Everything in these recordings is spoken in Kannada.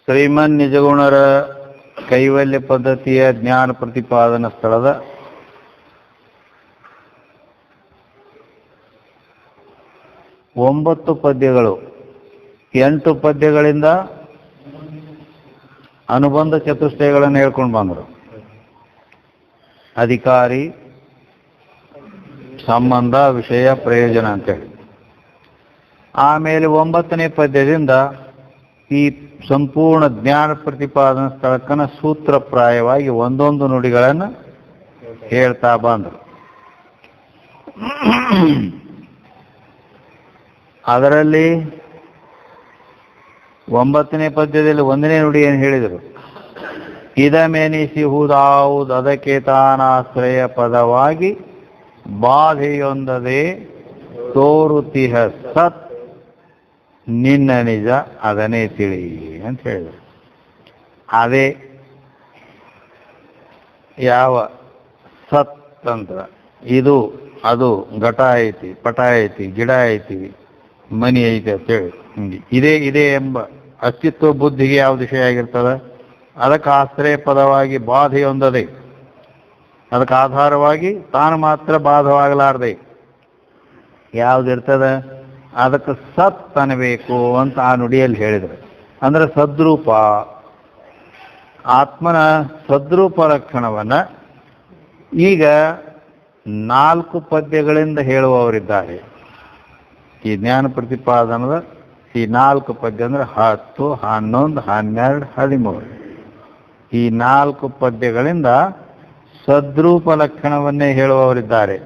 ಶ್ರೀಮನ್ ನಿಜಗುಣರ ಕೈವಲ್ಯ ಪದ್ಧತಿಯ ಜ್ಞಾನ ಪ್ರತಿಪಾದನಾ ಸ್ಥಳದ 9 ಪದ್ಯಗಳು, 8 ಪದ್ಯಗಳಿಂದ ಅನುಬಂಧ ಚತುಷ್ಟಯಗಳನ್ನು ಹೇಳ್ಕೊಂಡು ಬಂದರು. ಅಧಿಕಾರಿ, ಸಂಬಂಧ, ವಿಷಯ, ಪ್ರಯೋಜನ ಅಂತೇಳಿ. ಆಮೇಲೆ 9ನೇ ಪದ್ಯದಿಂದ ಈ ಸಂಪೂರ್ಣ ಜ್ಞಾನ ಪ್ರತಿಪಾದನಾ ಸ್ಥಳಕ್ಕನ ಸೂತ್ರಪ್ರಾಯವಾಗಿ ಒಂದೊಂದು ನುಡಿಗಳನ್ನು ಹೇಳ್ತಾ ಬಂದರು. ಅದರಲ್ಲಿ 9ನೇ ಪದ್ಯದಲ್ಲಿ 1ನೇ ನುಡಿ ಏನು ಹೇಳಿದರು? ಇದಮೆನಿಸಿಹುದಾವುದು ಅದಕ್ಕೆ ತಾನಾಶ್ರಯ ಪದವಾಗಿ ಬಾಧೆಯೊಂದದೆ ತೋರುತಿಹ ಸತ್ ನಿನ್ನ ನಿಜ ಅದನ್ನೇ ತಿಳಿ ಅಂತ ಹೇಳಿದರು. ಅದೇ ಯಾವ ಸತ್ ಅಂತ, ಇದು ಅದು ಘಟ ಐತಿ, ಪಟ ಐತಿ, ಗಿಡ ಐತಿ, ಮನಿ ಐತಿ ಅಂತೇಳಿ ಇದೇ ಎಂಬ ಅಸ್ತಿತ್ವ ಬುದ್ಧಿಗೆ ಯಾವ ವಿಷಯ ಆಗಿರ್ತದೆ? ಅದಕ್ಕೆ ಆಶ್ರಯ ಪದವಾಗಿ ಬಾಧೆಯೊಂದದೆ, ಅದಕ್ಕೆ ಆಧಾರವಾಗಿ ತಾನು ಮಾತ್ರ ಬಾಧವಾಗಲಾರ್ದೆ ಯಾವುದಿರ್ತದೆ ಅದಕ್ಕೆ ಸತ್ ಅನ್ನಬೇಕು ಅಂತ ಆ ನುಡಿಯಲ್ಲಿ ಹೇಳಿದರು. ಅಂದರೆ ಸದ್ರೂಪ, ಆತ್ಮನ ಸದ್ರೂಪ ಲಕ್ಷಣವನ್ನು ಈಗ 4 ಪದ್ಯಗಳಿಂದ ಹೇಳುವವರಿದ್ದಾರೆ. ಈ ಜ್ಞಾನ ಪ್ರತಿಪಾದನದ ಈ 4 ಪದ್ಯ ಅಂದರೆ 10, 11, 12, 13 ಈ 4 ಪದ್ಯಗಳಿಂದ ಸದ್ರೂಪ ಲಕ್ಷಣವನ್ನೇ ಹೇಳುವವರಿದ್ದಾರೆ.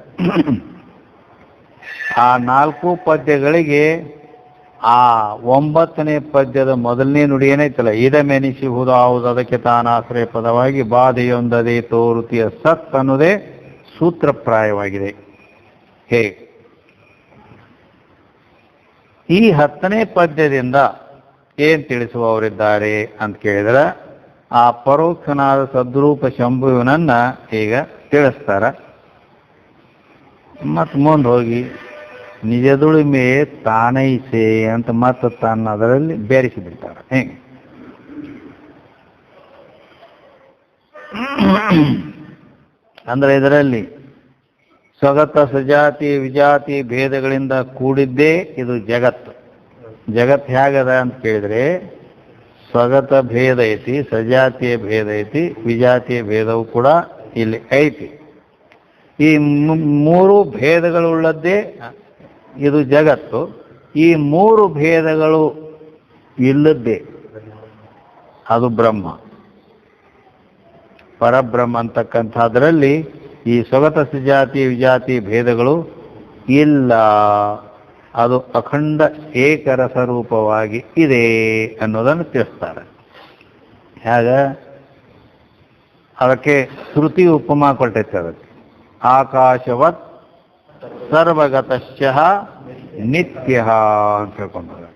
ಆ 4 ಪದ್ಯಗಳಿಗೆ ಆ 9ನೇ ಪದ್ಯದ ಮೊದಲನೇ ನುಡಿ ಏನೈತಲ್ಲ, ಇದಮೆನಿಸಿಹುದಾವುದು ಅದಕ್ಕೆ ತಾನಾಶ್ರಯ ಪದವಾಗಿ ಬಾಧೆಯೊಂದದೇ ತೋರುತಿಯ ಸತ್ ಅನ್ನೋದೇ ಸೂತ್ರಪ್ರಾಯವಾಗಿದೆ. ಹೇಗೆ ಈ 10ನೇ ಪದ್ಯದಿಂದ ಏನು ತಿಳಿಸುವವರಿದ್ದಾರೆ ಅಂತ ಕೇಳಿದ್ರೆ, ಆ ಪರೋಕ್ಷನಾದ ಸದ್ರೂಪ ಶಂಭುವಿನನ್ನ ಈಗ ತಿಳಿಸ್ತಾರ. ಮತ್ತು ಮುಂದೆ ಹೋಗಿ ನಿಜದುಳಿಮೆ ತಾನೈಸೆ ಅಂತ ಮತ್ತೆ ತಾನು ಅದರಲ್ಲಿ ಬೇರಿಸಿಬಿಡ್ತಾರೆ. ಹೇಗೆ ಅಂದ್ರೆ ಇದರಲ್ಲಿ ಸ್ವಗತ ಸಜಾತಿ ವಿಜಾತಿ ಭೇದಗಳಿಂದ ಕೂಡಿದ್ದೇ ಇದು ಜಗತ್ತು. ಜಗತ್ತು ಹೇಗದ ಅಂತ ಕೇಳಿದ್ರೆ, ಸ್ವಗತ ಭೇದ ಐತಿ, ಸಜಾತಿಯ ಭೇದ ಐತಿ, ವಿಜಾತಿಯ ಭೇದವು ಕೂಡ ಇಲ್ಲಿ ಐತಿ. ಈ 3 ಭೇದಗಳುಳ್ಳದ್ದೇ ಇದು ಜಗತ್ತು. ಈ 3 ಭೇದಗಳು ಇಲ್ಲದ್ದೇ ಅದು ಬ್ರಹ್ಮ, ಪರಬ್ರಹ್ಮ ಅಂತಕ್ಕಂಥದ್ರಲ್ಲಿ ಈ ಸ್ವಗತ ಸಜಾತಿ ವಿಜಾತಿ ಭೇದಗಳು ಇಲ್ಲ. ಅದು ಅಖಂಡ ಏಕರಸ ರೂಪವಾಗಿ ಇದೆ ಅನ್ನೋದನ್ನು ತಿಳಿಸ್ತಾರೆ. ಹಾಗ ಅದಕ್ಕೆ ಶ್ರುತಿ ಉಪಮಾ ಕೊಟ್ಟೈತೆ. ಅದಕ್ಕೆ ಆಕಾಶವತ್ ಸರ್ವಗತಶ್ಚ ನಿತ್ಯ ಅಂತ ಹೇಳ್ಕೊಂಡ್ರೆ,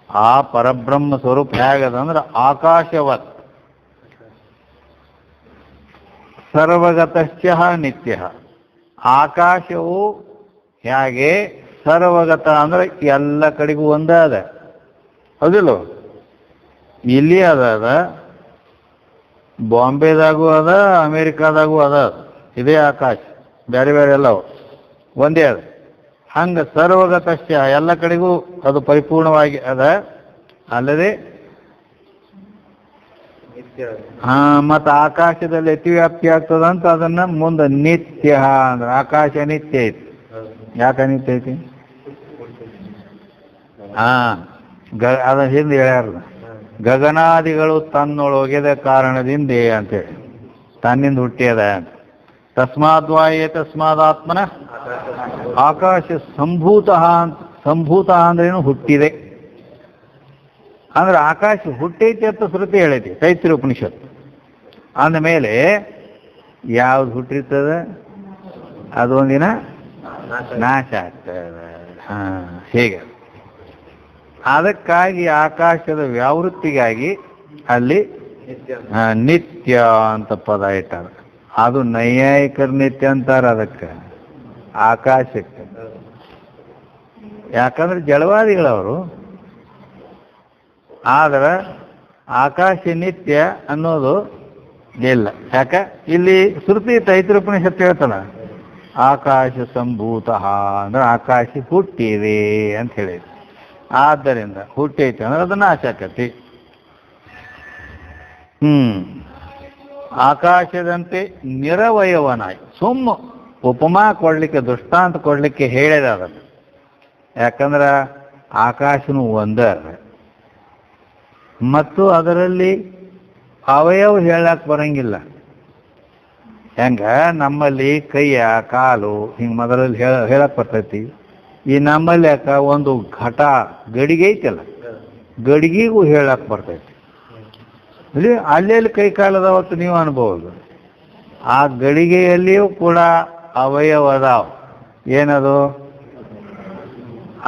ಆ ಪರಬ್ರಹ್ಮ ಸ್ವರೂಪ ಹೇಗದಂದ್ರೆ ಆಕಾಶವತ್ ಸರ್ವಗತಶ್ಚ ನಿತ್ಯ. ಆಕಾಶವು ಹೇಗೆ ಸರ್ವಗತ ಅಂದ್ರೆ ಎಲ್ಲ ಕಡೆಗೂ ಒಂದೇ ಅದ, ಹೌದಿಲ್ಲ? ಇಲ್ಲಿ ಅದ, ಬಾಂಬೆದಾಗೂ ಅದ, ಅಮೇರಿಕಾದಾಗೂ ಅದ. ಇದೇ ಆಕಾಶ, ಬೇರೆ ಬೇರೆ ಎಲ್ಲವು ಒಂದೇ ಅದ. ಹಂಗೆ ಸರ್ವಗತಶ್ಚ ಎಲ್ಲ ಕಡೆಗೂ ಅದು ಪರಿಪೂರ್ಣವಾಗಿ ಅದ. ಅಲ್ಲದೆ ಮತ್ತು ಆಕಾಶದಲ್ಲಿ ಅತಿವ್ಯಾಪ್ತಿ ಆಗ್ತದಂತ ಅದನ್ನ ಮುಂದೆ ನಿತ್ಯ ಅಂದ್ರೆ ಆಕಾಶ ನಿತ್ಯ ಐತಿ. ಯಾಕೆ ನಿತ್ಯ ಐತಿ? ಅದ ಹಿಂದೆ ಹೇಳ್ಯಾರ, ಗಗನಾದಿಗಳು ತನ್ನೊಳಗೆದ ಕಾರಣದಿಂದ ಅಂತೇಳಿ, ತನ್ನಿಂದ ಹುಟ್ಟಿಯದ ಅಂತ. ತಸ್ಮಾದ್ವಾಯೇ ತಸ್ಮಾದಾತ್ಮನ ಆಕಾಶ ಸಂಭೂತ ಅಂದ್ರೇನು? ಹುಟ್ಟಿದೆ ಅಂದ್ರೆ ಆಕಾಶ ಹುಟ್ಟೈತಿ ಅಂತ ಶ್ರುತಿ ಹೇಳೈತಿ, ತೈತ್ರಿಯ ಉಪನಿಷತ್ತು. ಅಂದಮೇಲೆ ಯಾವ್ದು ಹುಟ್ಟಿರ್ತದೆ ಅದು ಒಂದಿನ ನಾಶ ಆಗ್ತದೆ. ಹೇಗೆ? ಅದಕ್ಕಾಗಿ ಆಕಾಶದ ವ್ಯಾವೃತ್ತಿಗಾಗಿ ಅಲ್ಲಿ ನಿತ್ಯ ಅಂತ ಪದ ಇಟ್ಟಾರ. ಅದು ನೈಯಾಯಿಕರ ನಿತ್ಯ ಅಂತಾರ ಅದಕ್ಕೆ, ಆಕಾಶಕ್ಕೆ. ಯಾಕಂದ್ರೆ ಜಡವಾದಿಗಳವರು. ಆದ್ರೆ ಆಕಾಶ ನಿತ್ಯ ಅನ್ನೋದು ಇಲ್ಲ. ಯಾಕೆ ಇಲ್ಲಿ ಶ್ರುತಿ ತೈತ್ರಿಪನಿಷತ್ತು ಹೇಳ್ತಲ್ಲ, ಆಕಾಶ ಸಂಭೂತ ಅಂದ್ರೆ ಆಕಾಶ ಹುಟ್ಟಿದೆ ಅಂತ ಹೇಳಿದೆ. ಆದ್ದರಿಂದ ಹುಟ್ಟೈತೆ ಅಂದ್ರೆ ಅದು ನಾಶ ಆಕತಿ. ಆಕಾಶದಂತೆ ನಿರವಯವನಾಯಿ ಸುಮ್ಮ ಉಪಮಾ ಕೊಡ್ಲಿಕ್ಕೆ, ದೃಷ್ಟಾಂತ ಕೊಡ್ಲಿಕ್ಕೆ ಹೇಳಿದ ಅದನ್ನು. ಯಾಕಂದ್ರೆ ಆಕಾಶನು ಒಂದೇ ಮತ್ತು ಅದರಲ್ಲಿ ಅವಯವ ಹೇಳಕ್ ಬರಂಗಿಲ್ಲ. ಹೆಂಗ ನಮ್ಮಲ್ಲಿ ಕೈಯ ಕಾಲು ಹಿಂಗೆ ಮೊದಲಲ್ಲಿ ಹೇಳಕ್ ಬರ್ತೈತಿ. ಈ ನಮ್ಮಲ್ಲಿ ಯಾಕ ಒಂದು ಘಟ ಗಡಿಗೆ ಐತಲ್ಲ, ಗಡಿಗೆಗೂ ಹೇಳಕ್ ಬರ್ತೈತಿ. ಇಲ್ಲಿ ಅಲ್ಲೆಲ್ಲಿ ಕೈ ಕಾಲದವತ್ತು ನೀವು ಅನ್ಬೋದು. ಆ ಗಡಿಗೆಯಲ್ಲಿಯೂ ಕೂಡ ಅವಯವ ಅದಾವ. ಏನದು?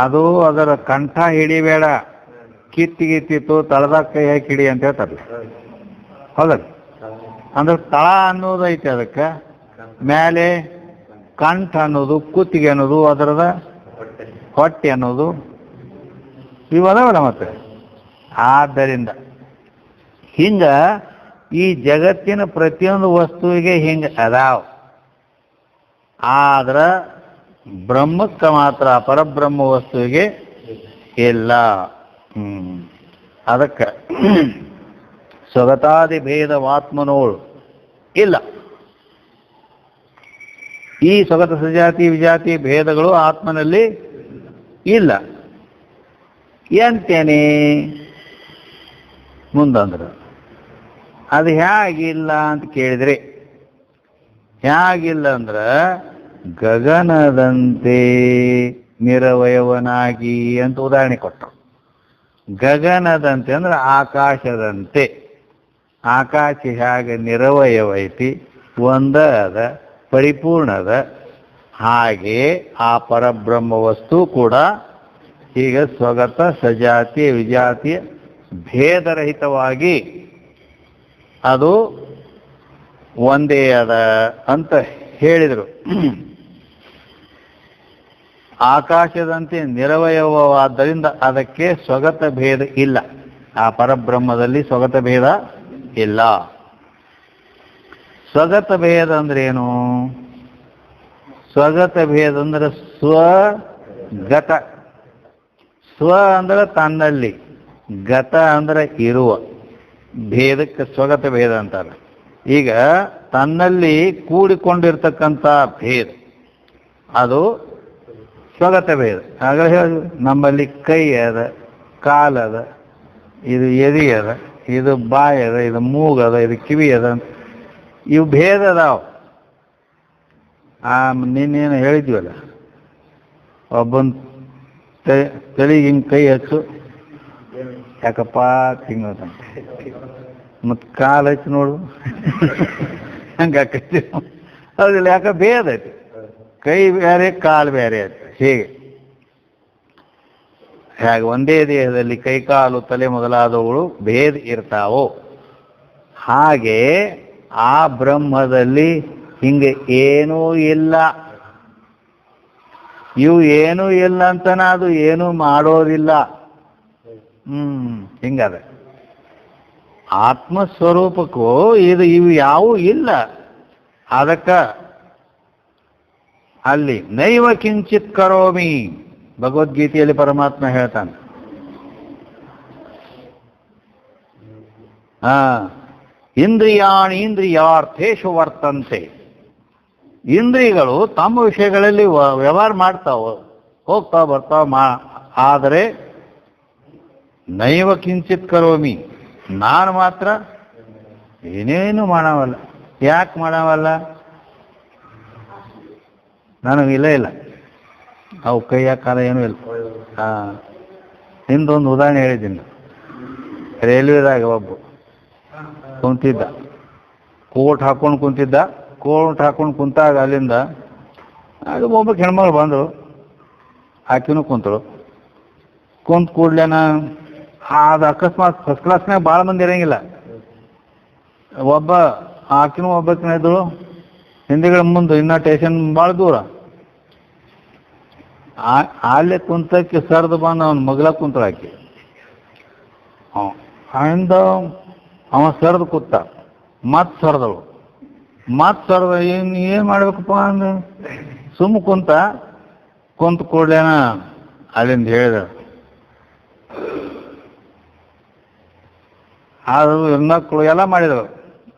ಅದು ಅದರ ಕಂಠ ಹಿಡಿಬೇಡ, ಕಿತ್ತಿಗಿತ್ತಿತ್ತು ತಳದಾಗ ಕೈ ಹಾಕಿ ಹಿಡಿ ಅಂತ ಹೇಳ್ತಾರಲ್ಲ, ಹೌದಲ್ಲ? ಅಂದ್ರೆ ತಳ ಅನ್ನೋದು ಐತೆ, ಅದಕ್ಕೆ ಮೇಲೆ ಕಂಠ ಅನ್ನೋದು, ಕುತ್ತಿಗೆ ಅನ್ನೋದು, ಅದರದ ಹೊಟ್ಟೆ ಅನ್ನೋದು ಇವದವಲ್ಲ ಮತ್ತೆ. ಆದ್ದರಿಂದ ಹಿಂಗ ಈ ಜಗತ್ತಿನ ಪ್ರತಿಯೊಂದು ವಸ್ತುವಿಗೆ ಹಿಂಗೆ ಅದಾವ. ಆದ್ರೆ ಬ್ರಹ್ಮಕ್ಕೆ ಮಾತ್ರ, ಪರಬ್ರಹ್ಮ ವಸ್ತುವಿಗೆ ಇಲ್ಲ. ಅದಕ್ಕೆ ಸ್ವಗತಾದಿ ಭೇದವಾತ್ಮನೋಳು ಇಲ್ಲ. ಈ ಸ್ವಗತ ಸಜಾತಿ ವಿಜಾತಿ ಭೇದಗಳು ಆತ್ಮನಲ್ಲಿ ಇಲ್ಲ. ಎಂತೇನೆ ಮುಂದಂದ್ರೆ ಅದು ಹೇಗಿಲ್ಲ ಅಂತ ಕೇಳಿದ್ರೆ, ಹೇಗಿಲ್ಲ ಗಗನದಂತೆ ನಿರವಯವನಾಗಿ ಅಂತ ಉದಾಹರಣೆ ಕೊಟ್ಟರು. ಗಗನದಂತೆ ಅಂದ್ರೆ ಆಕಾಶದಂತೆ. ಆಕಾಶ ಹೇಗೆ ನಿರವಯವ ಐತಿ, ಒಂದ ಅದ, ಪರಿಪೂರ್ಣದ, ಹಾಗೆ ಆ ಪರಬ್ರಹ್ಮ ವಸ್ತು ಕೂಡ ಈಗ ಸ್ವಗತ ಸಜಾತಿ ವಿಜಾತಿಯ ಭೇದರಹಿತವಾಗಿ ಅದು ಒಂದೇ ಅದ ಅಂತ ಹೇಳಿದರು. ಆಕಾಶದಂತೆ ನಿರವಯವವಾದ್ದರಿಂದ ಅದಕ್ಕೆ ಸ್ವಗತ ಭೇದ ಇಲ್ಲ. ಆ ಪರಬ್ರಹ್ಮದಲ್ಲಿ ಸ್ವಗತ ಭೇದ ಇಲ್ಲ. ಸ್ವಗತ ಭೇದ ಅಂದ್ರೆ ಏನು? ಸ್ವಗತ ಭೇದ ಅಂದ್ರೆ ಸ್ವಗತ. ಸ್ವ ಅಂದ್ರೆ ತನ್ನಲ್ಲಿ, ಗತ ಅಂದ್ರೆ ಇರುವ. ಭೇದಕ್ಕೆ ಸ್ವಗತ ಭೇದ ಅಂತಾರೆ. ಈಗ ತನ್ನಲ್ಲಿ ಕೂಡಿಕೊಂಡಿರ್ತಕ್ಕಂಥ ಭೇದ ಅದು ಸ್ವಗತ ಭೇದ. ಹಾಗಾದ್ರೆ ಹೇಳಿ, ನಮ್ಮಲ್ಲಿ ಕೈ ಅದ, ಕಾಲದ, ಇದು ಎದೆ ಅದ, ಇದು ಬಾಯಿ ಅದ, ಇದು ಮೂಗದ, ಇದು ಕಿವಿ ಅದ, ಇವು ಭೇದ ಅದಾವ. ನಿನ್ನೇನು ಹೇಳಿದ್ವಲ್ಲ, ಒಬ್ಬನ ತಲೆಗೆ ಹಿಂಗೆ ಕೈ ಹಚ್ಚು, ಯಾಕಪ್ಪ ತಿಂಗಳಂತ, ಮತ್ತು ಕಾಲು ಹಚ್ಚಿ ನೋಡು ಹಂಗೆ ಆಕೈತಿ. ಹೌದಿಲ್ಲ? ಯಾಕೆ ಭೇದ ಐತಿ. ಕೈ ಬೇರೆ, ಕಾಲು ಬೇರೆ ಐತಿ. ಹೇಗೆ ಒಂದೇ ದೇಹದಲ್ಲಿ ಕೈ ಕಾಲು ತಲೆ ಮೊದಲಾದವುಗಳು ಭೇದ ಇರ್ತಾವೋ, ಹಾಗೆ ಆ ಬ್ರಹ್ಮದಲ್ಲಿ ಹಿಂಗೆ ಏನೂ ಇಲ್ಲ. ಇವು ಏನೂ ಇಲ್ಲ ಅಂತನ ಅದು ಏನೂ ಮಾಡೋದಿಲ್ಲ. ಹಿಂಗದ ಆತ್ಮಸ್ವರೂಪಕ್ಕೂ ಇವು ಯಾವೂ ಇಲ್ಲ. ಅದಕ್ಕೆ ಅಲ್ಲಿ ನೈವ ಕಿಂಚಿತ್ ಕರೋಮಿ ಭಗವದ್ಗೀತೆಯಲ್ಲಿ ಪರಮಾತ್ಮ ಹೇಳ್ತಾನೆ. ಇಂದ್ರಿಯಾಣಿ ಇಂದ್ರಿಯಾರ್ಥೇಶು ವರ್ತಂತೆ. ಇಂದ್ರಿಯಗಳು ತಮ್ಮ ವಿಷಯಗಳಲ್ಲಿ ವ್ಯವಹಾರ ಮಾಡ್ತಾವ, ಹೋಗ್ತಾವ ಬರ್ತಾವ. ಆದರೆ ನೈವ ಕಿಂಚಿತ್ ಕರೋಮಿ, ನಾನು ಮಾತ್ರ ಏನೇನು ಮಾಡವಲ್ಲ. ಯಾಕೆ ಮಾಡವಲ್ಲ? ನನಗಿಲ್ಲ ಇಲ್ಲ ಅವು ಕೈಯ ಕಾಲ ಏನೂ ಇಲ್ಲ. ಹಿಂದೊಂದು ಉದಾಹರಣೆ ಹೇಳಿದ್ದೀನಿ. ರೈಲ್ವೆದಾಗ ಒಬ್ಬ ಕುಂತಿದ್ದ, ಕೋಟ್ ಹಾಕೊಂಡು ಕುಂತಿದ್ದ. ಕೋಟ್ ಹಾಕೊಂಡು ಕುಂತಾಗ ಅಲ್ಲಿಂದ ಅದು ಒಬ್ಬಕ್ಕೆ ಹೆಣ್ಮಗಳು ಬಂದರು, ಆಕಿನೂ ಕುಂತಳು. ಕುಂತ ಕೂಡ್ಲೇನ ಅದು ಅಕಸ್ಮಾತ್ ಫಸ್ಟ್ ಕ್ಲಾಸ್ನಾಗ ಭಾಳ ಮಂದಿ ಇರಂಗಿಲ್ಲ. ಒಬ್ಬ ಆಕಿನೂ ಒಬ್ಬಕಿನ ಇದ್ರು, ಹಿಂದಿಗಳ ಮುಂದೆ ಇನ್ನೂ ಸ್ಟೇಷನ್ ಭಾಳ ದೂರ. ಅಲ್ಲೇ ಕುಂತಕ್ಕೆ ಸರ್ದು ಬಂದು ಅವನ ಮಗಳ ಕುಂತಳು ಆಕಿ. ಅಂದ ಅವ ಸರದು ಕೂತ, ಮತ್ ಸರದಳು, ಮತ್ ಸರದ. ಏನು ಮಾಡ್ಬೇಕಪ್ಪ ಅಂದ ಸುಮ್ಮ ಕುಂತ ಕೂಡ್ಲೇನ ಅಲ್ಲಿಂದ ಹೇಳಿದ, ಅದು ಮಕ್ಕಳು ಎಲ್ಲ ಮಾಡಿದ್ರು.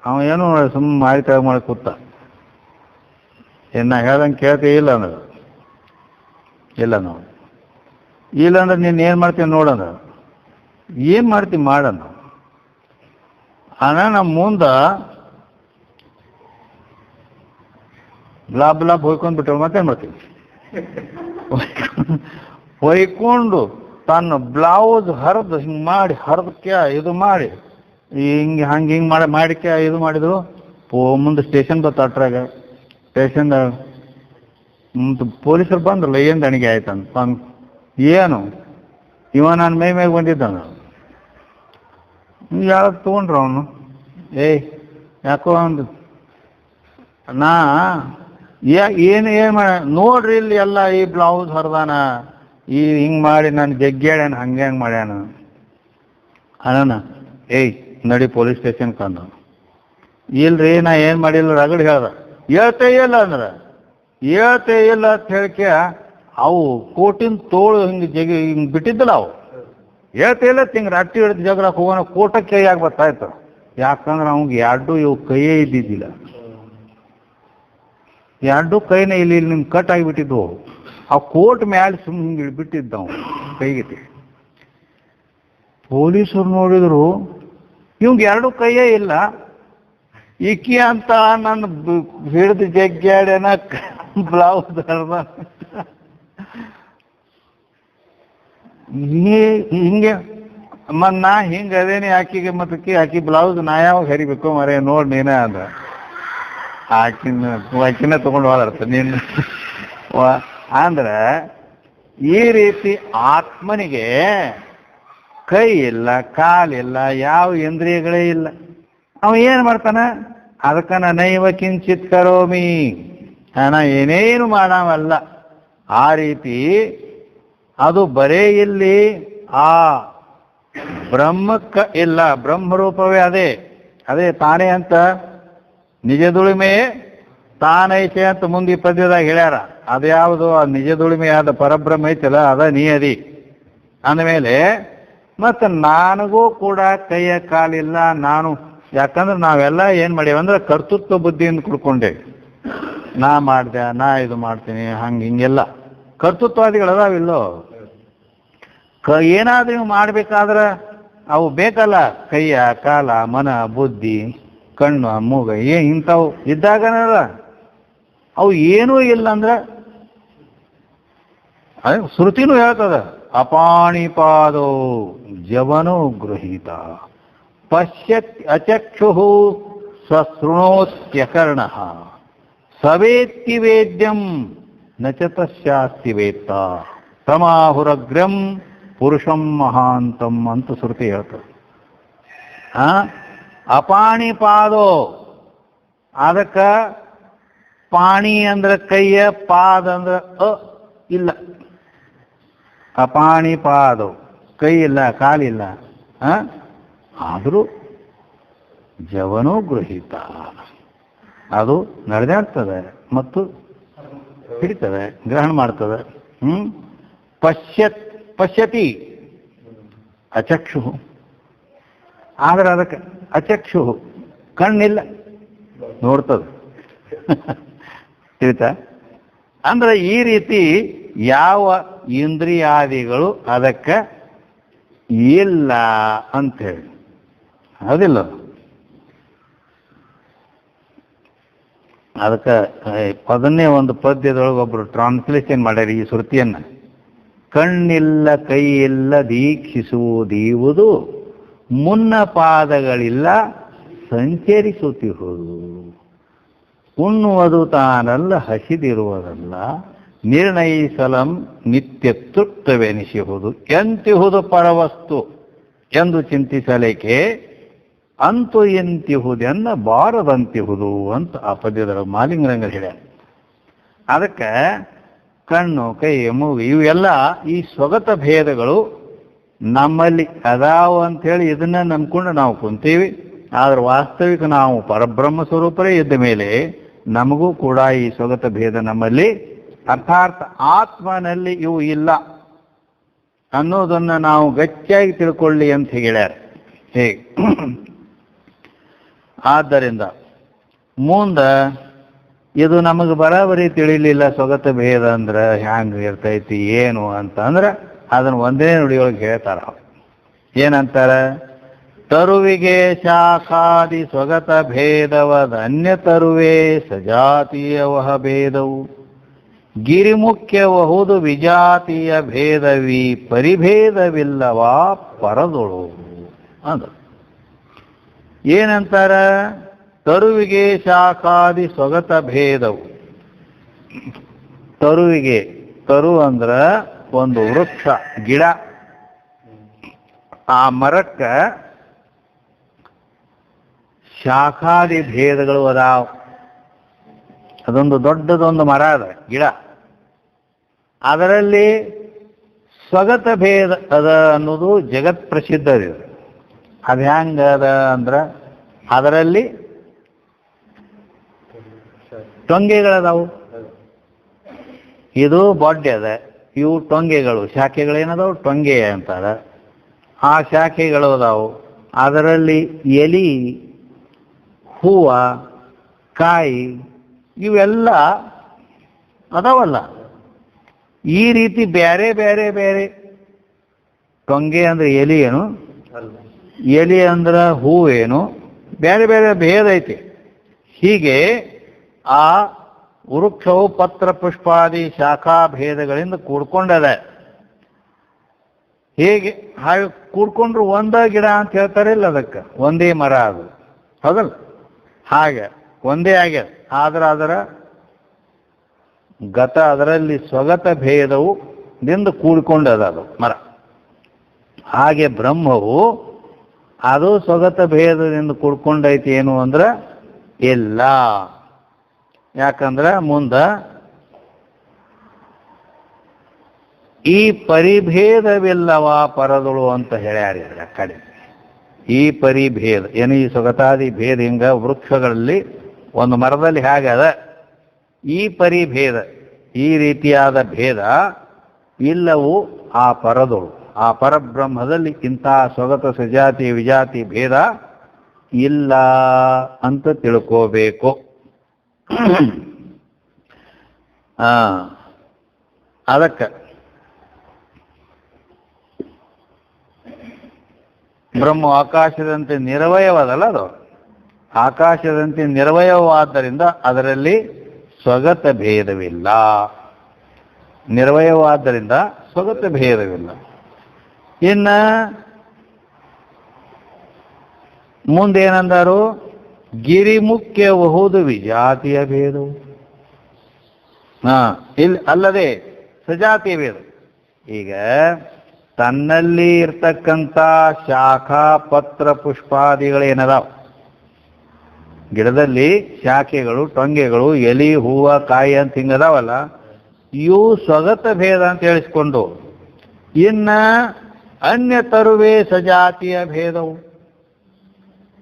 ಅವ ಏನು ಸುಮ್ಮ ಮಾಡಿ ಕೂತ. ನಾ ಹೇಳ್ದಂಗೆ ಕೇಳ್ತೀವಿ ಇಲ್ಲ ಅಂದ್ರೆ ಇಲ್ಲ ನಾವು ಇಲ್ಲ ಅಂದ್ರೆ ನೀನು ಏನು ಮಾಡ್ತೀವಿ ನೋಡಂದ. ಏನು ಮಾಡ್ತೀವಿ ಮಾಡಂದ. ನಮ್ಮ ಮುಂದೆ ಬ್ಲಾಬ್ ಹೊಯ್ಕೊಂಡು ಬಿಟ್ಟರು. ಮತ್ತೇನು ಮಾಡ್ತೀವಿ? ಹೊಯ್ಕೊಂಡು ತನ್ನ ಬ್ಲೌಸ್ ಹರಿದು ಹಿಂಗೆ ಮಾಡಿ ಹರಿದಕ್ಕೆ ಇದು ಮಾಡಿ ಹಿಂಗೆ ಮಾಡಿಕೆ ಇದು ಮಾಡಿದ್ರು. ಮುಂದೆ ಸ್ಟೇಷನ್ ಬತ್ತಾಟ್ರಾಗ ಸ್ಟೇಷನ್ದಾಗ ಪೊಲೀಸರು ಬಂದ್ರಲ್ಲ, ಏನು ದಣಿಗೆ ಆಯ್ತಂತ. ಏನು ಇವ ನಾನು ಮೈ ಬಂದಿದ್ದಾನ, ಯಾವ್ದು ತೊಗೊಂಡ್ರ ಅವನು? ಯಾಕೋ ಒಂದು ಏನು ಮಾಡ ನೋಡ್ರಿ ಇಲ್ಲಿ ಎಲ್ಲ ಈ ಬ್ಲೌಸ್ ಹರಿದಾನ, ಹಿಂಗೆ ಮಾಡಿ ನಾನು ಜಗ್ಗ್ಯಾಡ್ಯಾನ, ಹಂಗೆ ಮಾಡ್ಯಾನ ಅಣ್ಣ. ನಡಿ ಪೊಲೀಸ್ ಸ್ಟೇಷನ್ ಕಂದ. ಇಲ್ರಿ ನಾ ಏನು ಮಾಡಿಲ್ಲ ರಗಡ್ ಹೇಳ್ದ. ಹೇಳ್ತೇ ಇಲ್ಲ ಅಂದ್ರೆ ಹೇಳ್ತೇ ಇಲ್ಲ ಅಂತ ಹೇಳಿಕೆ ಅವು ಕೋಟಿನ ತೋಳು ಹಿಂಗೆ ಬಿಟ್ಟಿದ್ದಲ್ಲ, ಅವು ಹೇಳ್ತೇ ಇಲ್ಲ. ಹಿಂಗೆ ರಾತ್ರಿ ಹಿಡಿದು ಜಗಳಕ್ಕೆ ಹೋಗೋಣ, ಕೋಟಕ್ಕೆ ಕೈ ಆಗಿ ಬರ್ತಾಯಿತ್ತು. ಯಾಕಂದ್ರೆ ಅವ್ಗೆ ಇವು ಕೈಯೇ ಇದ್ದಿದ್ದಿಲ್ಲ, ಕೈನ ಇಲ್ಲಿ ನಿಮ್ಗೆ ಕಟ್ ಆಗಿಬಿಟ್ಟಿದ್ವು. ಆ ಕೋಟ್ ಮ್ಯಾಲೆ ಸುಮ್ಮನೆ ಹಿಂಗೆ ಬಿಟ್ಟಿದ್ದ ಅವು ಕೈಗೆ. ಪೊಲೀಸರು ನೋಡಿದ್ರು ಇವ್ಗೆ ಕೈಯೇ ಇಲ್ಲ. ಇಕ್ಕಿ ಅಂತ ನನ್ನ ಹಿಡಿದು ಜಗ್ಗ್ಯಾಡ್ಯಾನ, ಬ್ಲೌಸ್ ಹರ್ದ. ಹಿಂಗೆ ನಾ ಹಿಂಗೆ ಅದೇನೆ ಆಕಿಗೆ ಆಕಿ ಬ್ಲೌಸ್ ನಾ ಯಾವಾಗ ಹರಿಬೇಕು ಮರೇ ನೋಡಿ ನೀನೇ ಅಂದ. ಆಕಿನ ತಗೊಂಡು ಹೋದಾರ್ತ ನೀನು ಅಂದ್ರೆ ಈ ರೀತಿ ಆತ್ಮನಿಗೆ ಕೈ ಇಲ್ಲ, ಕಾಲಿಲ್ಲ, ಯಾವ ಇಂದ್ರಿಯಗಳೇ ಇಲ್ಲ. ಅವ ಏನು ಮಾಡ್ತಾನ? ಅದಕ್ಕೆ ನೈವ ಕಿಂಚಿತ್ ಕರೋಮಿ, ನಾ ಏನೇನು ಮಾಡವಲ್ಲ. ಆ ರೀತಿ ಅದು ಬರೇ ಇಲ್ಲಿ ಆ ಬ್ರಹ್ಮಕ್ಕ ಇಲ್ಲ, ಬ್ರಹ್ಮರೂಪವೇ ಅದೇ ತಾನೇ ಅಂತ. ನಿಜ ದುಡಿಮೆ ತಾನೈತೆ ಅಂತ ಮುಂದೆ ಈ ಪದ್ಯದಾಗ ಹೇಳ್ಯಾರ. ಅದ್ಯಾವುದು ಆ ನಿಜ ದುಡಿಮೆಯಾದ ಪರಬ್ರಹ್ಮ ಐತಲ್ಲ, ಅದ ನೀ ಅದಿ ಅಂದಮೇಲೆ ಮತ್ತು ನನಗೂ ಕೂಡ ಕೈಯ ಕಾಲಿಲ್ಲ ನಾನು. ಯಾಕಂದ್ರೆ ನಾವೆಲ್ಲ ಏನು ಮಾಡೇವಂದ್ರೆ ಕರ್ತೃತ್ವ ಬುದ್ಧಿಯಿಂದ ಕುಡ್ಕೊಂಡೇವಿ. ನಾ ಮಾಡ್ದೆ, ನಾ ಇದು ಮಾಡ್ತೀನಿ, ಹಿಂಗೆಲ್ಲ ಕರ್ತೃತ್ವಾದಿಗಳು ಅದಾವಿಲ್ಲೋ. ಏನಾದ್ರೂ ನೀವು ಮಾಡಬೇಕಾದ್ರೆ ಅವು ಬೇಕಲ್ಲ, ಕೈಯ ಕಾಲ ಮನ ಬುದ್ಧಿ ಕಣ್ಣು ಮೂಗ ಇಂಥವು ಇದ್ದಾಗನಲ್ಲ. ಅವು ಏನೂ ಇಲ್ಲ ಅಂದ್ರೆ ಶ್ರುತಿನೂ ಹೇಳ್ತದ, ಅಪಾಣಿಪಾದೋ ಜವನೋ ಗೃಹೀತ ಪಶ್ಯತ್ ಅಚಕ್ಷು ಸ್ವಶೃಣೋತ್ಯಕರ್ಣ ಸವೇತ್ತಿ ವೇದ್ಯಂ ನಚತಶ್ಯಾಸ್ತಿ ವೇತ್ತ ತಮಾಹುರಗ್ರಂ ಪುರುಷಂ ಮಹಾಂತಂ ಅಂತ ಶ್ರುತಿ ಹೇಳ್ತದೆ. ಅಪಾಣಿಪಾದೋ, ಅದಕ್ಕೆ ಪಾಣಿ ಅಂದ್ರೆ ಕೈಯ, ಪಾದ ಅಂದ್ರೆ ಇಲ್ಲ. ಅಪಾಣಿಪಾದೋ, ಕೈ ಇಲ್ಲ, ಕಾಲಿಲ್ಲ, ಆದರೂ ಜವನೋ ಗೃಹೀತ, ಅದು ನಡೆದಾಡ್ತದೆ ಮತ್ತು ಹಿಡಿತದೆ, ಗ್ರಹಣ ಮಾಡ್ತದೆ. ಪಶ್ಯತಿ ಅಚಕ್ಷು, ಆದ್ರೆ ಅದಕ್ಕೆ ಅಚಕ್ಷು ಕಣ್ಣಿಲ್ಲ, ನೋಡ್ತದೆ. ತಿಳಿತಾ? ಅಂದ್ರೆ ಈ ರೀತಿ ಯಾವ ಇಂದ್ರಿಯಾದಿಗಳು ಅದಕ್ಕೆ ಇಲ್ಲ ಅಂಥೇಳಿ ಅದಿಲ್ಲ. ಅದಕ್ಕೆ ಅದನ್ನೇ ಒಂದು ಪದ್ಯದೊಳಗೆ ಒಬ್ಬರು ಟ್ರಾನ್ಸ್ಲೇಷನ್ ಮಾಡ್ಯಾರ ಈ ಶ್ರುತಿಯನ್ನ. ಕಣ್ಣಿಲ್ಲ ಕೈಯಿಲ್ಲ ದೀಕ್ಷಿಸುವುದೀವುದು, ಮುನ್ನ ಪಾದಗಳಿಲ್ಲ ಸಂಚರಿಸುತ್ತಿರುವುದು. ಉಣ್ಣುವುದು ತಾನಲ್ಲ ಹಸಿದಿರುವುದಲ್ಲ, ನಿರ್ಣಯಿಸಲಂ ನಿತ್ಯ ತೃಪ್ತವೆನಿಸುವುದು. ಎಂತಿಹುದು ಪರವಸ್ತು ಎಂದು ಚಿಂತಿಸಲಿಕ್ಕೆ, ಅಂತು ಎಂತಿಹುದೆನ್ನ ಬಾರದಂತಿಹುದು ಅಂತ ಆ ಪದ್ಯದ ಮಾಲಿಂಗರಂಗ ಹೇಳ್ಯಾರ. ಅದಕ್ಕೆ ಕಣ್ಣು ಕೈ ಮೂಗು ಇವೆಲ್ಲ ಈ ಸ್ವಗತ ಭೇದಗಳು ನಮ್ಮಲ್ಲಿ ಅದಾವು ಅಂಥೇಳಿ ಇದನ್ನ ನಂಬ್ಕೊಂಡು ನಾವು ಕುಂತೀವಿ. ಆದ್ರೆ ವಾಸ್ತವಿಕ ನಾವು ಪರಬ್ರಹ್ಮ ಸ್ವರೂಪರೇ ಇದ್ದ ಮೇಲೆ ನಮಗೂ ಕೂಡ ಈ ಸ್ವಗತ ಭೇದ ನಮ್ಮಲ್ಲಿ, ಅರ್ಥಾತ್ ಆತ್ಮನಲ್ಲಿ ಇವು ಇಲ್ಲ ಅನ್ನೋದನ್ನ ನಾವು ಗಟ್ಟಿಯಾಗಿ ತಿಳ್ಕೊಳ್ಳಿ ಅಂತ ಹೇಳ್ಯಾರ. ಹೇಗೆ? ಆದ್ದರಿಂದ ಮುಂದೆ ಇದು ನಮಗೆ ಬರಾಬರಿ ತಿಳಿಲಿಲ್ಲ ಸ್ವಗತ ಭೇದ ಅಂದ್ರೆ ಹ್ಯಾಂಗ ಇರ್ತೈತಿ ಏನು ಅಂತಂದ್ರೆ ಅದನ್ನು ಒಂದೇ ನುಡಿಯೊಳಗೆ ಹೇಳ್ತಾರ. ಏನಂತಾರ? ತರುವಿಗೆ ಶಾಖಾದಿ ಸ್ವಗತ ಭೇದವದ ಅನ್ಯ ತರುವೆ ಸಜಾತೀಯವಹ ಭೇದವು ಗಿರಿಮುಖ್ಯವಹುದು ವಿಜಾತೀಯ ಭೇದವಿ ಪರಿಭೇದವಿಲ್ಲವಾ ಪರದೊಳು ಅಂದ. ಏನಂತಾರ? ತರುವಿಗೆ ಶಾಖಾದಿ ಸ್ವಗತ ಭೇದವು. ತರುವಿಗೆ, ತರು ಅಂದ್ರ ಒಂದು ವೃಕ್ಷ, ಗಿಡ. ಆ ಮರಕ್ಕ ಶಾಖಾದಿ ಭೇದಗಳು ಅದಾವ. ಅದೊಂದು ದೊಡ್ಡದೊಂದು ಮರ ಅದ, ಗಿಡ. ಅದರಲ್ಲಿ ಸ್ವಗತ ಭೇದ ಅದ ಅನ್ನೋದು ಜಗತ್ ಪ್ರಸಿದ್ಧ ಇದೆ. ಅದು ಹೆಂಗ ಅದ ಅಂದ್ರ ಅದರಲ್ಲಿ ಟೊಂಗೆಗಳದಾವು. ಇದು ಬೊಡ್ಡೆ ಅದ, ಇವು ಟೊಂಗೆಗಳು, ಶಾಖೆಗಳೇನದಾವು ಟೊಂಗೆ ಅಂತಾರ. ಆ ಶಾಖೆಗಳು ಅದಾವು. ಅದರಲ್ಲಿ ಎಲಿ, ಹೂವ, ಕಾಯಿ ಇವೆಲ್ಲ ಅದಾವಲ್ಲ. ಈ ರೀತಿ ಬೇರೆ ಬೇರೆ ಬೇರೆ, ಟೊಂಗೆ ಅಂದ್ರೆ ಎಲಿ ಏನು, ಎಲಿ ಅಂದ್ರೆ ಹೂವೇನು, ಬೇರೆ ಬೇರೆ ಭೇದ ಐತಿ. ಹೀಗೆ ಆ ವೃಕ್ಷವು ಪತ್ರ ಪುಷ್ಪಾದಿ ಶಾಖಾ ಭೇದಗಳಿಂದ ಕೂಡ್ಕೊಂಡದ. ಹೇಗೆ ಹಾಗೆ ಕೂಡ್ಕೊಂಡ್ರು ಒಂದ ಗಿಡ ಅಂತ ಹೇಳ್ತಾರಿಲ್ಲ, ಅದಕ್ಕೆ ಒಂದೇ ಮರ ಅದು, ಹೌದಲ್ಲ? ಹಾಗೆ ಒಂದೇ ಆಗ್ಯದ. ಆದ್ರೆ ಅದರ ಗತ, ಅದರಲ್ಲಿ ಸ್ವಗತ ಭೇದವು ದಿಂದ ಕೂಡಿಕೊಂಡದ ಅದು ಮರ. ಹಾಗೆ ಬ್ರಹ್ಮವು ಅದು ಸ್ವಗತ ಭೇದದಿಂದ ಕೂಡ್ಕೊಂಡೈತಿ ಏನು ಅಂದ್ರೆ ಇಲ್ಲ. ಯಾಕಂದ್ರೆ ಮುಂದ ಈ ಪರಿಭೇದವಿಲ್ಲವ ಪರದಳು ಅಂತ ಹೇಳ್ಯಾರ. ಆ ಕಡೆ ಈ ಪರಿಭೇದ ಏನು, ಈ ಸ್ವಗತಾದಿ ಭೇದ ಹಿಂಗ ವೃಕ್ಷಗಳಲ್ಲಿ ಒಂದು ಮರದಲ್ಲಿ ಹೇಗದ ಈ ಪರಿಭೇದ, ಈ ರೀತಿಯಾದ ಭೇದ ಇಲ್ಲವು ಆ ಪರದಳು, ಆ ಪರಬ್ರಹ್ಮದಲ್ಲಿ ಇಂತಹ ಸ್ವಗತ ಸಜಾತಿ ವಿಜಾತಿ ಭೇದ ಇಲ್ಲ ಅಂತ ತಿಳ್ಕೋಬೇಕು. ಅದಕ್ಕೆ ಬ್ರಹ್ಮ ಆಕಾಶದಂತೆ ನಿರವಯವದಲ್ಲ, ಅದು ಆಕಾಶದಂತೆ ನಿರವಯವಾದ್ದರಿಂದ ಅದರಲ್ಲಿ ಸ್ವಗತ ಭೇದವಿಲ್ಲ. ನಿರವಯವಾದ್ದರಿಂದ ಸ್ವಗತ ಭೇದವಿಲ್ಲ. ಇನ್ನ ಮುಂದೇನಂದರು? ಗಿರಿಮುಖ್ಯವಹುದು ವಿಜಾತಿಯ ಭೇದವು. ಇಲ್ಲಿ ಅಲ್ಲದೆ ಸಜಾತಿಯ ಭೇದ. ಈಗ ತನ್ನಲ್ಲಿ ಇರ್ತಕ್ಕಂಥ ಶಾಖಾ ಪತ್ರ ಪುಷ್ಪಾದಿಗಳೇನದಾವ, ಗಿಡದಲ್ಲಿ ಶಾಖೆಗಳು, ಟೊಂಗೆಗಳು, ಎಲಿ, ಹೂವ, ಕಾಯಿ ಅಂತ ಹಿಂಗದಾವಲ್ಲ, ಇವು ಸ್ವಗತ ಭೇದ ಅಂತ ಹೇಳಿಸ್ಕೊಂಡು ಇನ್ನ ಅನ್ಯ ತರುವೆ ಸಜಾತಿಯ ಭೇದವು.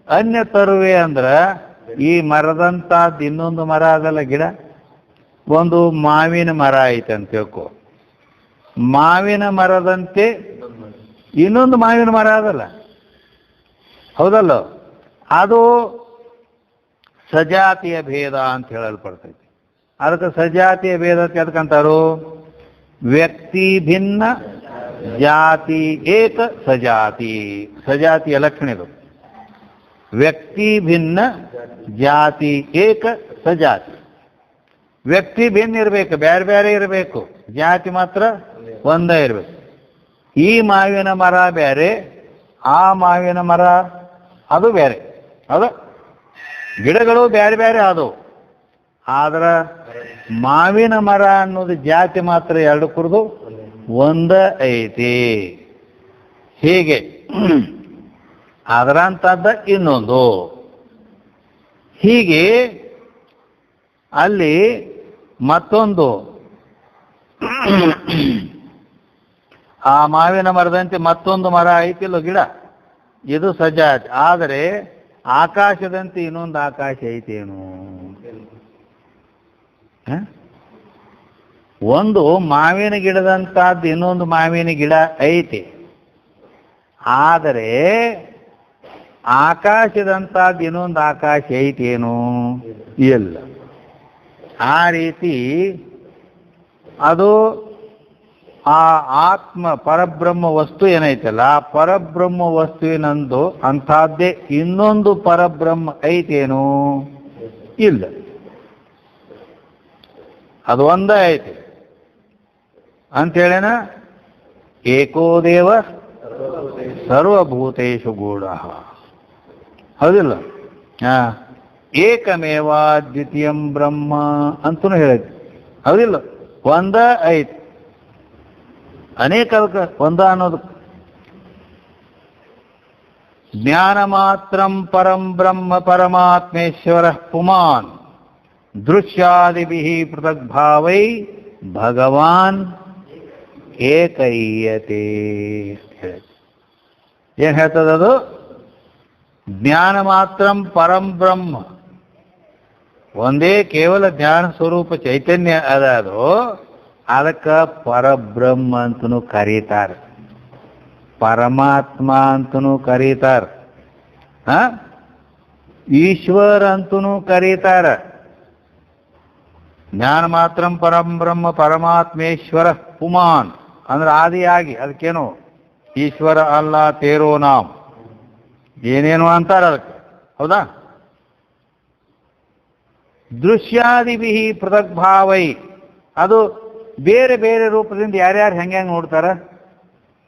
ಅನ್ಯ ತರುವೆ ಅಂದ್ರ ಈ ಮರದಂತದ್ದು ಇನ್ನೊಂದು ಮರ ಅದಲ್ಲ, ಗಿಡ. ಒಂದು ಮಾವಿನ ಮರ ಐತೆ ಅಂತ ತಿಳ್ಕೊ. ಮಾವಿನ ಮರದಂತೆ ಇನ್ನೊಂದು ಮಾವಿನ ಮರ ಅದಲ್ಲ, ಹೌದಲ್ಲ? ಅದು ಸಜಾತಿಯ ಭೇದ ಅಂತ ಹೇಳಲ್ಪಡ್ತೈತಿ. ಅದಕ್ಕೆ ಸಜಾತಿಯ ಭೇದ ಅಂತ ಎದಕ್ಕಂತಾರು? ವ್ಯಕ್ತಿ ಭಿನ್ನ ಜಾತಿ ಏಕ ಸಜಾತಿ. ಸಜಾತಿಯ ಲಕ್ಷಣ ಇದು. ವ್ಯಕ್ತಿ ಭಿನ್ನ ಜಾತಿ ಏಕ ಸಜಾತಿ. ವ್ಯಕ್ತಿ ಭಿನ್ನ ಇರಬೇಕು, ಬೇರೆ ಬೇರೆ ಇರಬೇಕು, ಜಾತಿ ಮಾತ್ರ ಒಂದೇ ಇರಬೇಕು. ಈ ಮಾವಿನ ಮರ ಬೇರೆ, ಆ ಮಾವಿನ ಮರ ಅದು ಬೇರೆ, ಅದು ಗಿಡಗಳು ಬೇರೆ ಬೇರೆ ಅದು. ಆದ್ರ ಮಾವಿನ ಮರ ಅನ್ನೋದು ಜಾತಿ ಮಾತ್ರ ಎರಡು ಕುರಿದು ಒಂದ ಐತಿ. ಹೀಗೆ ಅದರಂತದ್ದ ಇನ್ನೊಂದು. ಹೀಗೆ ಅಲ್ಲಿ ಮತ್ತೊಂದು ಆ ಮಾವಿನ ಮರದಂತೆ ಮತ್ತೊಂದು ಮರ ಐತಿಲ್ಲ ಗಿಡ, ಇದು ಸಜಾತಿ. ಆದರೆ ಆಕಾಶದಂತೆ ಇನ್ನೊಂದು ಆಕಾಶ ಐತೇನು? ಒಂದು ಮಾವಿನ ಗಿಡದಂತಹದ್ದು ಇನ್ನೊಂದು ಮಾವಿನ ಗಿಡ ಐತಿ, ಆದರೆ ಆಕಾಶದಂತಹದ್ದು ಇನ್ನೊಂದು ಆಕಾಶ ಐತೇನು? ಇಲ್ಲ. ಆ ರೀತಿ ಅದು ಆ ಆತ್ಮ ಪರಬ್ರಹ್ಮ ವಸ್ತು ಏನೈತಲ್ಲ, ಆ ಪರಬ್ರಹ್ಮ ವಸ್ತುವಿನಂದು ಅಂಥದ್ದೇ ಇನ್ನೊಂದು ಪರಬ್ರಹ್ಮ ಐತೇನು? ಇಲ್ಲ. ಅದು ಒಂದೇ ಐತಿ ಅಂಥೇಳೇನ ಏಕೋ ದೇವ ಸರ್ವಭೂತೇಷು ಗೂಢ. ಹೌದಿಲ್ಲ? ಏಕಮೇವ ದ್ವಿತೀಯಂ ಬ್ರಹ್ಮ ಅಂತೂ ಹೇಳೈತಿ. ಹೌದಿಲ್ಲ? ಒಂದ ಐತಿ, ಅನೇಕ ಒಂದ ಅನ್ನೋದು. ಜ್ಞಾನ ಮಾತ್ರಂ ಪರಂ ಬ್ರಹ್ಮ ಪರಮಾತ್ಮೇಶ್ವರ ಪುಮಾನ್ ದೃಶ್ಯಾದಿಭಿಃ ಪೃಥಗ್ಭಾವೈ ಭಗವಾನ್ ಏಕೈಯತೆ. ಏನ್ ಹೇಳ್ತದದು? ಜ್ಞಾನ ಮಾತ್ರಂ ಪರಂ ಬ್ರಹ್ಮ, ಒಂದೇ ಕೇವಲ ಜ್ಞಾನ ಸ್ವರೂಪ ಚೈತನ್ಯ ಅದು. ಅದಕ್ಕೆ ಪರಬ್ರಹ್ಮ ಅಂತನೂ ಕರೀತಾರೆ, ಪರಮಾತ್ಮ ಅಂತನೂ ಕರೀತಾರೆ, ಈಶ್ವರ ಅಂತನೂ ಕರೀತಾರೆ. ಜ್ಞಾನ ಮಾತ್ರಂ ಪರಂ ಬ್ರಹ್ಮ ಪರಮಾತ್ಮೇಶ್ವರ ಪುಮಾನ್ ಅಂದ್ರೆ ಆದಿಯಾಗಿ, ಅದಕ್ಕೇನು ಈಶ್ವರ ಅಲ್ಲ ತೇರೋ ನಾಮ್ ಏನೇನು ಅಂತಾರೆ ಅದಕ್ಕೆ. ಹೌದಾ? ದೃಶ್ಯಾದಿಭಿಃ ಪೃಥಗ್ಭಾವೈ, ಅದು ಬೇರೆ ಬೇರೆ ರೂಪದಿಂದ ಯಾರ್ಯಾರು ಹೆಂಗೆ ನೋಡ್ತಾರ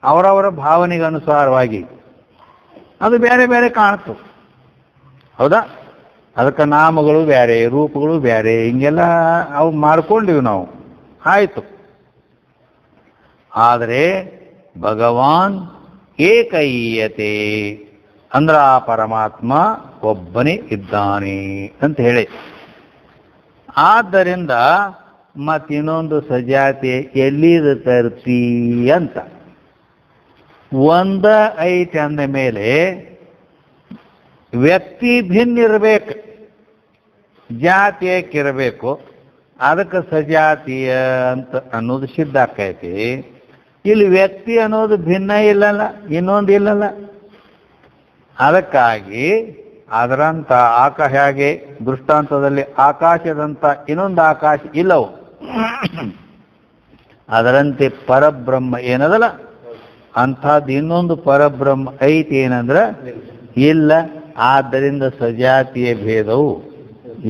ಅವರವರ ಭಾವನೆಗೆ ಅನುಸಾರವಾಗಿ ಅದು ಬೇರೆ ಬೇರೆ ಕಾಣುತ್ತೆ. ಹೌದಾ? ಅದಕ್ಕೆ ನಾಮಗಳು ಬೇರೆ, ರೂಪಗಳು ಬೇರೆ, ಹಿಂಗೆಲ್ಲ ಅವು ಮಾಡ್ಕೊಂಡಿವಿ ನಾವು. ಆಯಿತು. ಆದರೆ ಭಗವಾನ್ ಏಕೈಯತೆ ಅಂದ್ರೆ ಆ ಪರಮಾತ್ಮ ಒಬ್ಬನೇ ಇದ್ದಾನೆ ಅಂತ ಹೇಳಿ. ಆದ್ದರಿಂದ ಮತ್ತಿನ್ನೊಂದು ಸಜಾತಿ ಎಲ್ಲಿದು ತರ್ತಿ ಅಂತ. ಒಂದ ಐತಿ ಅಂದ ಮೇಲೆ ವ್ಯಕ್ತಿ ಭಿನ್ನ ಇರಬೇಕು, ಜಾತಿಯಕ್ಕಿರಬೇಕು. ಅದಕ್ಕೆ ಸಜಾತಿಯ ಅಂತ ಅನ್ನೋದು ಸಿದ್ಧ ಆಕೈತಿ. ಇಲ್ಲಿ ವ್ಯಕ್ತಿ ಅನ್ನೋದು ಭಿನ್ನ ಇಲ್ಲಲ್ಲ, ಇನ್ನೊಂದು ಇಲ್ಲಲ್ಲ. ಅದಕ್ಕಾಗಿ ಅದರಂತ ಆಕಾಶ, ಹಾಗೆ ದೃಷ್ಟಾಂತದಲ್ಲಿ ಆಕಾಶದಂತ ಇನ್ನೊಂದು ಆಕಾಶ ಇಲ್ಲವು, ಅದರಂತೆ ಪರಬ್ರಹ್ಮ ಏನದಲ್ಲ ಅಂಥದ್ದು ಇನ್ನೊಂದು ಪರಬ್ರಹ್ಮ ಐತಿ ಏನಂದ್ರೆ ಇಲ್ಲ. ಆದ್ದರಿಂದ ಸಜಾತಿಯ ಭೇದವು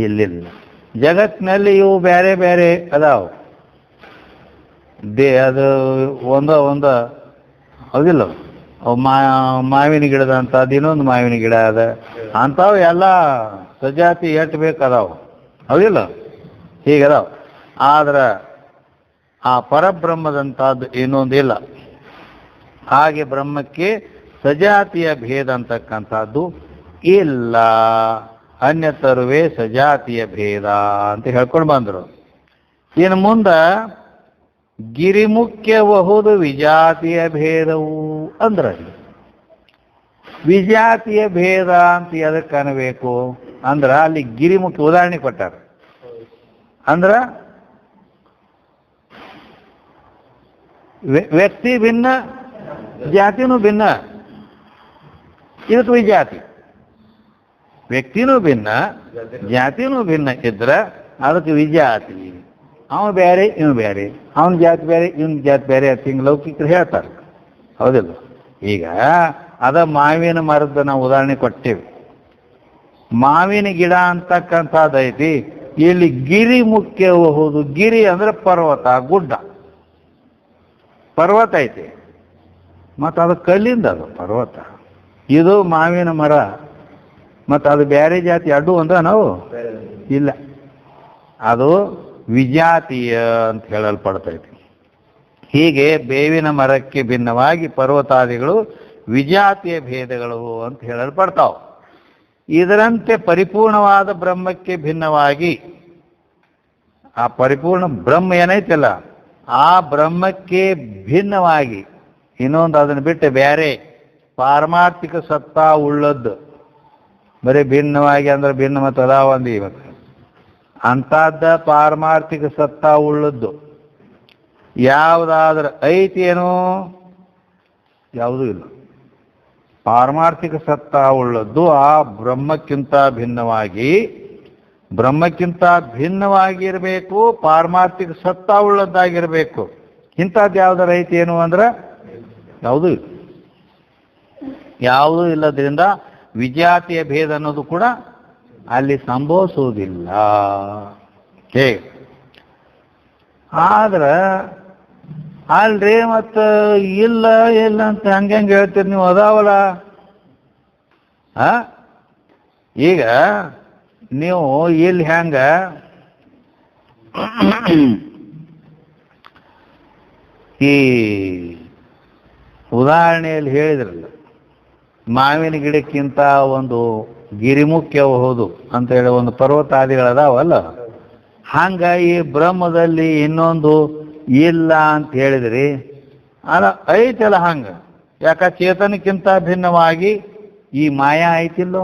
ಇಲ್ಲಿಲ್ಲ. ಜಗತ್ತಿನಲ್ಲಿ ಇವು ಬೇರೆ ಬೇರೆ ಅದಾವ, ಅದು ಒಂದ ಹೌದಿಲ್ಲ? ಮಾವಿನ ಗಿಡದ ಅಂತದ್ದು ಇನ್ನೊಂದು ಮಾವಿನ ಗಿಡ ಅದ, ಅಂಥವು ಎಲ್ಲ ಸಜಾತಿ ಎಷ್ಟು ಬೇಕದಾವ. ಹೌದಿಲ್ಲ? ಹೀಗದಾವ. ಆದ್ರೆ ಆ ಪರಬ್ರಹ್ಮದಂಥದ್ದು ಇನ್ನೊಂದಿಲ್ಲ. ಹಾಗೆ ಬ್ರಹ್ಮಕ್ಕೆ ಸಜಾತಿಯ ಭೇದ ಅಂತಕ್ಕಂಥದ್ದು ಇಲ್ಲ. ಅನ್ಯತರುವೇ ಸಜಾತಿಯ ಭೇದ ಅಂತ ಹೇಳ್ಕೊಂಡು ಬಂದರು. ಇನ್ನು ಮುಂದೆ ಗಿರಿಮುಖ್ಯಬಹುದು ವಿಜಾತಿಯ ಭೇದವು ಅಂದ್ರೆ ವಿಜಾತಿಯ ಭೇದ ಅಂತ ಎದಕ್ಕೆ ಅನ್ನಬೇಕು ಅಂದ್ರೆ ಅಲ್ಲಿ ಗಿರಿಮುಖ್ಯ ಉದಾಹರಣೆ ಕೊಟ್ಟಾರ. ಅಂದ್ರ ವ್ಯಕ್ತಿ ಭಿನ್ನ, ಜಾತಿನೂ ಭಿನ್ನ, ಇದಕ್ಕೆ ವಿಜಾತಿ. ವ್ಯಕ್ತಿನೂ ಭಿನ್ನ, ಜಾತಿನೂ ಭಿನ್ನ ಇದ್ರೆ ಅದಕ್ಕೆ ವಿಜಾತಿ. ಅವ ಬೇರೆ, ಇವನು ಬೇರೆ, ಅವನ ಜಾತಿ ಬೇರೆ, ಇವನ ಜಾತಿ ಬೇರೆ ಅಂತ ಹಿಂಗೆ ಲೌಕಿಕರು ಹೇಳ್ತಾರೆ. ಹೌದಿಲ್ಲ? ಈಗ ಅದ ಮಾವಿನ ಮರದ ನಾವು ಉದಾಹರಣೆ ಕೊಟ್ಟೇವೆ. ಮಾವಿನ ಗಿಡ ಅಂತಕ್ಕಂಥದ್ದೈತಿ. ಇಲ್ಲಿ ಗಿರಿ ಮುಖ್ಯಬಹುದು. ಗಿರಿ ಅಂದ್ರೆ ಪರ್ವತ, ಗುಡ್ಡ, ಪರ್ವತ ಐತಿ. ಮತ್ತು ಅದು ಕಲ್ಲಿಂದ, ಅದು ಪರ್ವತ. ಇದು ಮಾವಿನ ಮರ. ಮತ್ತು ಅದು ಬೇರೆ ಜಾತಿ ಅಡ್ಡು ಅಂದ್ರೆ ನಾವು ಇಲ್ಲ, ಅದು ವಿಜಾತೀಯ ಅಂತ ಹೇಳಲ್ಪಡ್ತೈತಿ. ಹೀಗೆ ಬೇವಿನ ಮರಕ್ಕೆ ಭಿನ್ನವಾಗಿ ಪರ್ವತಾದಿಗಳು ವಿಜಾತಿಯ ಭೇದಗಳು ಅಂತ ಹೇಳಲ್ಪಡ್ತಾವ. ಇದರಂತೆ ಪರಿಪೂರ್ಣವಾದ ಬ್ರಹ್ಮಕ್ಕೆ ಭಿನ್ನವಾಗಿ ಆ ಪರಿಪೂರ್ಣ ಬ್ರಹ್ಮ ಏನೈತಲ್ಲ, ಆ ಬ್ರಹ್ಮಕ್ಕೆ ಭಿನ್ನವಾಗಿ ಇನ್ನೊಂದು ಅದನ್ನು ಬಿಟ್ಟು ಬೇರೆ ಪಾರಮಾರ್ಥಿಕ ಸತ್ತಾ ಉಳ್ಳದ್ದು, ಬರೀ ಭಿನ್ನವಾಗಿ ಅಂದ್ರೆ ಭಿನ್ನ ಮತ್ತು ಅದಾವಂದು ಇವತ್ತು ಅಂಥದ್ದ ಪಾರಮಾರ್ಥಿಕ ಸತ್ತಾ ಉಳ್ಳದ್ದು ಯಾವುದಾದ್ರೆ ಐತೇನೋ? ಯಾವುದೂ ಇಲ್ಲ. ಪಾರಮಾರ್ಥಿಕ ಸತ್ತಾ ಉಳ್ಳದ್ದು ಆ ಬ್ರಹ್ಮಕ್ಕಿಂತ ಭಿನ್ನವಾಗಿರಬೇಕು, ಪಾರಮಾರ್ಥಿಕ ಸತ್ತಾ ಉಳ್ಳದ್ದಾಗಿರಬೇಕು. ಇಂಥದ್ದು ಯಾವ್ದಾರ ಐತೇನು ಅಂದ್ರೆ ಯಾವುದೂ ಇಲ್ಲ. ಯಾವುದೂ ಇಲ್ಲದ್ರಿಂದ ವಿಜಾತಿಯ ಭೇದ ಅನ್ನೋದು ಕೂಡ ಅಲ್ಲಿ ಸಂಭವಿಸುವುದಿಲ್ಲ. ಹೇಗೆ ಆದ್ರೆ ಅಲ್ರಿ ಮತ್ತು ಇಲ್ಲ ಇಲ್ಲ ಅಂತ ಹಂಗೆ ಹೇಳ್ತೀರಿ ನೀವು, ಅದಾವಲ್ಲ. ಈಗ ನೀವು ಇಲ್ಲಿ ಹೆಂಗ ಈ ಉದಾಹರಣೆಯಲ್ಲಿ ಹೇಳಿದ್ರಲ್ಲ, ಮಾವಿನ ಗಿಡಕ್ಕಿಂತ ಒಂದು ಗಿರಿಮುಖ್ಯಬಹುದು ಅಂತ ಹೇಳಿ ಒಂದು ಪರ್ವತಾದಿಗಳದಾವಲ್ಲ, ಹಂಗ ಈ ಬ್ರಹ್ಮದಲ್ಲಿ ಇನ್ನೊಂದು ಇಲ್ಲ ಅಂತ ಹೇಳಿದ್ರಿ. ಅಲ್ಲ ಐತಲ್ಲ ಹಂಗ. ಯಾಕ ಚೇತನಕ್ಕಿಂತ ಭಿನ್ನವಾಗಿ ಈ ಮಾಯಾ ಐತಿಲ್ಲೋ?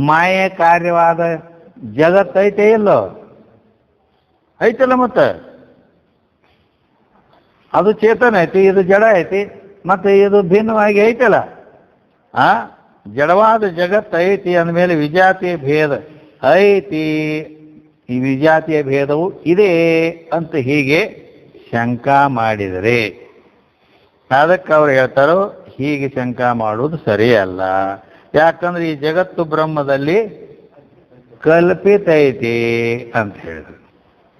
ಮಾಯೆ ಕಾರ್ಯವಾದ ಜಗತ್ ಐತೆ ಇಲ್ಲೋ? ಐತಲ್ಲ. ಮತ್ತೆ ಅದು ಚೇತನ ಐತಿ, ಇದು ಜಡ ಐತಿ, ಮತ್ತೆ ಇದು ಭಿನ್ನವಾಗಿ ಐತಲ್ಲ. ಜಡವಾದ ಜಗತ್ ಐತಿ ಅಂದಮೇಲೆ ವಿಜಾತಿಯ ಭೇದ ಐತಿ. ಈ ವಿಜಾತಿಯ ಭೇದವು ಇದೆ ಅಂತ ಹೀಗೆ ಶಂಕಾ ಮಾಡಿದರೆ ಅದಕ್ಕೆ ಅವ್ರು ಹೇಳ್ತಾರೋ ಹೀಗೆ ಶಂಕಾ ಮಾಡುವುದು ಸರಿಯಲ್ಲ. ಯಾಕಂದ್ರೆ ಈ ಜಗತ್ತು ಬ್ರಹ್ಮದಲ್ಲಿ ಕಲ್ಪಿತ ಐತಿ ಅಂತ ಹೇಳಿದ್ರು.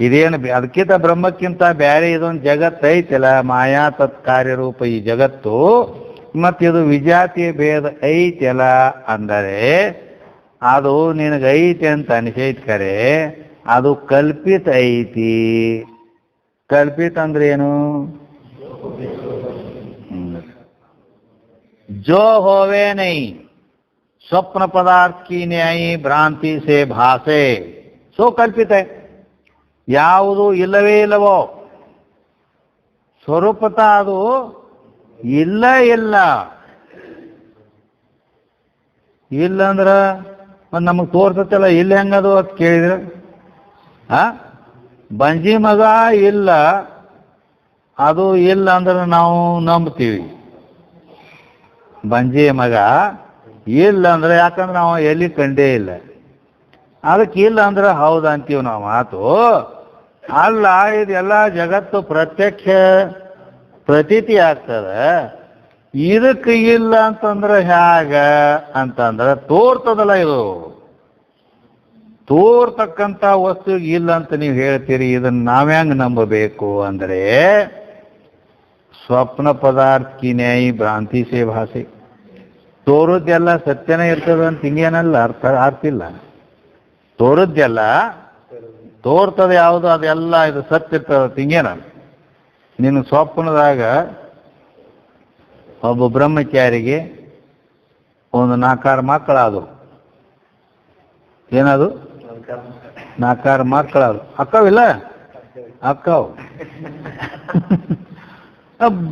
ಇದೇನು ಅದಕ್ಕಿಂತ ಬ್ರಹ್ಮಕ್ಕಿಂತ ಬೇರೆ ಇದೊಂದು ಜಗತ್ತು ಐತಿಲ್ಲ, ಮಾಯಾ ತತ್ ಕಾರ್ಯರೂಪ ಈ ಜಗತ್ತು, ಮತ್ತಿದು ವಿಜಾತಿಯ ಭೇದ ಐತಿಲ್ಲ ಅಂದರೆ ಅದು ನಿನಗೆ ಐತಿ ಅಂತ ಅನಿಸೈತ್ ಕರೆ, ಅದು ಕಲ್ಪಿತ ಐತಿ. ಕಲ್ಪಿತ ಅಂದ್ರೆ ಏನು? जो होवे नहीं स्वप्न पदार्थ की न्यायी भ्रांति से भासे सो कल्पित है. ಯಾವುದು ಇಲ್ಲವೇ ಇಲ್ಲವೋ ಸ್ವರೂಪತ ಅದು ಇಲ್ಲ ಇಲ್ಲ ಇಲ್ಲ ಅಂದ್ರ ನಮಗೆ ತೋರ್ತಲ್ಲ ಇಲ್ಲ ಹೆಂಗದು ಅಂತ ಕೇಳಿದ್ರೆ ಬಂಜಿ ಮಗ ಇಲ್ಲ, ಅದು ಇಲ್ಲ ಅಂದ್ರೆ ನಾವು ನಂಬ್ತೀವಿ. ಬಂಜಿ ಮಗ ಇಲ್ಲ ಅಂದ್ರೆ ಯಾಕಂದ್ರೆ ನಾವು ಎಲ್ಲಿ ಕಂಡೇ ಇಲ್ಲ, ಅದಕ್ಕೆ ಇಲ್ಲ ಅಂದ್ರೆ ಹೌದು ಅಂತೀವಿ ನಾವು. ಮಾತು ಅಲ್ಲ, ಇದೆಲ್ಲ ಜಗತ್ತು ಪ್ರತ್ಯಕ್ಷ ಪ್ರತೀತಿ ಆಗ್ತದೆ. ಇದಕ್ಕೆ ಇಲ್ಲ ಅಂತಂದ್ರೆ ಹೇಗ ಅಂತಂದ್ರೆ ತೋರ್ತದಲ್ಲ, ಇದು ತೋರ್ತಕ್ಕಂಥ ವಸ್ತುವಿಗೆ ಇಲ್ಲ ಅಂತ ನೀವು ಹೇಳ್ತೀರಿ. ಇದನ್ನು ನಾವ್ಯಾಂಗ ನಂಬಬೇಕು ಅಂದರೆ ಸ್ವಪ್ನ ಪದಾರ್ಥ ಕಿ ನ್ಯಾಯಿ ಭ್ರಾಂತಿ ಸೇ ಭಾಷೆ. ತೋರದ್ದೆಲ್ಲ ಸತ್ಯನೇ ಇರ್ತದೆ ಅಂತ ಹಿಂಗೇನಲ್ಲ ಅರ್ಥ ಇಲ್ಲ. ತೋರದ್ದೆಲ್ಲ ತೋರ್ತದೆ ಯಾವುದು ಅದೆಲ್ಲ ಇದು ಸತ್ಯ ಇರ್ತದೆ ಹಿಂಗೇನ. ನಿನ್ನ ಸ್ವಪ್ನದಾಗ ಒಬ್ಬ ಬ್ರಹ್ಮಚಾರಿಗೆ ಒಂದು 4 ಮಕ್ಕಳಾದವು. ಏನದು? 4 ಮಕ್ಕಳಾದವು. ಅಕ್ಕವಿಲ್ಲ? ಅಕ್ಕವು.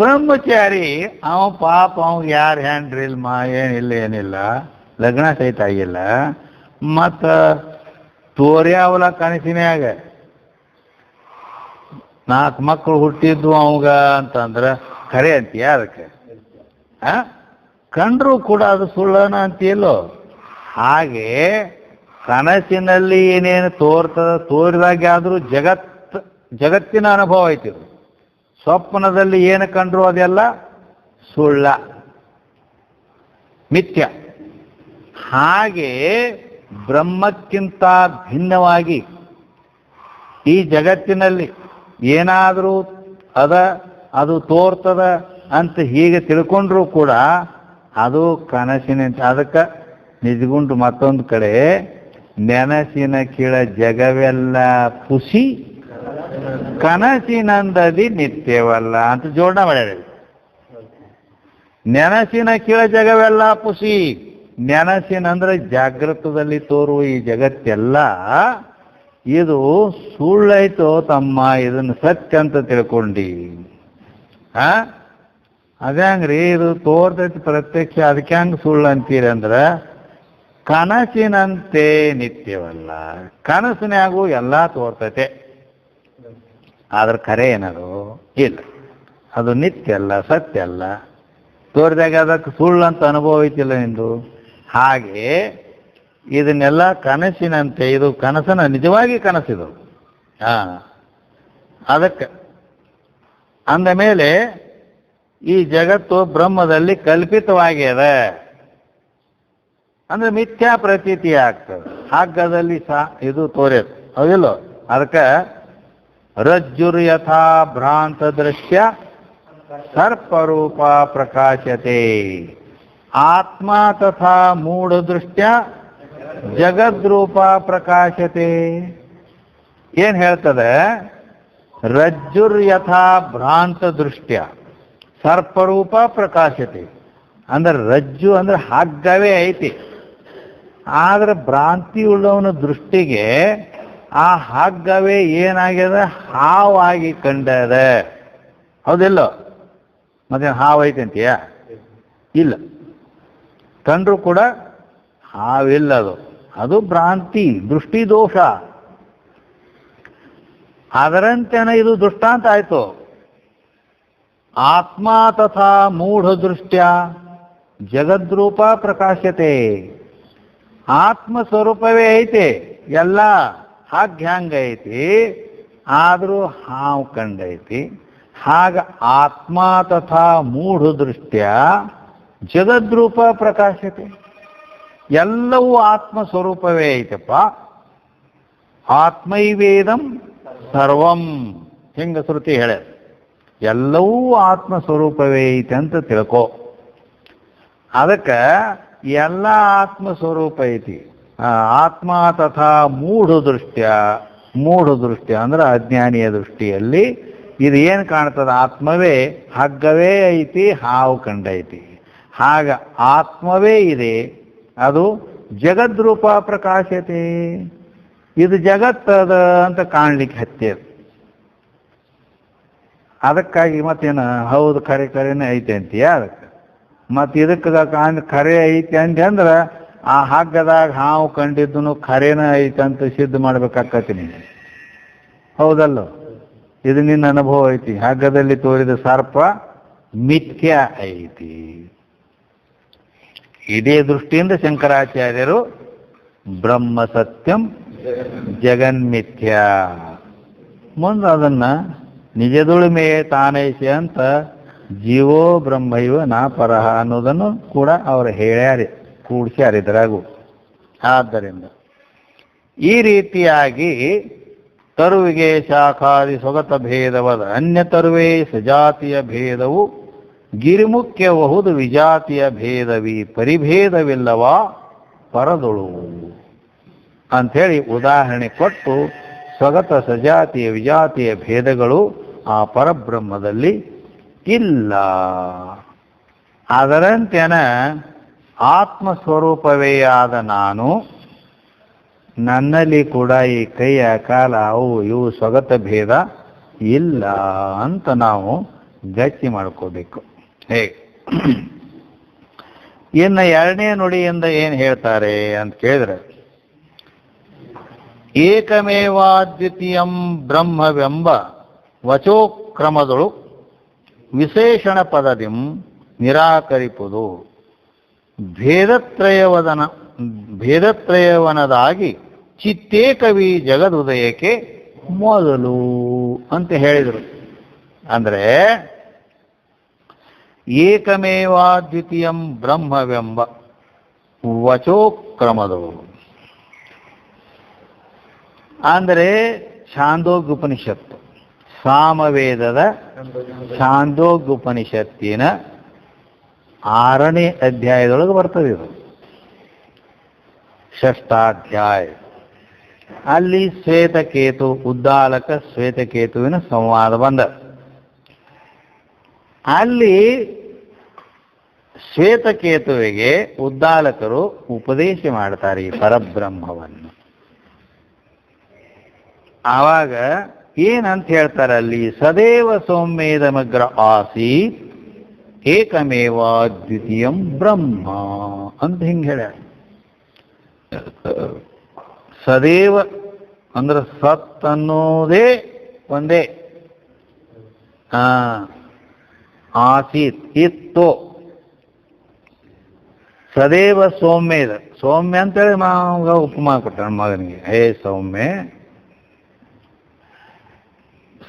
ಬ್ರಹ್ಮಚಾರಿ ಅವ ಪಾಪ ಅವ್ ಯಾರು ಹ್ಯಾಂಡ್ರಿಲ್ ಏನಿಲ್ಲ, ಲಗ್ನ ಸಹಿತ ಆಗಿಲ್ಲ, ಮತ್ತ ತೋರ್ಯಾವಲ ಕನಸಿನ್ಯಾಗ 4 ಮಕ್ಕಳು ಹುಟ್ಟಿದ್ವು ಅವಾಗ ಅಂತಂದ್ರೆ ಖರೆ ಅಂತೀಯ? ಅದಕ್ಕೆ ಕಂಡ್ರು ಕೂಡ ಅದು ಸುಳ್ಳನ ಅಂತೀಯಲ್ಲೋ. ಹಾಗೆ ಕನಸಿನಲ್ಲಿ ಏನೇನು ತೋರಿದಾಗ ಆದರೂ ಜಗತ್ತಿನ ಅನುಭವ ಐತಿ. ಸ್ವಪ್ನದಲ್ಲಿ ಏನು ಕಂಡ್ರು ಅದೆಲ್ಲ ಸುಳ್ಳ, ಮಿಥ್ಯ. ಹಾಗೆ ಬ್ರಹ್ಮಕ್ಕಿಂತ ಭಿನ್ನವಾಗಿ ಈ ಜಗತ್ತಿನಲ್ಲಿ ಏನಾದರೂ ಅದು ತೋರ್ತದ ಅಂತ ಹೀಗೆ ತಿಳ್ಕೊಂಡ್ರೂ ಕೂಡ ಅದು ಕನಸಿನ. ಅದಕ್ಕೆ ನಿಜಗುಂಡು ಮತ್ತೊಂದು ಕಡೆ ನೆನಸಿನ ಕೀಳ ಜಗವೆಲ್ಲ ಪುಸಿ ಕನಸಿನಂದದಿ ನಿತ್ಯವಲ್ಲ ಅಂತ ಜೋಡಣೆ ಮಾಡ್ಯಾರ. ನೆನಸಿನ ಕೀಳ ಜಗವೆಲ್ಲ ಪುಸಿ, ನೆನಸಿನಂದ್ರೆ ಜಾಗೃತದಲ್ಲಿ ತೋರುವ ಈ ಜಗತ್ತೆಲ್ಲ ಇದು ಸುಳ್ಳೈತೋ ತಮ್ಮ, ಇದನ್ನು ಸತ್ಯ ಅಂತ ತಿಳ್ಕೊಂಡಿ. ಅದ್ಯಾಂಗ್ರಿ ಇದು ತೋರ್ತೈತಿ ಪ್ರತ್ಯಕ್ಷ, ಅದಕ್ಕೆ ಹಂಗೆ ಸುಳ್ಳು ಅಂತೀರಂದ್ರೆ ಕನಸಿನಂತೆ ನಿತ್ಯವಲ್ಲ. ಕನಸಿನಾಗೂ ಎಲ್ಲ ತೋರ್ತೈತೆ, ಆದ್ರೆ ಖರೆ ಏನದು ಇಲ್ಲ. ಅದು ನಿತ್ಯ ಅಲ್ಲ, ಸತ್ಯ ಅಲ್ಲ. ತೋರಿದಾಗ ಅದಕ್ಕೆ ಸುಳ್ಳು ಅಂತ ಅನುಭವ ಐತಿಲ್ಲ ನಿಂದು. ಹಾಗೆ ಇದನ್ನೆಲ್ಲ ಕನಸಿನಂತೆ, ಇದು ಕನಸನ ನಿಜವಾಗಿ ಕನಸಿದು. ಅದಕ್ಕೆ ಅಂದ ಮೇಲೆ ಈ ಜಗತ್ತು ಬ್ರಹ್ಮದಲ್ಲಿ ಕಲ್ಪಿತವಾಗ್ಯದ ಅಂದ್ರೆ ಮಿಥ್ಯಾ ಪ್ರತೀತಿ ಆಗ್ತದೆ. ಹಗ್ಗದಲ್ಲಿ ಇದು ತೋರ್ಯದ ಹೌದಿಲ್ಲ. ಅದಕ್ಕೆ ರಜ್ಜುರ್ ಯಥಾ ಭ್ರಾಂತ ದೃಶ್ಯ ಸರ್ಪರೂಪ ಪ್ರಕಾಶತೆ, ಆತ್ಮ ತಥಾ ಮೂಢ ದೃಷ್ಟ್ಯ ಜಗದ್ರೂಪ ಪ್ರಕಾಶತೆ. ಏನ್ ಹೇಳ್ತದೆ? ರಜ್ಜುರ್ ಯಥಾ ಭ್ರಾಂತ ದೃಷ್ಟ್ಯ ಸರ್ಪರೂಪ ಪ್ರಕಾಶತೆ. ಅಂದ್ರೆ ರಜ್ಜು ಅಂದ್ರೆ ಹಗ್ಗವೇ ಐತಿ, ಆದ್ರೆ ಭ್ರಾಂತಿ ಉಳ್ಳವನ ದೃಷ್ಟಿಗೆ ಆ ಹಗ್ಗವೇ ಏನಾಗ್ಯದ? ಹಾವಾಗಿ ಕಂಡದ. ಹೌದಿಲ್ಲ? ಮತ್ತೆ ಹಾವು ಐತೆ ಅಂತೀಯ? ಇಲ್ಲ. ಕಂಡ್ರು ಕೂಡ ಹಾವಿಲ್ಲ. ಅದು ಭ್ರಾಂತಿ, ದೃಷ್ಟಿ ದೋಷ. ಅದರಂತೆನ ಇದು ದೃಷ್ಟಾಂತ ಆಯ್ತು. ಆತ್ಮ ತಥಾ ಮೂಢ ದೃಷ್ಟ್ಯ ಜಗದ್ರೂಪ ಪ್ರಕಾಶತೆ. ಆತ್ಮ ಸ್ವರೂಪವೇ ಐತೆ, ಎಲ್ಲ ಹ್ಯಾಂಗ ಐತಿ, ಆದರೂ ಹಾವು ಕಂಡೈತಿ. ಹಾಗ ಆತ್ಮ ತಥಾ ಮೂಢ ದೃಷ್ಟ್ಯ ಜಗದ್ರೂಪ ಪ್ರಕಾಶತೆ. ಎಲ್ಲವೂ ಆತ್ಮ ಸ್ವರೂಪವೇ ಐತಪ್ಪ. ಆತ್ಮೈವೇದಂ ಸರ್ವಂ, ಹಿಂಗ ಶ್ರುತಿ ಹೇಳ. ಎಲ್ಲವೂ ಆತ್ಮ ಸ್ವರೂಪವೇ ಐತೆ ಅಂತ ತಿಳ್ಕೊ. ಅದಕ್ಕೆ ಎಲ್ಲ ಆತ್ಮ ಸ್ವರೂಪ ಐತಿ. ಆತ್ಮ ತಥಾ ಮೂಢ ದೃಷ್ಟ್ಯ, ಮೂಢ ದೃಷ್ಟ್ಯ ಅಂದ್ರೆ ಅಜ್ಞಾನಿಯ ದೃಷ್ಟಿಯಲ್ಲಿ ಇದು ಏನು ಕಾಣ್ತದ? ಆತ್ಮವೇ ಹಗ್ಗವೇ ಐತಿ, ಹಾವು ಕಂಡೈತಿ. ಹಾಗ ಆತ್ಮವೇ ಇದೆ, ಅದು ಜಗದ್ರೂಪ ಪ್ರಕಾಶತೆ. ಇದು ಜಗತ್ತದ ಅಂತ ಕಾಣ್ಲಿಕ್ಕೆ ಹತ್ತಿರ. ಅದಕ್ಕಾಗಿ ಮತ್ತೇನು ಹೌದು ಖರೆ ಖರೇನೆ ಐತೆ ಅಂತೀಯ? ಅದಕ್ಕೆ ಮತ್ತೆ ಇದಕ್ಕೆ ಖರೆ ಐತೆ ಅಂದ್ರೆ ಆ ಹಗ್ಗದಾಗ ಹಾವು ಕಂಡಿದ್ದು ಖರೇನ ಐತೆ ಅಂತ ಸಿದ್ಧ ಮಾಡ್ಬೇಕಾಕತಿ ನೀನು. ಹೌದಲ್ಲ? ಇದು ನಿನ್ನ ಅನುಭವ ಐತಿ. ಹಗ್ಗದಲ್ಲಿ ತೋರಿದ ಸರ್ಪ ಮಿಥ್ಯ ಐತಿ. ಇದೇ ದೃಷ್ಟಿಯಿಂದ ಶಂಕರಾಚಾರ್ಯರು ಬ್ರಹ್ಮ ಸತ್ಯಂ ಜಗನ್ಮಿಥ್ಯ, ಮುಂದೆ ಅದನ್ನ ನಿಜದುಳಿಮೆ ತಾನೈಸೆ ಅಂತ ಜೀವೋ ಬ್ರಹ್ಮೈವ ನಾ ಪರಹ ಅನ್ನೋದನ್ನು ಕೂಡ ಅವರು ಹೇಳ್ಯಾರೆ, ಕೂಡ್ಸ್ಯಾರ ಇದ್ರಾಗು. ಆದ್ದರಿಂದ ಈ ರೀತಿಯಾಗಿ ತರುವಿಗೆ ಶಾಖಾದಿ ಸ್ವಗತ ಭೇದವದ ಅನ್ಯ ತರುವೆ ಸಜಾತಿಯ ಭೇದವು ಗಿರಿಮುಖ್ಯಬಹುದು ವಿಜಾತಿಯ ಭೇದವಿ ಪರಿಭೇದವಿಲ್ಲವಾ ಪರದೊಳು ಅಂಥೇಳಿ ಉದಾಹರಣೆ ಕೊಟ್ಟು ಸ್ವಗತ ಸಜಾತಿಯ ವಿಜಾತಿಯ ಭೇದಗಳು ಆ ಪರಬ್ರಹ್ಮದಲ್ಲಿ ಇಲ್ಲ. ಅದರಂತೆನ ಆತ್ಮಸ್ವರೂಪವೇ ಆದ ನಾನು, ನನ್ನಲ್ಲಿ ಕೂಡ ಈ ಕೈಯ ಕಾಲ ಅವು ಇವು ಸ್ವಗತ ಭೇದ ಇಲ್ಲ ಅಂತ ನಾವು ಗಟ್ಟಿ ಮಾಡ್ಕೋಬೇಕು. ಹೇಗೆ? ಇನ್ನು ಎರಡನೇ ನುಡಿಯಿಂದ ಏನು ಹೇಳ್ತಾರೆ ಅಂತ ಕೇಳಿದ್ರೆ, ಏಕಮೇವಾದ್ವಿತೀಯಂ ಬ್ರಹ್ಮವೆಂಬ ವಚೋಕ್ರಮದಳು ವಿಶೇಷಣ ಪದದಿಂ ನಿರಾಕರಿಪುದು ಭೇದತ್ರಯವನದಾಗಿ ಚಿತ್ತೇಕವಿ ಜಗದುದಯಕ್ಕೆ ಮೊದಲು ಅಂತ ಹೇಳಿದರು. ಅಂದರೆ ಏಕಮೇವಾದ್ವಿತೀಯಂ ಬ್ರಹ್ಮವೆಂಬ ವಚೋಕ್ರಮದಳು ಅಂದರೆ ಛಾಂದೋಗ್ಯೋಪನಿಷತ್ತು, ಸಾಮವೇದದ ಛಾಂದೋಗ್ಯೋಪನಿಷತ್ತಿನ 6ನೇ ಅಧ್ಯಾಯದೊಳಗೆ ಬರ್ತದೆ. ಇದು 6ಾಧ್ಯಾಯ. ಅಲ್ಲಿ ಶ್ವೇತಕೇತು ಉದ್ದಾಲಕ ಶ್ವೇತಕೇತುವಿನ ಸಂವಾದ ಬಂದ. ಅಲ್ಲಿ ಶ್ವೇತಕೇತುವಿಗೆ ಉದ್ದಾಲಕರು ಉಪದೇಶ ಮಾಡ್ತಾರೆ ಈ ಪರಬ್ರಹ್ಮವನ್ನು. ಆವಾಗ ಏನಂತ ಹೇಳ್ತಾರೆ ಅಲ್ಲಿ? ಸದೇವ ಸೌಮ್ಯೇದಮಗ್ರ ಆಸೀತ್ ಏಕಮೇವ ದ್ವಿತೀಯಂ ಬ್ರಹ್ಮ ಅಂತ ಹಿಂಗೆ ಹೇಳ್ಯಾರ. ಸದೇವ ಅಂದ್ರೆ ಸತ್ ಅನ್ನೋದೇ ಒಂದೇ. ಆಸೀತ್ ಇತ್ತು. ಸದೇವ ಸೌಮ್ಯ ಇದೆ. ಸೌಮ್ಯ ಅಂತೇಳಿ ಮಾವ ಉಪಮಾ ಕೊಟ್ಟ ನನ್ನ ಮಗನಿಗೆ. ಹೇ ಸೌಮ್ಯ,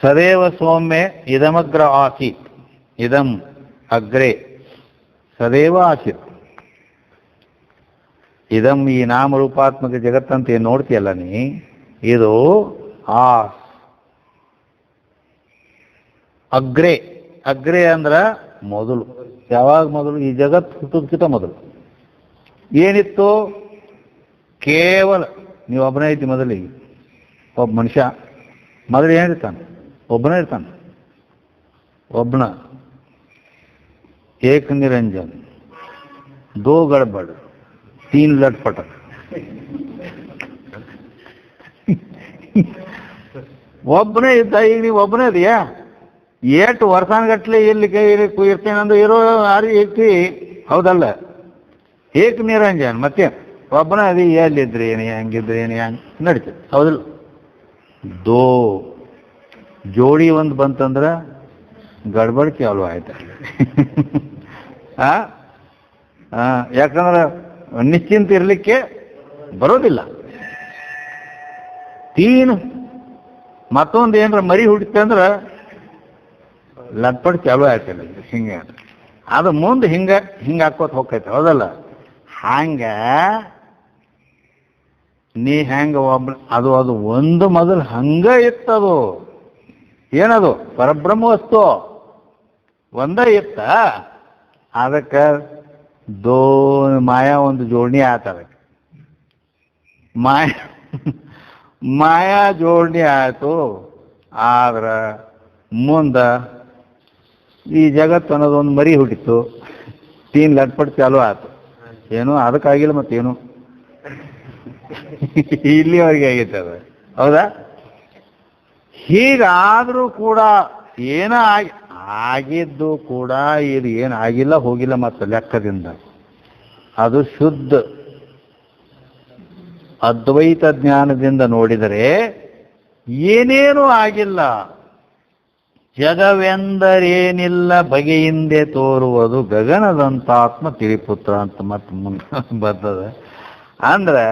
ಸದೇವ ಸೌಮ್ಯ ಇದಮಗ್ರ ಆಸೀತ್. ಇದಂ ಅಗ್ರೆ ಸದೇವ ಆಸೀತ್. ಇದಂ ಈ ನಾಮರೂಪಾತ್ಮಕ ಜಗತ್ತಂತ ಏನು ನೋಡ್ತೀಯಲ್ಲ ನೀ, ಇದು ಅಗ್ರೆ. ಅಗ್ರೆ ಅಂದ್ರ ಮೊದಲು. ಯಾವಾಗ ಮೊದಲು? ಈ ಜಗತ್ ಹುಟ್ಟೋದಕ್ಕಿಂತ ಮೊದಲು ಏನಿತ್ತು? ಕೇವಲ ನೀವು ಒಬ್ಬನೇ ಐತಿ ಮೊದಲಿಗೆ. ಒಬ್ಬ ಮನುಷ್ಯ ಮೊದಲು ಏನಿರ್ತಾನೆ? ಒಬ್ಬನೇ ಇರ್ತಾನೆ. ಒಬ್ಬನ ಏಕ ನಿರಂಜನ್, ದೋ ಗಡ್ಬಡ್, ತೀನ್ ಲಟ್ಪಟ. ಒಬ್ಬನೇ ಇದ್ದ. ಈಗ ನೀವು ಒಬ್ಬನೇ ಇದೆಯಾ? ಎಷ್ಟು ವರ್ಷಾನ್ಗಟ್ಲೆ ಇಲ್ಲಿ ಇರ್ತೇನಂದ್ರೆ ಇರೋ ಯಾರು ಐತಿ? ಹೌದಲ್ಲ? ಏಕ ನಿರಂಜನ್. ಮತ್ತೆ ಒಬ್ಬನೇ ಅದಿ, ಎಲ್ಲಿದ್ರಿ ಏನಿ, ಹೆಂಗಿದ್ರಿ ಏನಿ, ಹೆಂಗೆ ನಡೀತದೆ. ಹೌದಿಲ್ಲ? ದೋ ಜೋಡಿ ಒಂದು ಬಂತಂದ್ರೆ ಗಡ್ಬಡ್ ಚಾಲು ಆಯ್ತು. ಯಾಕಂದ್ರೆ ನಿಶ್ಚಿಂತ ಇರಲಿಕ್ಕೆ ಬರೋದಿಲ್ಲ. ತೀನು ಮತ್ತೊಂದು ಏನರ ಮರಿ ಹುಡುತ್ತೆ ಅಂದ್ರೆ ಲಟ್ಪಟ್ ಚಾಲು ಆಯ್ತಲ್ಲ. ಹಿಂಗೆ ಅದು ಮುಂದೆ ಹಿಂಗೆ ಹಾಕೋತ ಹೋಗ್ತೈತೆ. ಹೌದಲ್ಲ? ಹಂಗ ನೀ ಹೆಂಗ ಒಬ್ಬ ಅದು ಒಂದು ಮೊದಲು ಹಂಗ ಇತ್ತದು. ಏನದು? ಪರಬ್ರಹ್ಮ ವಸ್ತು ಒಂದೇ ಇತ್ತ. ಅದಕ್ಕೆ ಮಾಯಾ ಒಂದು ಜೋಡಣೆ ಆತ. ಅದಕ್ಕೆ ಮಾಯಾ ಜೋಡಣೆ ಆಯ್ತು. ಆದ್ರೆ ಮುಂದೆ ಈ ಜಗತ್ತು ಅನ್ನೋದು ಒಂದು ಮರಿ ಹುಟ್ಟಿತ್ತು. ತೀನ್ ಲಟ್ಪಟ್ ಚಾಲು ಆಯ್ತು. ಏನು ಅದಕ್ಕಾಗಿಲ್ಲ ಮತ್ತೇನು, ಇಲ್ಲಿವರೆಗೆ ಆಗೈತೆ ಅದು. ಹೌದಾ? ಹೀಗಾದರೂ ಕೂಡ ಆಗಿದ್ದು ಕೂಡ ಇದು ಏನು ಆಗಿಲ್ಲ ಹೋಗಿಲ್ಲ ಮತ್ತು ಲೆಕ್ಕದಿಂದ. ಅದು ಶುದ್ಧ ಅದ್ವೈತ ಜ್ಞಾನದಿಂದ ನೋಡಿದರೆ ಏನೇನೂ ಆಗಿಲ್ಲ. ಜಗವೆಂದರೇನಿಲ್ಲ ಬಗೆಯಿಂದೆ ತೋರುವುದು ಗಗನದಂತಾತ್ಮ ತಿಳಿಪುತ್ರ ಅಂತ ಮತ್ತೆ ಮುಂದೆ ಬರ್ತದೆ. ಅಂದ್ರೆ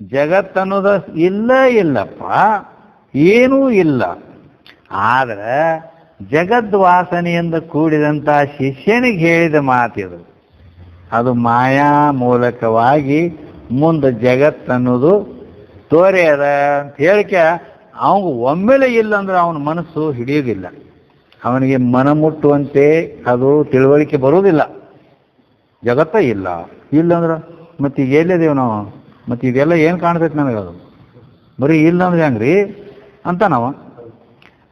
ಜಗತ್ತನ್ನೋದ ಇಲ್ಲಪ್ಪ, ಏನೂ ಇಲ್ಲ. ಆದ್ರೆ ಜಗದ್ವಾಸನೆಯಿಂದ ಕೂಡಿದಂಥ ಶಿಷ್ಯನಿಗೆ ಹೇಳಿದ ಮಾತಿದು. ಅದು ಮಾಯಾ ಮೂಲಕವಾಗಿ ಮುಂದೆ ಜಗತ್ತನ್ನೋದು ತೋರ್ಯದ ಅಂತ ಹೇಳಿಕೆ ಅವನಿಗೆ ಒಮ್ಮೆಲೆ ಇಲ್ಲ ಅಂದ್ರೆ ಅವನ ಮನಸ್ಸು ಹಿಡಿಯೋದಿಲ್ಲ. ಅವನಿಗೆ ಮನ ಮುಟ್ಟುವಂತೆ ಅದು ತಿಳುವಳಿಕೆ ಬರುವುದಿಲ್ಲ. ಜಗತ್ತ ಇಲ್ಲಂದ್ರೆ ಮತ್ತೆ ಈಗ ಎಲ್ಲಿದ್ದೇವೆ ನಾವು? ಮತ್ತು ಇದೆಲ್ಲ ಏನು ಕಾಣ್ತೈತೆ ನನಗದು? ಬರೀ ಇಲ್ಲ ಅಂದ್ರೆ ಹೆಂಗ್ರಿ ಅಂತ ನಾವು.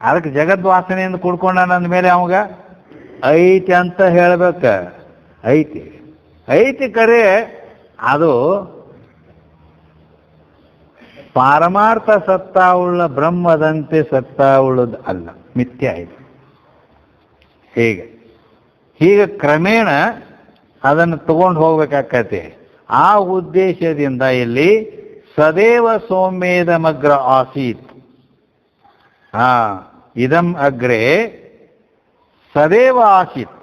ಅದಕ್ಕೆ ಜಗದ್ವಾಸನೆಯಿಂದ ಕೂಡ್ಕೊಂಡ ಅಂದ ಮೇಲೆ ಅವಾಗ ಐತಿ ಅಂತ ಹೇಳ್ಬೇಕ. ಐತಿ ಕರೆ ಅದು ಪಾರಮಾರ್ಥ ಸತ್ತಾವುಳ್ಳ ಬ್ರಹ್ಮದಂತೆ ಸತ್ತಾವುಳ್ಳದು ಅಲ್ಲ, ಮಿಥ್ಯ ಐತಿ. ಹೀಗೆ ಕ್ರಮೇಣ ಅದನ್ನು ತಗೊಂಡು ಹೋಗ್ಬೇಕಾಕತೆ. ಆ ಉದ್ದೇಶದಿಂದ ಇಲ್ಲಿ ಸದೇವ ಸೌಮ್ಯೇದಮಗ್ರ ಆಸೀತ್. ಇದಂ ಅಗ್ರೆ ಸದೇವ ಆಸೀತ್.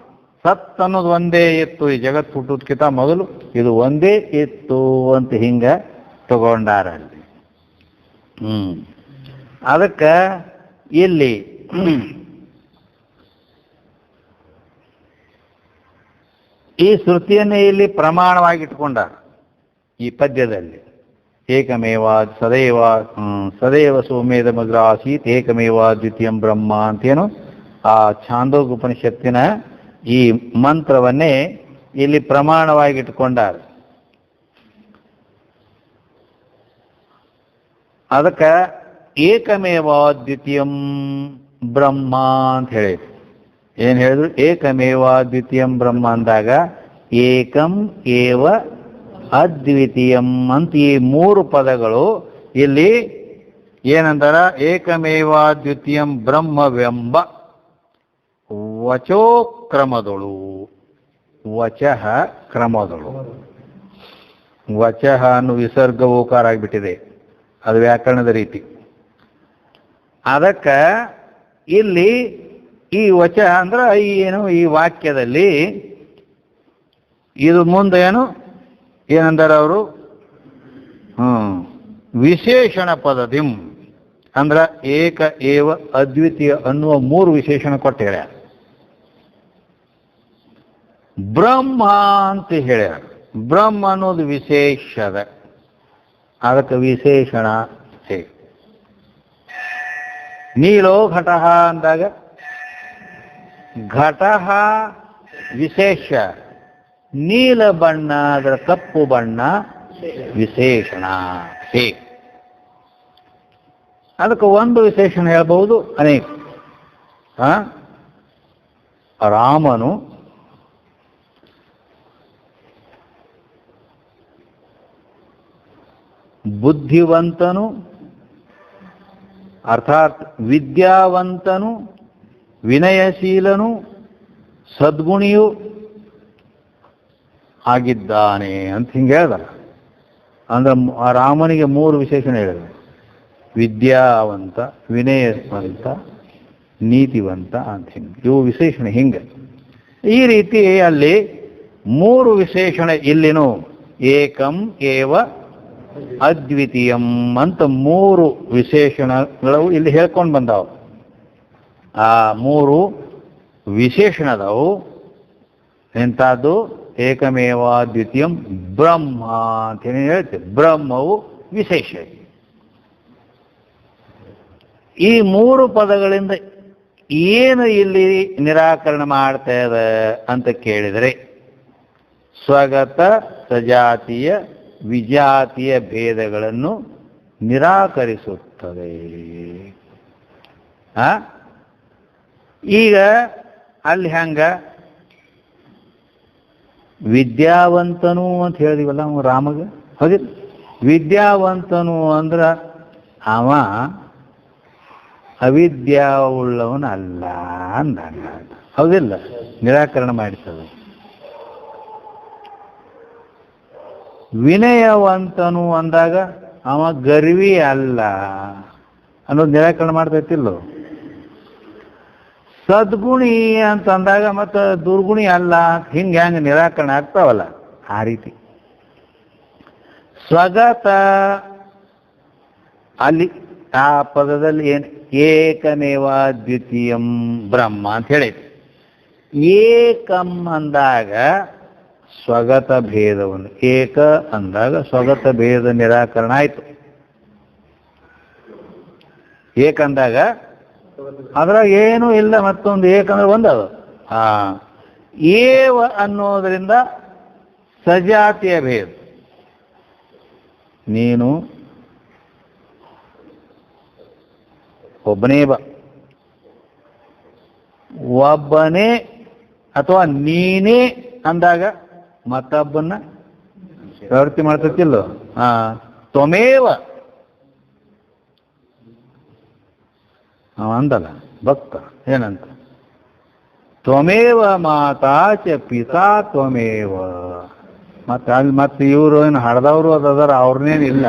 ಸತ್ ಅನ್ನೋದು ಒಂದೇ ಇತ್ತು. ಈ ಜಗತ್ ಹುಟ್ಟೋದಕ್ಕಿಂತ ಮೊದಲು ಇದು ಒಂದೇ ಇತ್ತು ಅಂತ ಹಿಂಗ ತಗೊಂಡಾರಲ್ಲಿ. ಅದಕ್ಕೆ ಇಲ್ಲಿ ಈ ಶ್ರುತಿಯನ್ನೇ ಇಲ್ಲಿ ಪ್ರಮಾಣವಾಗಿಟ್ಕೊಂಡಾರ ಈ ಪದ್ಯದಲ್ಲಿ. ಏಕಮೇವ ಸದೇವ ಸೌಮ್ಯೇದಮಗ್ರ ಆಸೀತ್ ಏಕಮೇವ ದ್ವಿತೀಯಂ ಬ್ರಹ್ಮ ಅಂತೇನು ಆ ಛಾಂದೋಗ್ಯ ಉಪನಿಷತ್ತಿನ ಈ ಮಂತ್ರವನ್ನೇ ಇಲ್ಲಿ ಪ್ರಮಾಣವಾಗಿಟ್ಕೊಂಡಾರ. ಅದಕ್ಕೆ ಏಕಮೇವ ದ್ವಿತೀಯಂ ಬ್ರಹ್ಮ ಅಂತ ಹೇಳಿದ್ರು. ಏನು ಹೇಳಿದ್ರು? ಏಕಮೇವ ದ್ವಿತೀಯಂ ಬ್ರಹ್ಮ ಅಂದಾಗ ಏಕಂ ಏವ ಅದ್ವಿತೀಯಂ ಅಂತ ಈ ಮೂರು ಪದಗಳು ಇಲ್ಲಿ ಏನಂತಾರ? ಏಕಮೇವ ದ್ವಿತೀಯಂ ಬ್ರಹ್ಮವೆಂಬ ವಚೋಕ್ರಮದೊಳು, ವಚಃ ಕ್ರಮದೊಳು. ವಚಃ ಅನ್ನೋ ವಿಸರ್ಗ ಓಕಾರ ಆಗಿಬಿಟ್ಟಿದೆ, ಅದು ವ್ಯಾಕರಣದ ರೀತಿ. ಅದಕ್ಕೆ ಇಲ್ಲಿ ಈ ವಚ ಅಂದ್ರೆ ಏನು, ಈ ವಾಕ್ಯದಲ್ಲಿ ಇದು ಮುಂದೆ ಏನಂದಾರ ಅವರು, ವಿಶೇಷಣ ಪದದಿಂ ಅಂದ್ರ ಏಕ ಏವ ಅದ್ವಿತೀಯ ಅನ್ನುವ 3 ವಿಶೇಷಣ ಕೊಟ್ಟು ಹೇಳ್ಯಾರ. ಬ್ರಹ್ಮ ಅಂತ ಹೇಳ್ಯಾರ. ಬ್ರಹ್ಮ ಅನ್ನೋದು ವಿಶೇಷದ, ಅದಕ್ಕೆ ವಿಶೇಷಣ ಹೇ. ನೀಲೋ ಘಟಃ ಅಂದಾಗ ಘಟಃ ವಿಶೇಷ, ನೀಲ ಬಣ್ಣ ಅದರ ಕಪ್ಪು ಬಣ್ಣ ವಿಶೇಷಣ ಹೇ. ಅದಕ್ಕೆ ಒಂದು ವಿಶೇಷಣ ಹೇಳ್ಬಹುದು, ಅನೇಕ. ರಾಮನು ಬುದ್ಧಿವಂತನು, ಅರ್ಥಾತ್ ವಿದ್ಯಾವಂತನು, ವಿನಯಶೀಲನು, ಸದ್ಗುಣಿಯು ಆಗಿದ್ದಾನೆ ಅಂತ ಹಿಂಗೆ ಹೇಳ್ದಾರ. ಅಂದ್ರೆ ಆ ರಾಮನಿಗೆ 3 ವಿಶೇಷಣ ಹೇಳಿದ್ರು: ವಿದ್ಯಾವಂತ, ವಿನಯವಂತ, ನೀತಿವಂತ ಅಂತ ಹಿಂಗೆ. ಇವು ವಿಶೇಷಣ ಹಿಂಗೆ. ಈ ರೀತಿ ಅಲ್ಲಿ 3 ವಿಶೇಷಣ ಇಲ್ಲಿನೂ ಏಕಂ ಏವ ಅದ್ವಿತೀಯಂ ಅಂತ 3 ವಿಶೇಷಣಗಳು ಇಲ್ಲಿ ಹೇಳ್ಕೊಂಡು ಬಂದಾವ. ಆ 3 ವಿಶೇಷಣದವು ಎಂಥದ್ದು? ಏಕಮೇವ ದ್ವಿತೀಯಂ ಬ್ರಹ್ಮ ಅಂತ ಏನೇನು ಹೇಳ್ತೇವೆ, ಬ್ರಹ್ಮವು ವಿಶೇಷ. ಈ 3 ಪದಗಳಿಂದ ಏನು ಇಲ್ಲಿ ನಿರಾಕರಣೆ ಮಾಡ್ತಾ ಇದೆ ಅಂತ ಕೇಳಿದರೆ, ಸ್ವಗತ ಸಜಾತಿಯ ವಿಜಾತಿಯ ಭೇದಗಳನ್ನು ನಿರಾಕರಿಸುತ್ತದೆ. ಈಗ ಅಲ್ಲಿ ಹಂಗ ವಿದ್ಯಾವಂತನು ಅಂತ ಹೇಳಿದಿವಲ್ಲ ಅವ ರಾಮಗ, ಹೌದಿಲ್ಲ? ವಿದ್ಯಾವಂತನು ಅಂದ್ರ ಅವ ಅವಿದ್ಯಾವುಳ್ಳವನಲ್ಲ ಅಂದಾಗ, ಹೌದಿಲ್ಲ? ನಿರಾಕರಣೆ ಮಾಡಿಸೋದು. ವಿನಯವಂತನು ಅಂದಾಗ ಅವ ಗರ್ವಿ ಅಲ್ಲ ಅನ್ನೋದು ನಿರಾಕರಣೆ ಮಾಡ್ತೈತಿಲ್ಲೋ. ಸದ್ಗುಣಿ ಅಂತಂದಾಗ ಮತ್ತು ದುರ್ಗುಣಿ ಅಲ್ಲ, ಹಿಂಗೆ ಹೆಂಗೆ ನಿರಾಕರಣೆ ಆಗ್ತಾವಲ್ಲ ಆ ರೀತಿ. ಸ್ವಗತ ಅಲ್ಲಿ ಆ ಪದದಲ್ಲಿ ಏನು ಏಕಮೇವ ದ್ವಿತೀಯಂ ಬ್ರಹ್ಮ ಅಂತ ಹೇಳೈತಿ. ಏಕಂ ಅಂದಾಗ ಸ್ವಗತ ಭೇದವನ್ನು, ಏಕ ಅಂದಾಗ ಸ್ವಗತ ಭೇದ ನಿರಾಕರಣ ಆಯ್ತು. ಏಕಂದಾಗ ಅದ್ರಾಗ ಏನೂ ಇಲ್ಲ, ಮತ್ತೊಂದು ಏಕಂದ್ರೆ ಒಂದದು. ಏವ ಅನ್ನೋದರಿಂದ ಸಜಾತಿಯ ಭೇದ, ನೀನು ಒಬ್ಬನೇ ಒಬ್ಬನೇ ಅಥವಾ ನೀನೇ ಅಂದಾಗ ಮತ್ತೊಬ್ಬನ್ನ ಪ್ರವೃತ್ತಿ ಮಾಡ್ತತಿಲ್ಲೋ. ತ್ವಮೇವ ಅಂದಲ್ಲ ಭಕ್ತ, ಏನಂತ? ತ್ವಮೇವ ಮಾತಾ ಚ ಪಿತಾ ತ್ವಮೇವ. ಮತ್ತೆ ಅಲ್ಲಿ ಮತ್ತೆ ಇವರು ಏನು ಹಡ್ದವರು ಅದರ ಅವ್ರನ್ನೇನಿಲ್ಲ,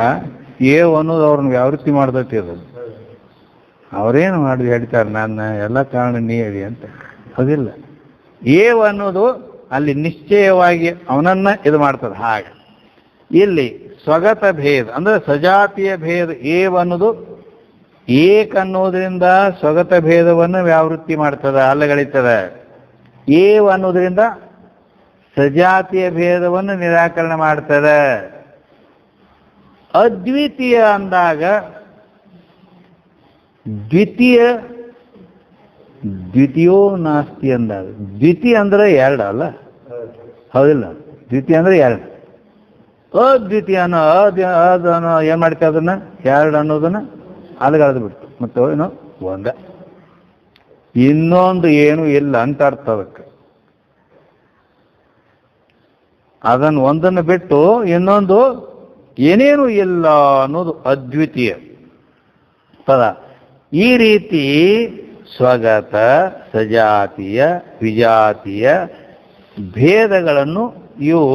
ಅನ್ನೋದು ಅವ್ರನ್ನ ವ್ಯಾವೃತ್ತಿ ಮಾಡ್ತೈತಿ. ಅದು ಅವ್ರೇನು ಮಾಡಿ ಹೇಳ್ತಾರೆ, ನಾನು ಎಲ್ಲ ಕಾರಣ ನೀ ಹೇಳಿ ಅಂತ, ಹೌದಿಲ್ಲ? ಅನ್ನೋದು ಅಲ್ಲಿ ನಿಶ್ಚಯವಾಗಿ ಅವನನ್ನ ಇದು ಮಾಡ್ತದೆ. ಹಾಗೆ ಇಲ್ಲಿ ಸ್ವಗತ ಭೇದ ಅಂದ್ರೆ ಸಜಾತಿಯ ಭೇದ. ಅನ್ನೋದು ಏಕ ಅನ್ನೋದ್ರಿಂದ ಸ್ವಗತ ಭೇದವನ್ನು ವ್ಯಾವೃತ್ತಿ ಮಾಡ್ತದ, ಅಲ್ಲಗಳಿತದ. ಅನ್ನೋದ್ರಿಂದ ಸಜಾತಿಯ ಭೇದವನ್ನು ನಿರಾಕರಣೆ ಮಾಡ್ತದೆ. ಅದ್ವಿತೀಯ ಅಂದಾಗ ದ್ವಿತೀಯೋ ನಾಸ್ತಿ ಅಂದಾಗ, ದ್ವಿತೀಯ ಅಂದ್ರೆ 2 ಅಲ್ಲ, ಹೌದಿಲ್ಲ? ದ್ವಿತೀಯ ಅಂದ್ರೆ 2. ಅದ್ವಿತೀಯ ಅನ್ನೋ ಏನ್ ಮಾಡ್ತೀವಿ? ಅದನ್ನ 2 ಅನ್ನೋದನ್ನ ಅಲ್ಗಳೆದು ಬಿಡ್ತು, ಮತ್ತೆ ಏನೋ ಒಂದ, ಇನ್ನೊಂದು ಏನು ಇಲ್ಲ ಅಂತ ಅರ್ಥ. ಅದಕ್ಕೆ ಅದನ್ನು ಒಂದನ್ನು ಬಿಟ್ಟು ಇನ್ನೊಂದು ಏನೇನು ಇಲ್ಲ ಅನ್ನೋದು ಅದ್ವಿತೀಯ ಪದ. ಈ ರೀತಿ ಸ್ವಗತ ಸಜಾತಿಯ ವಿಜಾತಿಯ ಭೇದಗಳನ್ನು ಇವು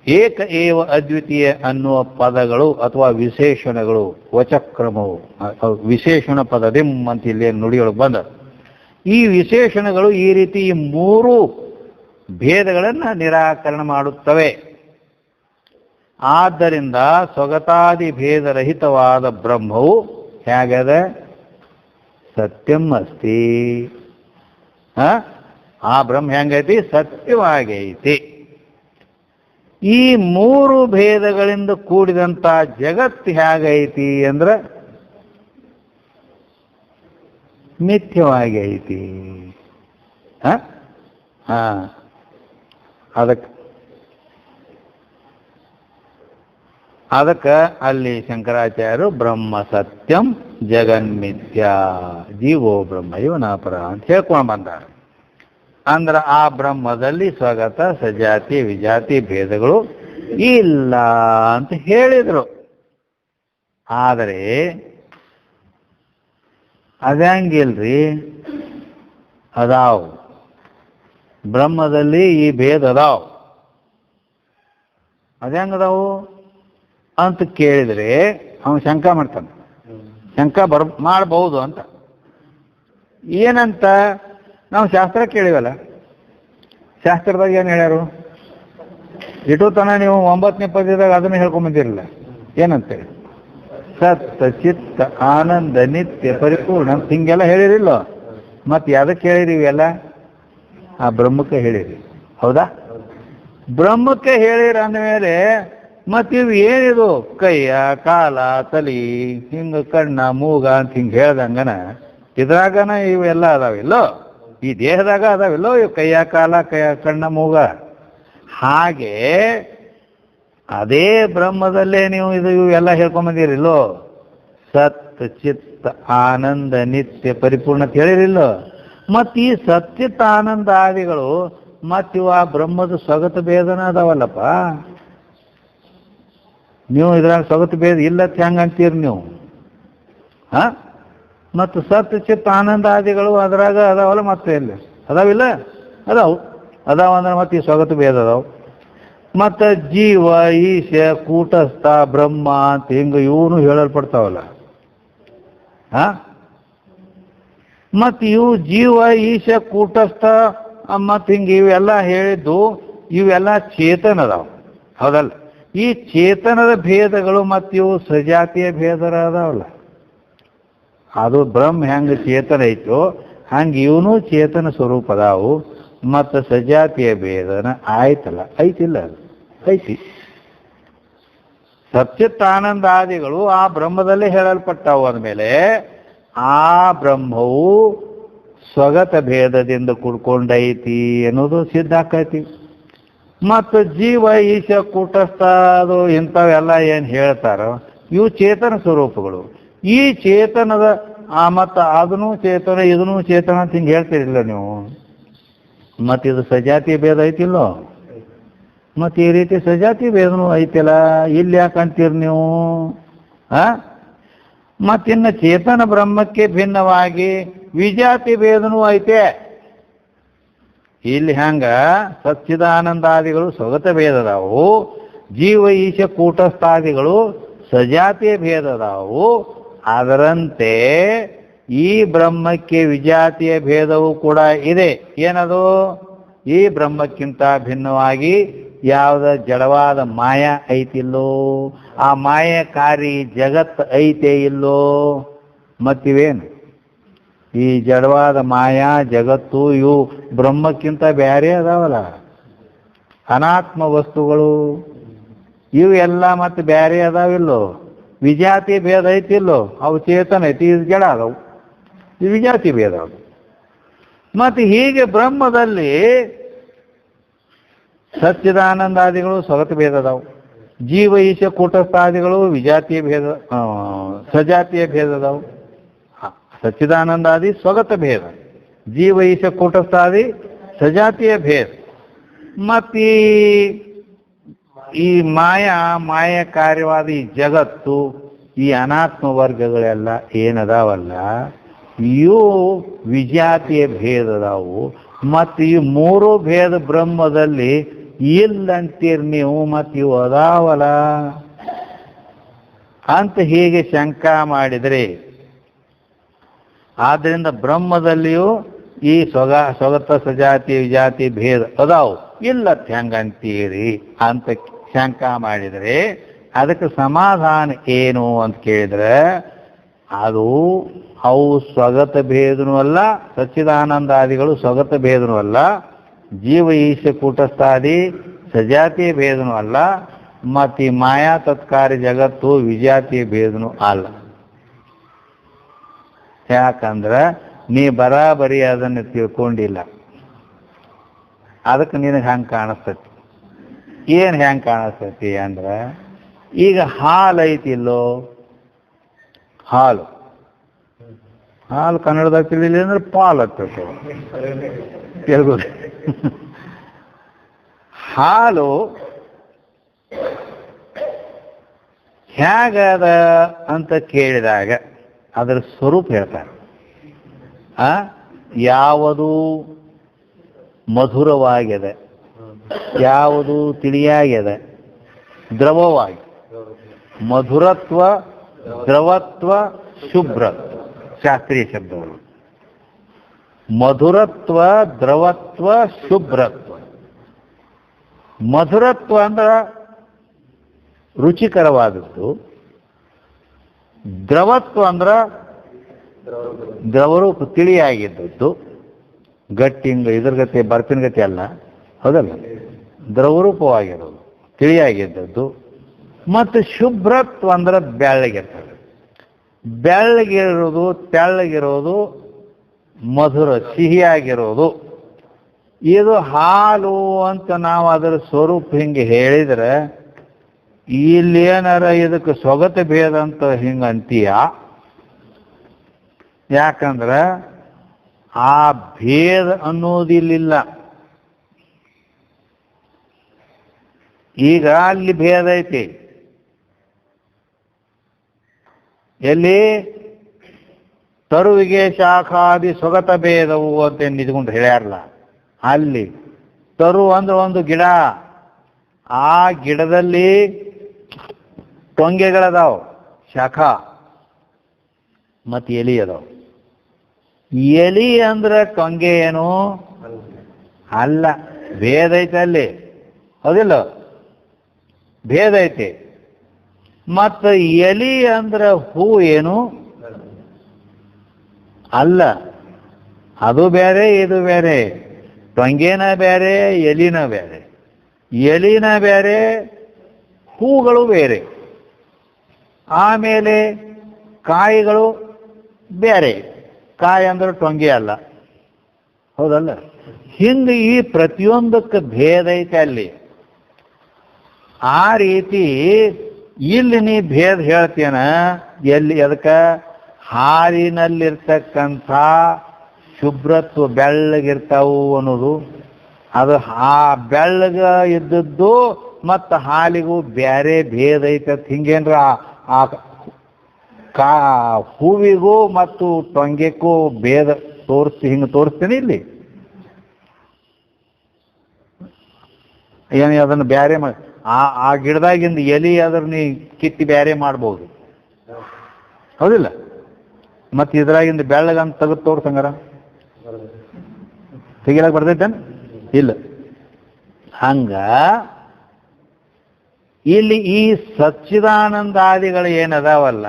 ಏಕ ಏವ ಅದ್ವಿತೀಯ ಅನ್ನುವ ಪದಗಳು ಅಥವಾ ವಿಶೇಷಣಗಳು ವಚಕ್ರಮವು ವಿಶೇಷಣ ಪದದಿಂ ಅಂತ ಇಲ್ಲಿ ನುಡಿಯೊಳಗೆ ಬಂದ ಈ ವಿಶೇಷಣಗಳು ಈ ರೀತಿ ಈ ಮೂರು ಭೇದಗಳನ್ನು ನಿರಾಕರಣೆ ಮಾಡುತ್ತವೆ. ಆದ್ದರಿಂದ ಸ್ವಗತಾದಿ ಭೇದರಹಿತವಾದ ಬ್ರಹ್ಮವು ಹೇಗದ ಸತ್ಯಂ ಅಸ್ತಿ. ಆ ಬ್ರಹ್ಮ ಹೆಂಗೈತಿ? ಸತ್ಯವಾಗೈತಿ. ಈ ಮೂರು ಭೇದಗಳಿಂದ ಕೂಡಿದಂಥ ಜಗತ್ತು ಹೇಗೈತಿ ಅಂದ್ರೆ ಮಿಥ್ಯವಾಗಿ ಐತಿ. ಅದಕ್ಕೆ ಅಲ್ಲಿ ಶಂಕರಾಚಾರ್ಯರು ಬ್ರಹ್ಮ ಸತ್ಯಂ ಜಗನ್ಮಿಥ್ಯ ಜೀವೋ ಬ್ರಹ್ಮ ಇವನಾಪರ ಅಂತ ಹೇಳ್ಕೊಂಡು ಬಂದಾರೆ. ಅಂದ್ರೆ ಆ ಬ್ರಹ್ಮದಲ್ಲಿ ಸ್ವಗತ ಸಜಾತಿ ವಿಜಾತಿ ಭೇದಗಳು ಇಲ್ಲ ಅಂತ ಹೇಳಿದರು. ಆದರೆ ಅದಂಗಿಲ್ರಿ, ಅದಾವ್ ಬ್ರಹ್ಮದಲ್ಲಿ ಈ ಭೇದ ಅದಾವ್. ಅದಂಗದಾವು ಅಂತ ಕೇಳಿದ್ರೆ ಅವನು ಶಂಕ ಮಾಡ್ತಾನೆ. ಶಂಕ ಮಾಡಬಹುದು ಅಂತ ಏನಂತ ನಾವು ಶಾಸ್ತ್ರ ಕೇಳಿವಲ್ಲ, ಶಾಸ್ತ್ರದಾಗ ಏನು ಹೇಳ್ಯಾರು? ಇಟು ತನ ನೀವು 9ನೇ ಪದ್ಯದಾಗ ಅದನ್ನು ಹೇಳ್ಕೊಂಬಂದಿರಲಿಲ್ಲ. ಏನಂತೇಳಿ? ಸತ್ ಚಿತ್ತ ಆನಂದ ನಿತ್ಯ ಪರಿಪೂರ್ಣ ಅಂತ ಹಿಂಗೆಲ್ಲ ಹೇಳಿರಿಲ್ಲ. ಮತ್ತೆ ಯಾವ್ದಕ್ಕೆ ಹೇಳಿರಿ ಇವೆಲ್ಲ? ಆ ಬ್ರಹ್ಮಕ್ಕೆ ಹೇಳಿರಿ. ಹೌದಾ? ಬ್ರಹ್ಮಕ್ಕೆ ಹೇಳಿರ ಅಂದಮೇಲೆ ಮತ್ತೆ ಇವು ಏನಿದು ಕೈಯ ಕಾಲ ತಲಿ ಹಿಂಗೆ ಕಣ್ಣ ಮೂಗ ಅಂತ ಹಿಂಗೆ ಹೇಳ್ದಂಗನ ಇದ್ರಾಗನ ಇವೆಲ್ಲ ಅದಾವಿಲ್ಲೋ, ಈ ದೇಹದಾಗ ಅದಾವಿಲ್ಲೋ ಇವು ಕೈಯ ಕಾಲ ಕಣ್ಣ ಮೂಗ. ಹಾಗೆ ಅದೇ ಬ್ರಹ್ಮದಲ್ಲೇ ನೀವು ಇವೆಲ್ಲ ಹೇಳ್ಕೊಂಬಂದಿರಿಲ್ಲೋ. ಸತ್ ಚಿತ್ತ ಆನಂದ ನಿತ್ಯ ಪರಿಪೂರ್ಣ ಅಂತ ಹೇಳಿರಿಲ್ಲೋ. ಮತ್ತು ಈ ಸತ್ಚಿತ್ ಆನಂದ ಆದಿಗಳು ಮತ್ತಿವು ಆ ಬ್ರಹ್ಮದ ಸ್ವಗತ ಭೇದನ ಅದಾವಲ್ಲಪ್ಪ. ನೀವು ಇದ್ರಾಗ ಸ್ವಗತ ಭೇದ ಇಲ್ಲತ್ ಹೆಂಗೆ ಅಂತೀರಿ ನೀವು? ಮತ್ತು ಸತ್ ಚಿತ್ತ ಆನಂದ ಆದಿಗಳು ಅದ್ರಾಗ ಅದಾವಲ್ಲ, ಮತ್ತೆ ಎಲ್ಲಿ ಅದಾವಿಲ್ಲ? ಅದಾವ ಅಂದ್ರೆ ಮತ್ತೆ ಈ ಸ್ವಗತ ಭೇದ ಅದಾವ. ಮತ್ತು ಜೀವ ಈಶ ಕೂಟಸ್ಥ ಬ್ರಹ್ಮ ಅಂತ ಹಿಂಗೆ ಇವನು ಹೇಳಲ್ಪಡ್ತಾವಲ್ಲ. ಮತ್ತು ಇವು ಜೀವ ಈಶ ಕೂಟಸ್ಥ ಮತ್ತು ಹಿಂಗೆ ಇವೆಲ್ಲ ಹೇಳಿದ್ದು ಇವೆಲ್ಲ ಚೇತನ ಅದಾವ. ಹೌದಲ್ಲ? ಈ ಚೇತನದ ಭೇದಗಳು ಮತ್ತು ಇವು ಸಜಾತಿಯ ಭೇದ ಅದಾವಲ್ಲ. ಅದು ಬ್ರಹ್ಮ ಹೆಂಗೆ ಚೇತನ ಐತೋ ಹಂಗೆ ಇವನು ಚೇತನ ಸ್ವರೂಪ ಅದಾವು. ಮತ್ತು ಸಜಾತಿಯ ಭೇದನ ಆಯ್ತಲ್ಲ, ಐತಿಲ್ಲ? ಅದು ಐತಿ. ಸಚ್ಚಿತ್ತಾನಂದಾದಿಗಳು ಆ ಬ್ರಹ್ಮದಲ್ಲೇ ಹೇಳಲ್ಪಟ್ಟಾವು. ಅಂದಮೇಲೆ ಆ ಬ್ರಹ್ಮವು ಸ್ವಗತ ಭೇದದಿಂದ ಕೂಡ್ಕೊಂಡೈತಿ ಅನ್ನೋದು ಸಿದ್ಧ ಆಕೈತಿ. ಮತ್ತು ಜೀವ ಈಶ ಕೂಟಸ್ಥ ಅದು ಇಂಥವೆಲ್ಲ ಏನು ಹೇಳ್ತಾರೋ ಇವು ಚೇತನ ಸ್ವರೂಪಗಳು. ಈ ಚೇತನದ ಮತ್ತು ಅದನ್ನು ಚೇತನ ಇದನ್ನು ಚೇತನ ಅಂತ ಹಿಂಗೆ ಹೇಳ್ತೀರಿಲ್ಲ ನೀವು. ಮತ್ತು ಇದು ಸಜಾತಿ ಭೇದ ಐತಿಲ್ಲೋ. ಮತ್ತು ಈ ರೀತಿ ಸಜಾತಿ ಭೇದನೂ ಐತಿಲ್ಲ, ಇಲ್ಲಿ ಯಾಕಂತೀರಿ ನೀವು? ಮತ್ತಿನ್ನು ಚೇತನ ಬ್ರಹ್ಮಕ್ಕೆ ಭಿನ್ನವಾಗಿ ವಿಜಾತಿ ಭೇದನೂ ಐತೆ. ಇಲ್ಲಿ ಹಂಗ ಸಚ್ಚಿದಾನಂದಾದಿಗಳು ಸ್ವಗತ ಭೇದದಾವು, ಜೀವ ಈಶ ಕೂಟಸ್ಥಾದಿಗಳು ಸಜಾತಿಯ ಭೇದದಾವು. ಅದರಂತೆ ಈ ಬ್ರಹ್ಮಕ್ಕೆ ವಿಜಾತಿಯ ಭೇದವೂ ಕೂಡ ಇದೆ. ಏನದು? ಈ ಬ್ರಹ್ಮಕ್ಕಿಂತ ಭಿನ್ನವಾಗಿ ಯಾವುದ ಜಡವಾದ ಮಾಯ ಐತಿಲ್ಲೋ, ಆ ಮಾಯಕಾರಿ ಜಗತ್ ಐತೆ ಇಲ್ಲೋ. ಮತ್ತಿವೇನು ಈ ಜಡವಾದ ಮಾಯಾ ಜಗತ್ತು ಇವು ಬ್ರಹ್ಮಕ್ಕಿಂತ ಬೇರೆ ಅದಾವಲ್ಲ, ಅನಾತ್ಮ ವಸ್ತುಗಳು ಇವು ಎಲ್ಲ ಮತ್ತೆ ಬೇರೆ ಅದಾವಿಲ್ಲೋ. ವಿಜಾತಿ ಭೇದ ಐತಿಲ್ಲೋ, ಅವು ಚೇತನ ಐತಿ, ಇದು ಜಡ ಅದಾವು, ಇದು ವಿಜಾತಿ ಭೇದ ಅವು. ಮತ್ತು ಹೀಗೆ ಬ್ರಹ್ಮದಲ್ಲಿ ಸಚ್ಚಿದಾನಂದಾದಿಗಳು ಸ್ವಗತ ಭೇದ ಅದಾವು, ಜೀವ ಈಶ ಕೂಟಸ್ಥಾದಿಗಳು ವಿಜಾತಿಯ ಭೇದ ಸಜಾತಿಯ ಭೇದ ಅದಾವು. ಸಚ್ಚಿದಾನಂದಾದಿ ಸ್ವಗತ ಭೇದ, ಜೀವ ಈಶ ಕೂಟಸ್ಥಾದಿ ಸಜಾತಿಯ ಭೇದ. ಮತ್ತು ಈ ಮಾಯ ಕಾರ್ಯವಾದ ಈ ಜಗತ್ತು ಈ ಅನಾತ್ಮ ವರ್ಗಗಳೆಲ್ಲ ಏನದಾವಲ್ಲ ಇವು ವಿಜಾತಿಯ ಭೇದದವು. ಮತ್ತು ಈ ಮೂರು ಭೇದ ಬ್ರಹ್ಮದಲ್ಲಿ ಇಲ್ಲಂತೀರಿ ನೀವು, ಮತ್ತು ಇವು ಅದಾವಲ್ಲ ಅಂತ ಹೀಗೆ ಶಂಕಾ ಮಾಡಿದರೆ, ಆದ್ದರಿಂದ ಬ್ರಹ್ಮದಲ್ಲಿಯೂ ಈ ಸ್ವಗತ ಸಜಾತಿ ವಿಜಾತಿ ಭೇದ ಅದಾವು, ಇಲ್ಲತ್ ಹೆಂಗಂತೀರಿ ಅಂತ ಶಂಕಾ ಮಾಡಿದರೆ ಅದಕ್ಕೆ ಸಮಾಧಾನ ಏನು ಅಂತ ಕೇಳಿದ್ರೆ, ಅದು ಅವು ಸ್ವಗತ ಭೇದನೂ ಅಲ್ಲ, ಸಚ್ಚಿದಾನಂದಾದಿಗಳು ಸ್ವಗತ ಭೇದನೂ ಅಲ್ಲ, ಜೀವ ಈಶ ಕೂಟಸ್ಥಾದಿ ಸಜಾತಿಯ ಭೇದನೂ ಅಲ್ಲ, ಮತ್ತು ಈ ಮಾಯಾ ತತ್ಕಾರಿ ಜಗತ್ತು ವಿಜಾತಿಯ ಭೇದನೂ ಅಲ್ಲ. ಯಾಕಂದ್ರೆ ನೀ ಬರಾಬರಿ ಅದನ್ನು ತಿಳ್ಕೊಂಡಿಲ್ಲ. ಅದಕ್ಕೆ ನಿನಗೆ ಹಂಗೆ ಕಾಣಿಸ್ತತಿ. ಏನು ಹೆಂಗೆ ಕಾಣಿಸ್ತತಿ ಅಂದ್ರೆ, ಈಗ ಹಾಲು ಐತಿಲ್ಲೋ, ಹಾಲು ಕನ್ನಡದಾಗ ತಿಳಿಲಿ ಅಂದ್ರೆ ಪಾಲ್ ಆಗ್ತದೆ ತೆಲುಗು. ಹಾಲು ಹೇಗದ ಅಂತ ಕೇಳಿದಾಗ ಅದರ ಸ್ವರೂಪ ಹೇಳ್ತಾರೆ. ಯಾವುದು ಮಧುರವಾಗಿದೆ, ಯಾವುದು ತಿಳಿಯಾಗಿದೆ, ದ್ರವವಾಗಿ. ಮಧುರತ್ವ, ದ್ರವತ್ವ, ಶುಭ್ರತ್ವ ಶಾಸ್ತ್ರೀಯ ಶಬ್ದಗಳು. ಮಧುರತ್ವ, ದ್ರವತ್ವ, ಶುಭ್ರತ್ವ. ಮಧುರತ್ವ ಅಂದ್ರೆ ರುಚಿಕರವಾದದ್ದು, ದ್ರವತ್ವ ಅಂದ್ರೆ ದ್ರವರೂಪ ತಿಳಿಯಾಗಿದ್ದದ್ದು, ಗಟ್ಟಿಂಗ ಇದ್ರ ಗತಿ ಬರ್ಪಿನ ಗತಿ ಅಲ್ಲ, ಹೌದಲ್ಲ, ದ್ರವರೂಪವಾಗಿರೋದು ತಿಳಿಯಾಗಿದ್ದದ್ದು. ಮತ್ತು ಶುಭ್ರತ್ವ ಅಂದ್ರೆ ಬೆಳ್ಳಗಿರ್ತದೆ. ಬೆಳ್ಳಗಿರೋದು, ತೆಳ್ಳಗಿರೋದು, ಮಧುರ ಸಿಹಿಯಾಗಿರೋದು. ಇದು ಹಾಲು ಅಂತ ನಾವು ಅದರ ಸ್ವರೂಪ ಹಿಂಗೆ ಹೇಳಿದ್ರೆ, ಇಲ್ಲೇನಾರ ಇದಕ್ಕೆ ಸ್ವಗತ ಭೇದ ಅಂತ ಹಿಂಗೆ ಅಂತೀಯ. ಯಾಕಂದ್ರೆ ಆ ಭೇದ ಅನ್ನೋದಿಲ್ಲ. ಈಗ ಅಲ್ಲಿ ಭೇದ ಐತಿ, ಎಲ್ಲಿ ತರುವಿಗೆ ಶಾಖಾದಿ ಸ್ವಗತ ಭೇದವು ಅಂತ ನಿಂತ್ಕೊಂಡು ಹೇಳ್ಯಾರಲ್ಲ, ಅಲ್ಲಿ ತರು ಅಂದ್ರೆ ಒಂದು ಗಿಡ, ಆ ಗಿಡದಲ್ಲಿ ಟೊಂಗೆಗಳದಾವು, ಶಾಖಾ ಮತ್ತು ಎಲಿ ಅದಾವು. ಎಲಿ ಅಂದ್ರೆ ಟೊಂಗೆ ಏನು ಅಲ್ಲ, ಭೇದ ಐತೆ ಅಲ್ಲಿ, ಹೌದಿಲ್ಲ, ಭೇದ ಐತೆ. ಮತ್ತು ಎಲಿ ಅಂದ್ರೆ ಹೂ ಏನು ಅಲ್ಲ, ಅದು ಬೇರೆ ಇದು ಬೇರೆ. ಟೊಂಗೆನ ಬೇರೆ, ಎಲಿನ ಬೇರೆ. ಎಲಿನ ಬೇರೆ, ಹೂಗಳು ಬೇರೆ. ಆಮೇಲೆ ಕಾಯಿಗಳು ಬೇರೆ, ಕಾಯಿ ಅಂದ್ರೆ ಟೊಂಗೆ ಅಲ್ಲ, ಹೌದಲ್ಲ. ಹಿಂಗೆ ಈ ಪ್ರತಿಯೊಂದಕ್ಕೆ ಭೇದ ಐತೆ ಅಲ್ಲಿ. ಆ ರೀತಿ ಇಲ್ಲಿ ನೀ ಭೇದ ಹೇಳ್ತೇನ ಎಲ್ಲಿ? ಅದಕ್ಕೆ ಹಾಲಿನಲ್ಲಿರ್ತಕ್ಕಂಥ ಶುಭ್ರತ್ವ ಬೆಳ್ಳಗಿರ್ತಾವು ಅನ್ನೋದು, ಅದು ಆ ಬೆಳ್ಳಗ ಇದ್ದದ್ದು ಮತ್ತು ಹಾಲಿಗೂ ಬೇರೆ ಭೇದ ಐತತ್. ಹಿಂಗೇನ್ರ ಆ ಹೂವಿಗೂ ಮತ್ತು ಟೊಂಗೆಕ್ಕೂ ಭೇದ ಹಿಂಗೆ ತೋರಿಸ್ತೀನಿ ಇಲ್ಲಿ. ಏನು ಅದನ್ನು ಬೇರೆ ಮಾಡಿ ಆ ಗಿಡದಾಗಿಂದ ಎಲಿ ಅದ್ರ ನೀ ಕಿತ್ತಿ ಬೇರೆ ಮಾಡ್ಬೋದು, ಹೌದಿಲ್ಲ. ಮತ್ತು ಇದ್ರಾಗಿಂದ ಬೆಳ್ಳಗಂತ ತೆಗೆದು ತೋರ್ಸಂಗಾರ ತೆಗಿಲಕ್ಕೆ ಬರ್ತೈತೇನು? ಇಲ್ಲ. ಹಂಗ ಇಲ್ಲಿ ಈ ಸಚ್ಚಿದಾನಂದಾದಿಗಳು ಏನದಾವಲ್ಲ,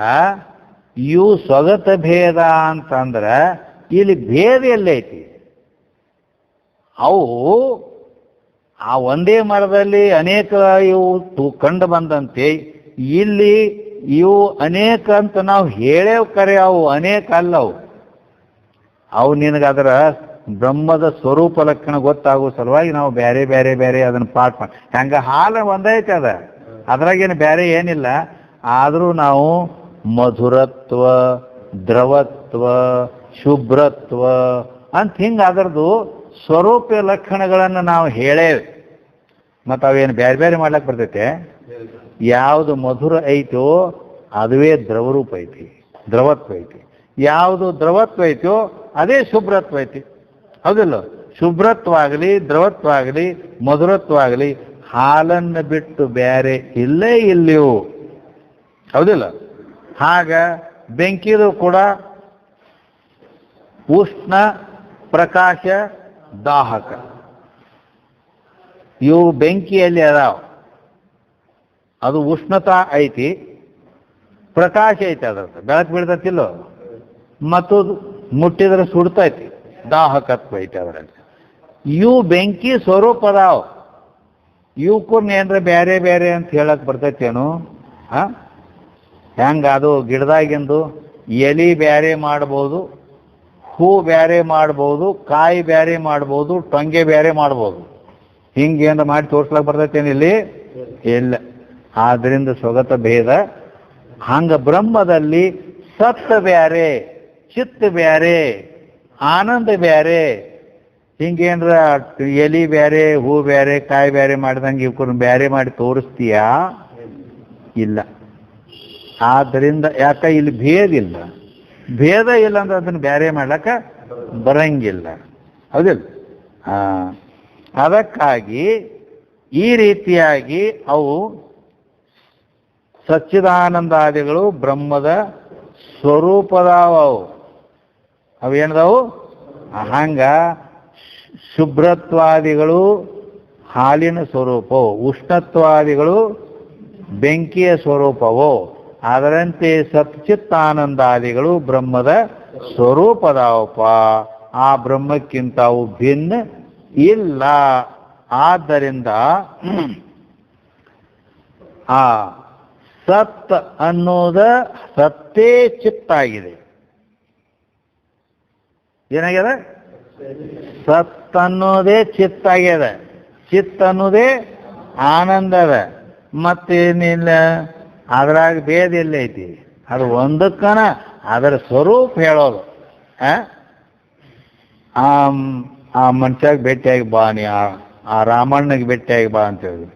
ಇವು ಸ್ವಗತ ಭೇದ ಅಂತಂದ್ರೆ ಇಲ್ಲಿ ಭೇದ ಎಲ್ಲೈತಿ? ಅವು ಆ ಒಂದೇ ಮರದಲ್ಲಿ ಅನೇಕ ಇವು ಕಂಡು ಬಂದಂತೆ ಇಲ್ಲಿ ಇವು ಅನೇಕ ಅಂತ ನಾವು ಹೇಳೇವ್, ಕರೆ ಅವು ಅನೇಕ ಅಲ್ಲ. ಅವು ನಿನಗದರ ಬ್ರಹ್ಮದ ಸ್ವರೂಪ ಲಕ್ಷಣ ಗೊತ್ತಾಗುವ ಸಲುವಾಗಿ ನಾವು ಬೇರೆ ಬೇರೆ ಬೇರೆ ಅದನ್ನು ಪಾಠ ಮಾಡಿ, ಹಂಗ ಹಾಲು ಒಂದೈತೆ ಅದ್ರಾಗೇನು ಬೇರೆ ಏನಿಲ್ಲ. ಆದರೂ ನಾವು ಮಧುರತ್ವ, ದ್ರವತ್ವ, ಶುಭ್ರತ್ವ ಅಂತ ಹಿಂಗೆ ಅದರದ್ದು ಸ್ವರೂಪ ಲಕ್ಷಣಗಳನ್ನು ನಾವು ಹೇಳೇವೆ. ಮತ್ತು ಅವೇನು ಬೇರೆ ಬೇರೆ ಮಾಡ್ಲಿಕ್ಕೆ ಬರ್ತೈತೆ? ಯಾವುದು ಮಧುರ ಐತೋ ಅದುವೇ ದ್ರವರೂಪ ಐತಿ, ದ್ರವತ್ವ ಐತಿ. ಯಾವುದು ದ್ರವತ್ವ ಐತಿಯೋ ಅದೇ ಶುಭ್ರತ್ವ ಐತಿ. ಹೌದಿಲ್ಲ? ಶುಭ್ರತ್ವಾಗಲಿ, ದ್ರವತ್ವಾಗಲಿ, ಮಧುರತ್ವಾಗಲಿ ಹಾಲನ್ನು ಬಿಟ್ಟು ಬೇರೆ ಇಲ್ಲೇ ಇಲ್ಲಿಯೂ. ಹೌದಿಲ್ಲ? ಹಾಗ ಬೆಂಕಿದು ಕೂಡ ಉಷ್ಣ, ಪ್ರಕಾಶ, ದಾಹಕ ಇವು ಬೆಂಕಿಯಲ್ಲಿ ಅದಾವ. ಅದು ಉಷ್ಣತಾ ಐತಿ, ಪ್ರಕಾಶ ಐತಿ, ಅದ್ರದ್ದು ಬೆಳಕು ಬೀಳ್ತತಿಲ್ಲೋ, ಮತ್ತು ಮುಟ್ಟಿದ್ರೆ ಸುಡ್ತೈತಿ, ದಾಹಕತ್ವ ಐತಿ ಅದರಲ್ಲಿ. ಇವು ಬೆಂಕಿ ಸ್ವರೂಪ ಅದಾವ. ಇವಕ್ಕೂ ಏನ್ರ ಬೇರೆ ಬೇರೆ ಅಂತ ಹೇಳಕ್ ಬರ್ತೈತೇನು? ಹೆಂಗ ಅದು ಗಿಡದಾಗಿಂದು ಎಲಿ ಬೇರೆ ಮಾಡ್ಬೋದು, ಹೂ ಬೇರೆ ಮಾಡ್ಬೋದು, ಕಾಯಿ ಬೇರೆ ಮಾಡ್ಬೋದು, ಟೊಂಗೆ ಬೇರೆ ಮಾಡ್ಬೋದು. ಹಿಂಗೇನು ಮಾಡಿ ತೋರ್ಸ್ಲಕ್ ಬರ್ತೈತೇನು ಇಲ್ಲಿ? ಇಲ್ಲ. ಆದ್ರಿಂದ ಸ್ವಗತ ಭೇದ. ಹಂಗ ಬ್ರಹ್ಮದಲ್ಲಿ ಸತ್ತ ಬ್ಯಾರೆ, ಚಿತ್ತ ಬ್ಯಾರೆ, ಆನಂದ ಬ್ಯಾರೆ. ಹಿಂಗೇನ್ರ ಎಲಿ ಬ್ಯಾರೆ, ಹೂ ಬ್ಯಾರೆ, ಕಾಯಿ ಬ್ಯಾರೆ ಮಾಡಿದಂಗೆ ಇವ್ರನ್ನ ಬ್ಯಾರೆ ಮಾಡಿ ತೋರಿಸ್ತೀಯಾ? ಇಲ್ಲ. ಆದ್ದರಿಂದ ಯಾಕ ಇಲ್ಲಿ ಭೇದ ಇಲ್ಲ. ಭೇದ ಇಲ್ಲ ಅಂದ್ರೆ ಅದನ್ನು ಬ್ಯಾರೆ ಮಾಡ್ಲಕ್ಕ ಬರಂಗಿಲ್ಲ. ಹೌದಿಲ್ಲ? ಅದಕ್ಕಾಗಿ ಈ ರೀತಿಯಾಗಿ ಅವು ಸಚ್ಚಿದಾನಂದಾದಿಗಳು ಬ್ರಹ್ಮದ ಸ್ವರೂಪದಾವ. ಅವೇನದಾವು? ಹಂಗ ಶುಭ್ರತ್ವಾದಿಗಳು ಹಾಲಿನ ಸ್ವರೂಪವು, ಉಷ್ಣತ್ವಾದಿಗಳು ಬೆಂಕಿಯ ಸ್ವರೂಪವೋ, ಅದರಂತೆ ಸಚ್ಚಿತ್ತಾನಂದಾದಿಗಳು ಬ್ರಹ್ಮದ ಸ್ವರೂಪದಾವಪ್ಪ. ಆ ಬ್ರಹ್ಮಕ್ಕಿಂತ ಅವು ಭಿನ್ನ ಇಲ್ಲ. ಆದ್ದರಿಂದ ಆ ಸತ್ ಅನ್ನೋದ ಸತ್ತೇ ಚಿತ್ತಾಗಿದೆ. ಏನಾಗ್ಯದ? ಸತ್ ಅನ್ನೋದೇ ಚಿತ್ತಾಗ್ಯದ. ಚಿತ್ತ ಅನ್ನೋದೇ ಆನಂದದ. ಮತ್ತೇನಿಲ್ಲ, ಅದ್ರಾಗ ಭೇದ ಎಲ್ಲೈತಿ? ಅದು ಒಂದಕ್ಕನ ಅದರ ಸ್ವರೂಪ ಹೇಳೋದು. ಆ ಮನುಷ್ಯಾಗ ಭೇಟಿಯಾಗಿ ಬಾ, ನೀ ಆ ರಾಮಣ್ಣಗೆ ಭೇಟಿಯಾಗಿ ಬಾ ಅಂತ ಹೇಳಿದ್ರು.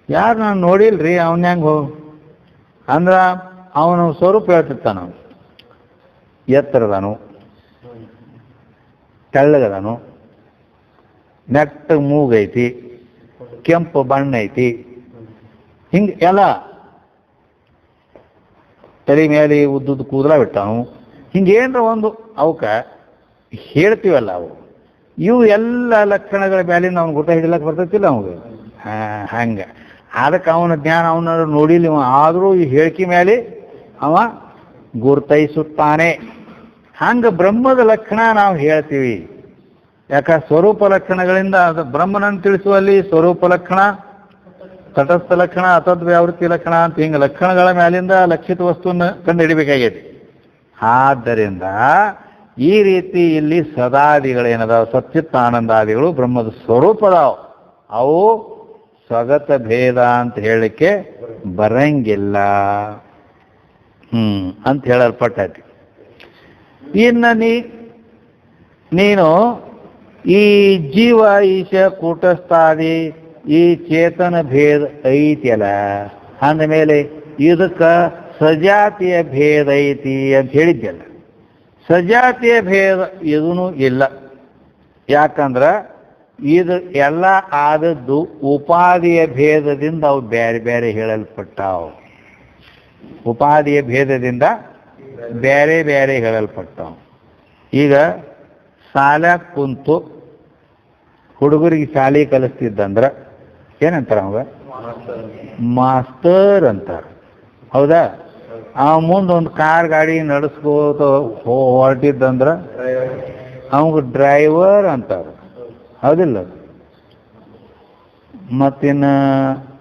ಯಾರು ನಾನು ನೋಡಿಲ್ರಿ, ಅವನ ಹೆಂಗೆ ಹೋಗಿ ಅಂದ್ರ ಅವನು ಸ್ವರೂಪ ಹೇಳ್ತಿರ್ತಾನ. ಎತ್ತರದನು, ತೆಳ್ಳಗದನು, ನೆಟ್ಟ ಮೂಗೈತಿ, ಕೆಂಪು ಬಣ್ಣ ಐತಿ, ಹಿಂಗೆ ಎಲ್ಲ ತಲೆ ಮೇಲೆ ಉದ್ದುದ್ದು ಕೂದಲ ಬಿಟ್ಟನು. ಹಿಂಗೇನ್ರ ಒಂದು ಅವಕ್ಕ ಹೇಳ್ತೀವಲ್ಲ, ಅವು ಇವು ಎಲ್ಲ ಲಕ್ಷಣಗಳ ಬ್ಯಾಲಿಂದ ಅವ್ನು ಗುರ್ತ ಹಿಡಿಲಕ್ಕೆ ಬರ್ತೈತಿಲ್ಲ ಅವಾಗ. ಹಂಗೆ ಅದಕ್ಕೆ ಅವನ ಜ್ಞಾನ ಅವನ ನೋಡಿಲ್ಲ. ಆದರೂ ಈ ಹೇಳಿಕೆ ಮೇಲೆ ಅವ ಗುರ್ತೈಸುತ್ತಾನೆ. ಹಂಗೆ ಬ್ರಹ್ಮದ ಲಕ್ಷಣ ನಾವು ಹೇಳ್ತೀವಿ. ಯಾಕ? ಸ್ವರೂಪ ಲಕ್ಷಣಗಳಿಂದ ಅದು ಬ್ರಹ್ಮನನ್ನು ತಿಳಿಸುವಲ್ಲಿ ಸ್ವರೂಪ ಲಕ್ಷಣ, ತಟಸ್ಥ ಲಕ್ಷಣ, ಅತದ್ವ್ಯಾವೃತ್ತಿ ಲಕ್ಷಣ ಅಂತ ಹಿಂಗೆ ಲಕ್ಷಣಗಳ ಮೇಲಿಂದ ಲಕ್ಷಿತ ವಸ್ತುವನ್ನು ಕಂಡು ಹಿಡಿಬೇಕಾಗೈತಿ. ಆದ್ದರಿಂದ ಈ ರೀತಿ ಇಲ್ಲಿ ಸದಾದಿಗಳೇನದಾವ, ಸಚ್ಚಿತ್ತಾನಂದಾದಿಗಳು ಬ್ರಹ್ಮದ ಸ್ವರೂಪದಾವ. ಅವು ಸ್ವಗತ ಭೇದ ಅಂತ ಹೇಳಲಿಕ್ಕೆ ಬರಂಗಿಲ್ಲ ಅಂತ ಹೇಳಲ್ಪಟ್ಟೈತಿ. ಇನ್ನು ನೀನು ಈ ಜೀವ ಈಶ ಕೂಟಸ್ಥಾದಿ ಈ ಚೇತನ ಭೇದ ಐತಿಯಲ್ಲ, ಅಂದಮೇಲೆ ಇದಕ್ಕೆ ಸಜಾತಿಯ ಭೇದ ಐತಿ ಅಂತ ಹೇಳಿದ್ಯಲ್ಲ. ಸಜಾತಿಯ ಭೇದ ಇದೂ ಇಲ್ಲ. ಯಾಕಂದ್ರೆ ಇದು ಎಲ್ಲ ಆದದ್ದು ಉಪಾಧಿಯ ಭೇದದಿಂದ ಅವು ಬೇರೆ ಬೇರೆ ಹೇಳಲ್ಪಟ್ಟಾವು. ಉಪಾಧಿಯ ಭೇದದಿಂದ ಬೇರೆ ಬೇರೆ ಹೇಳಲ್ಪಟ್ಟಾವು. ಈಗ ಶಾಲ್ಯಾಗ ಕುಂತು ಹುಡುಗರಿಗೆ ಶಾಲೆ ಕಲಿಸ್ತಿದ್ದಂದ್ರೆ ಏನಂತಾರ ಅವಾಗ? ಮಾಸ್ತರ್ ಅಂತಾರ. ಹೌದಾ? ಆ ಮುಂದೊಂದು ಕಾರ್ ಗಾಡಿ ನಡೆಸ್ಕೋತ ಹೊರಟಿದ್ದಂದ್ರೆ ಅವಾಗ ಡ್ರೈವರ್ ಅಂತಾರ. ಹೌದಿಲ್ಲ? ಮತ್ತಿನ್ನು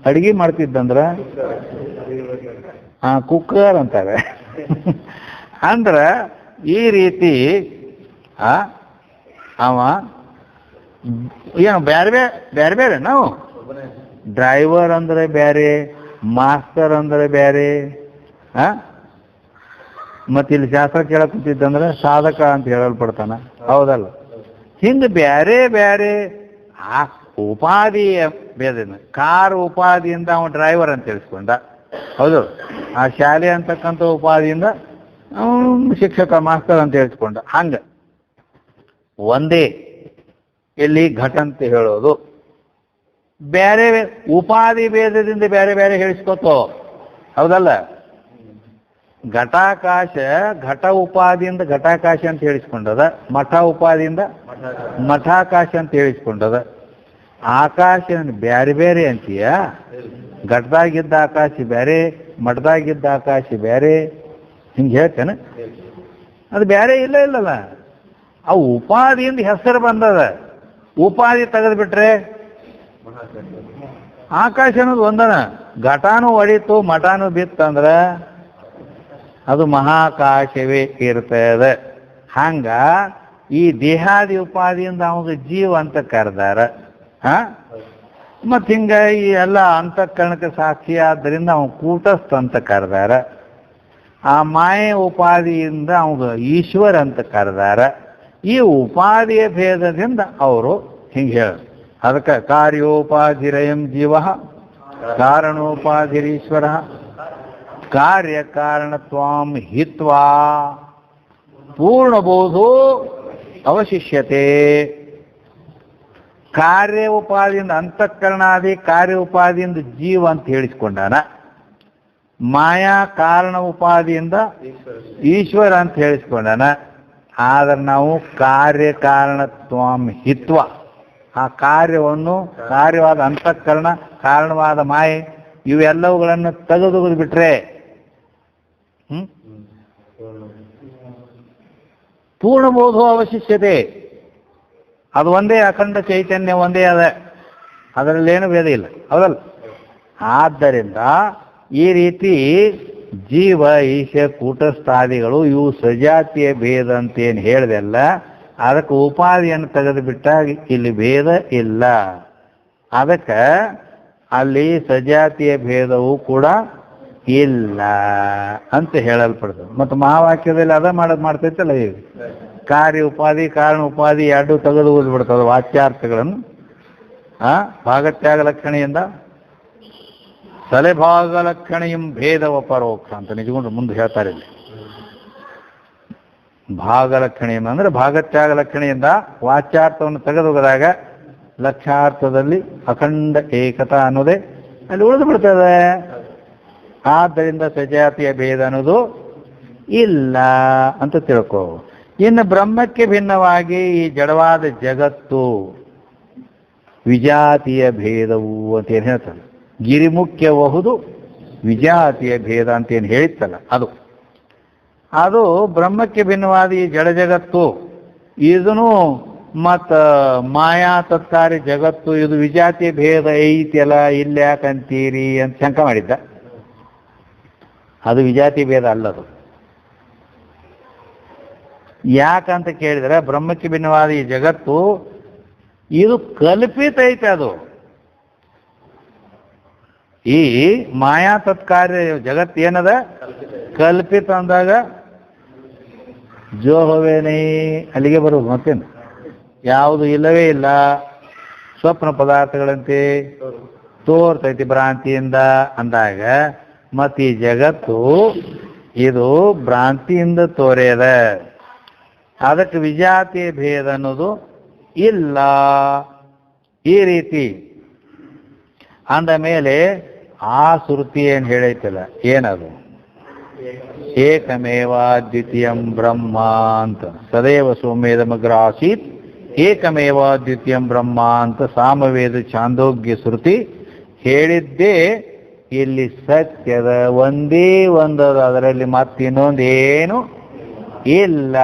ಅಡಿಗೆ ಮಾಡ್ತಿದ್ದಂದ್ರ ಕುಕ್ಕರ್ ಅಂತಾರೆ. ಅಂದ್ರ ಈ ರೀತಿ ಅವ ಏನು ಬೇರೆ ಬೇರೆ ಬೇರೆ ನಾವು ಡ್ರೈವರ್ ಅಂದ್ರೆ ಬೇರೆ, ಮಾಸ್ತರ್ ಅಂದ್ರೆ ಬೇರೆ. ಮತ್ತಿಲ್ಲಿ ಶಾಸ್ತ್ರ ಕೇಳಕ್ ಕುಂತಿದ್ದಂದ್ರೆ ಸಾಧಕ ಅಂತ ಹೇಳಲ್ಪಡ್ತಾನ. ಹೌದಲ್ಲ? ಹಿಂಗೆ ಬೇರೆ ಬೇರೆ ಆ ಉಪಾಧಿಯ ಭೇದ. ಕಾರ್ ಉಪಾಧಿಯಿಂದ ಅವನು ಡ್ರೈವರ್ ಅಂತ ತಿಳಿಸ್ಕೊಂಡ. ಹೌದು? ಆ ಶಾಲೆ ಅಂತಕ್ಕಂಥ ಉಪಾಧಿಯಿಂದ ಶಿಕ್ಷಕ ಮಾಸ್ತರ್ ಅಂತ ಹೇಳ್ಕೊಂಡ. ಹಂಗ ಒಂದೇ ಇಲ್ಲಿ ಘಟ ಅಂತ ಹೇಳೋದು. ಬೇರೆ ಉಪಾಧಿ ಭೇದದಿಂದ ಬೇರೆ ಬೇರೆ ಹೇಳಿಸ್ಕೊತೋ, ಹೌದಲ್ಲ? ಘಟಾಕಾಶ ಘಟ ಉಪಾದಿಯಿಂದ ಘಟಾಕಾಶ ಅಂತ ಹೇಳಿಸ್ಕೊಂಡದ, ಮಠ ಉಪಾದಿಯಿಂದ ಮಠಾಕಾಶ ಅಂತ ಹೇಳಿಸ್ಕೊಂಡದ. ಆಕಾಶ ಬ್ಯಾರೆ ಬೇರೆ ಅಂತೀಯ? ಘಟದಾಗಿದ್ದ ಆಕಾಶ ಬೇರೆ, ಮಠದಾಗಿದ್ದ ಆಕಾಶ ಬೇರೆ, ಹಿಂಗೆ ಹೇಳ್ತೇನೆ? ಅದು ಬೇರೆ ಇಲ್ಲ ಇಲ್ಲಲ್ಲ. ಅವು ಉಪಾದಿಯಿಂದ ಹೆಸರು ಬಂದದ. ಉಪಾಧಿ ತೆಗೆದ್ಬಿಟ್ರೆ ಆಕಾಶ ಅನ್ನೋದು ಒಂದನ. ಘಟಾನು ಹೊಡಿತು ಮಠಾನು ಬಿತ್ತಂದ್ರೆ ಅದು ಮಹಾಕಾಶವೇ ಇರ್ತದೆ. ಹಂಗ ಈ ದೇಹಾದಿ ಉಪಾದಿಯಿಂದ ಅವಾಗ ಜೀವ ಅಂತ ಕರೆದಾರ. ಮತ್ತು ಹಿಂಗ ಈ ಎಲ್ಲ ಅಂತಃಕರಣಕ್ಕೆ ಸಾಕ್ಷಿ ಆದ್ದರಿಂದ ಅವನು ಕೂಟಸ್ಥ ಅಂತ ಕರೆದಾರ. ಆ ಮಾಯೆ ಉಪಾದಿಯಿಂದ ಅವಾಗ ಈಶ್ವರ ಅಂತ ಕರೆದಾರ. ಈ ಉಪಾದಿಯ ಭೇದದಿಂದ ಅವರು ಹಿಂಗೆ ಹೇಳ. ಅದಕ್ಕೆ ಕಾರ್ಯೋಪಾಧಿರಯಂ ಜೀವ ಕಾರಣೋಪಾಧಿರೀಶ್ವರ ಕಾರ್ಯಕಾರಣತ್ವಾಂ ಹಿತ್ವಾ ಪೂರ್ಣಬೋಧೋ ಅವಶಿಷ್ಯತೆ. ಕಾರ್ಯ ಉಪಾದಿಯಿಂದ ಅಂತಃಕರಣಾದಿ ಕಾರ್ಯ ಉಪಾದಿಯಿಂದ ಜೀವ ಅಂತ ಹೇಳಿಸ್ಕೊಂಡಾನ. ಮಾಯಾ ಕಾರಣ ಉಪಾದಿಯಿಂದ ಈಶ್ವರ ಅಂತ ಹೇಳಿಸ್ಕೊಂಡಾನ. ಆದ್ರೆ ನಾವು ಕಾರ್ಯಕಾರಣತ್ವಾಂ ಹಿತ್ವ, ಆ ಕಾರ್ಯವನ್ನು ಕಾರ್ಯವಾದ ಅಂತಃಕರಣ ಕಾರಣವಾದ ಮಾಯೆ ಇವೆಲ್ಲವುಗಳನ್ನು ತೆಗೆದು ಬಿಟ್ರೆ ಪೂರ್ಣಬೋಧೋ ಅವಶಿಷ್ಯತೆ. ಅದು ಒಂದೇ ಅಖಂಡ ಚೈತನ್ಯ ಒಂದೇ ಅದ, ಅದರಲ್ಲೇನು ಭೇದ ಇಲ್ಲ, ಹೌದಲ್ಲ? ಆದ್ದರಿಂದ ಈ ರೀತಿ ಜೀವ ಈಶ ಕೂಟಸ್ಥಾದಿಗಳು ಇವು ಸಜಾತಿಯ ಭೇದ ಅಂತೇನು ಹೇಳಿದೆಲ್ಲ, ಅದಕ್ಕೆ ಉಪಾಧಿಯನ್ನು ತೆಗೆದು ಬಿಟ್ಟಾಗ ಇಲ್ಲಿ ಭೇದ ಇಲ್ಲ. ಅದಕ್ಕೆ ಅಲ್ಲಿ ಸಜಾತಿಯ ಭೇದವು ಕೂಡ ಇಲ್ಲ ಅಂತ ಹೇಳಲ್ಪಡ್ತದೆ. ಮತ್ತು ಮಹಾವಾಕ್ಯದಲ್ಲಿ ಅದ ಮಾಡ್ತೈತಲ್ಲ, ಈಗ ಕಾರ್ಯ ಉಪಾಧಿ ಕಾರಣ ಉಪಾಧಿ ಎರಡು ತೆಗೆದು ಓದ್ಬಿಡ್ತದೆ ವಾಚ್ಯಾರ್ಥಗಳನ್ನು. ಭಾಗತ್ಯಾಗ ಲಕ್ಷಣೆಯಿಂದ ಸಲೆಭಾಗ ಲಕ್ಷಣೆಯಂ ಭೇದವ ಪರೋಕ್ಷ ಅಂತ ನಿಜಗೊಂಡು ಮುಂದೆ ಹೇಳ್ತಾರೆ. ಇಲ್ಲಿ ಭಾಗಲಕ್ಷಣೆಯನ್ನು ಅಂದ್ರೆ ಭಾಗತ್ಯಾಗ ಲಕ್ಷಣೆಯಿಂದ ವಾಚ್ಯಾರ್ಥವನ್ನು ತೆಗೆದೋಗದಾಗ ಲಕ್ಷಾರ್ಥದಲ್ಲಿ ಅಖಂಡ ಏಕತಾ ಅನ್ನೋದೇ ಅಲ್ಲಿ ಉಳಿದು ಬಿಡ್ತದೆ. ಆದ್ದರಿಂದ ಸಜಾತಿಯ ಭೇದ ಅನ್ನೋದು ಇಲ್ಲ ಅಂತ ತಿಳ್ಕೋ. ಇನ್ನು ಬ್ರಹ್ಮಕ್ಕೆ ಭಿನ್ನವಾಗಿ ಈ ಜಡವಾದ ಜಗತ್ತು ವಿಜಾತಿಯ ಭೇದವು ಅಂತೇನು ಹೇಳ್ತಾರೆ. ಗಿರಿಮುಖ್ಯಬಹುದು ವಿಜಾತಿಯ ಭೇದ ಅಂತೇನು ಹೇಳಿತ್ತಲ್ಲ, ಅದು ಬ್ರಹ್ಮಕ್ಕೆ ಭಿನ್ನವಾದ ಈ ಜಡ ಜಗತ್ತು ಇದನ್ನು ಮತ್ತು ಮಾಯಾ ತತ್ಕಾರಿ ಜಗತ್ತು ಇದು ವಿಜಾತಿಯ ಭೇದ ಐತಿಯಲ್ಲ, ಇಲ್ಲಿ ಯಾಕಂತೀರಿ ಅಂತ ಶಂಕ ಮಾಡಿದ್ದ. ಅದು ವಿಜಾತಿ ಭೇದ ಅಲ್ಲದು. ಯಾಕಂತ ಕೇಳಿದ್ರೆ ಬ್ರಹ್ಮಕ್ಕೆ ಭಿನ್ನವಾದ ಈ ಜಗತ್ತು ಇದು ಕಲ್ಪಿತ ಐತೆ. ಅದು ಈ ಮಾಯಾ ತತ್ಕಾರ್ಯ ಜಗತ್ತು ಏನದ ಕಲ್ಪಿತ ಅಂದಾಗ ಜೋ ಹೋವೇನೇ ಅಲ್ಲಿಗೆ ಬರೋದು. ಮತ್ತೇನು ಯಾವುದು ಇಲ್ಲವೇ ಇಲ್ಲ, ಸ್ವಪ್ನ ಪದಾರ್ಥಗಳಂತೆ ತೋರ್ತೈತಿ ಭ್ರಾಂತಿಯಿಂದ ಅಂದಾಗ ಮತ್ತು ಈ ಜಗತ್ತು ಇದು ಭ್ರಾಂತಿಯಿಂದ ತೋರ್ಯದ. ಅದಕ್ಕೆ ವಿಜಾತಿಯ ಭೇದ ಅನ್ನೋದು ಇಲ್ಲ. ಈ ರೀತಿ ಅಂದ ಮೇಲೆ ಆ ಶ್ರುತಿ ಏನು ಹೇಳೈತಲ್ಲ, ಏನದು? ಏಕಮೇವ ದ್ವಿತೀಯಂ ಬ್ರಹ್ಮ ಅಂತ ಸದೈವ ಸೌಮ್ಯದಮಗ್ರ ಆಸೀತ್ ಏಕಮೇವ ದ್ವಿತೀಯಂ ಬ್ರಹ್ಮ ಅಂತ ಸಾಮವೇದ ಛಾಂದೋಗ್ಯ ಶ್ರುತಿ ಹೇಳಿದ್ದೇ ಇಲ್ಲಿ ಸತ್ಯದ ಒಂದೇ ಒಂದದ, ಅದರಲ್ಲಿ ಮತ್ತಿನ್ನೊಂದೇನು ಇಲ್ಲ.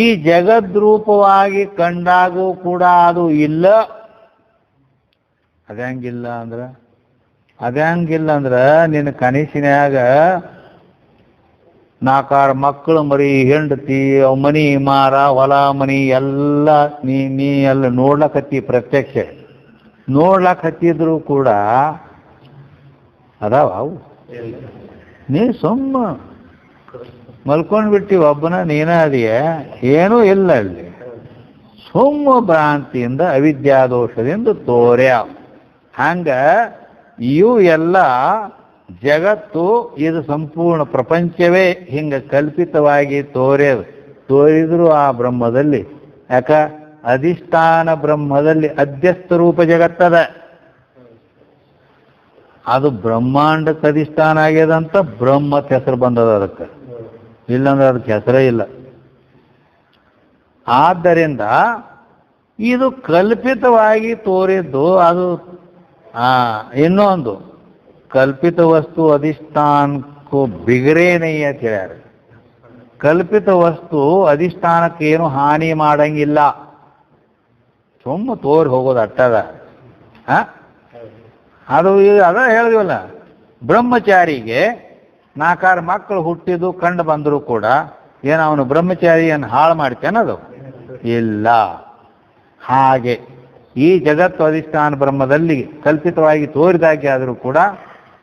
ಈ ಜಗದ್ರೂಪವಾಗಿ ಕಂಡಾಗೂ ಕೂಡ ಅದು ಇಲ್ಲ. ಅದ್ಯಾಂಗಿಲ್ಲ ಅಂದ್ರೆ ನಿನ್ನ ಕನಸಿನ್ಯಾಗ ನಾಲ್ಕಾರು ಮಕ್ಕಳು ಮರಿ ಹೆಂಡತಿ ಅವ್ ಮನಿ ಮಾರ ಹೊಲ ಮನಿ ಎಲ್ಲ ನೀ ಎಲ್ಲ ನೋಡ್ಲಕತ್ತಿ, ಪ್ರತ್ಯಕ್ಷ ನೋಡ್ಲಕತ್ತಿದ್ರು ಕೂಡ ಅದಾವ ಅವು. ನೀ ಸುಮ್ಮ ಮಲ್ಕೊಂಡ್ಬಿಟ್ಟಿ, ಒಬ್ಬನ ನೀನ ಅದೆಯ, ಏನೂ ಇಲ್ಲ ಅಲ್ಲಿ. ಸುಮ್ಮ ಭ್ರಾಂತಿಯಿಂದ ಅವಿದ್ಯಾದೋಷದಿಂದ ತೋರ್ಯಾವ. ಹಂಗ ಇವು ಎಲ್ಲ ಜಗತ್ತು ಇದು ಸಂಪೂರ್ಣ ಪ್ರಪಂಚವೇ ಹಿಂಗೆ ಕಲ್ಪಿತವಾಗಿ ತೋರಿದ್ರು ಆ ಬ್ರಹ್ಮದಲ್ಲಿ, ಯಾಕ ಅಧಿಷ್ಠಾನ ಬ್ರಹ್ಮದಲ್ಲಿ ಅಧ್ಯಸ್ಥ ರೂಪ ಜಗತ್ತದ, ಅದು ಬ್ರಹ್ಮಾಂಡಕ್ಕೆ ಅಧಿಷ್ಠಾನ ಆಗ್ಯದಂತ ಬ್ರಹ್ಮತ್ ಹೆಸರು ಬಂದದ ಅದಕ್ಕೆ, ಇಲ್ಲಾಂದ್ರೆ ಅದಕ್ಕೆ ಹೆಸರೇ ಇಲ್ಲ. ಆದ್ದರಿಂದ ಇದು ಕಲ್ಪಿತವಾಗಿ ತೋರಿದ್ದು ಅದು ಇನ್ನೊಂದು ಕಲ್ಪಿತ ವಸ್ತು ಅಧಿಷ್ಠಾನಕ್ಕೂ ಬಿಗರೇನೈ ಅಂತ ಹೇಳ್ಯಾರ. ಕಲ್ಪಿತ ವಸ್ತು ಅಧಿಷ್ಠಾನಕ್ಕೆ ಏನು ಹಾನಿ ಮಾಡಂಗಿಲ್ಲ, ಸುಮ್ಮ ತೋರಿ ಹೋಗೋದು ಅಟ್ಟದ. ಅದು ಅದ ಹೇಳಿದ್ವಲ್ಲ, ಬ್ರಹ್ಮಚಾರಿಗೆ 4 ಮಕ್ಕಳು ಹುಟ್ಟಿದ್ದು ಕಂಡು ಬಂದರೂ ಕೂಡ ಏನು ಅವನು ಬ್ರಹ್ಮಚಾರಿಯನ್ನು ಹಾಳು ಮಾಡ್ತೇನದು ಇಲ್ಲ. ಹಾಗೆ ಈ ಜಗತ್ತು ಅಧಿಷ್ಠಾನ ಬ್ರಹ್ಮದಲ್ಲಿ ಕಲ್ಪಿತವಾಗಿ ತೋರಿದಾಗೆ ಆದರೂ ಕೂಡ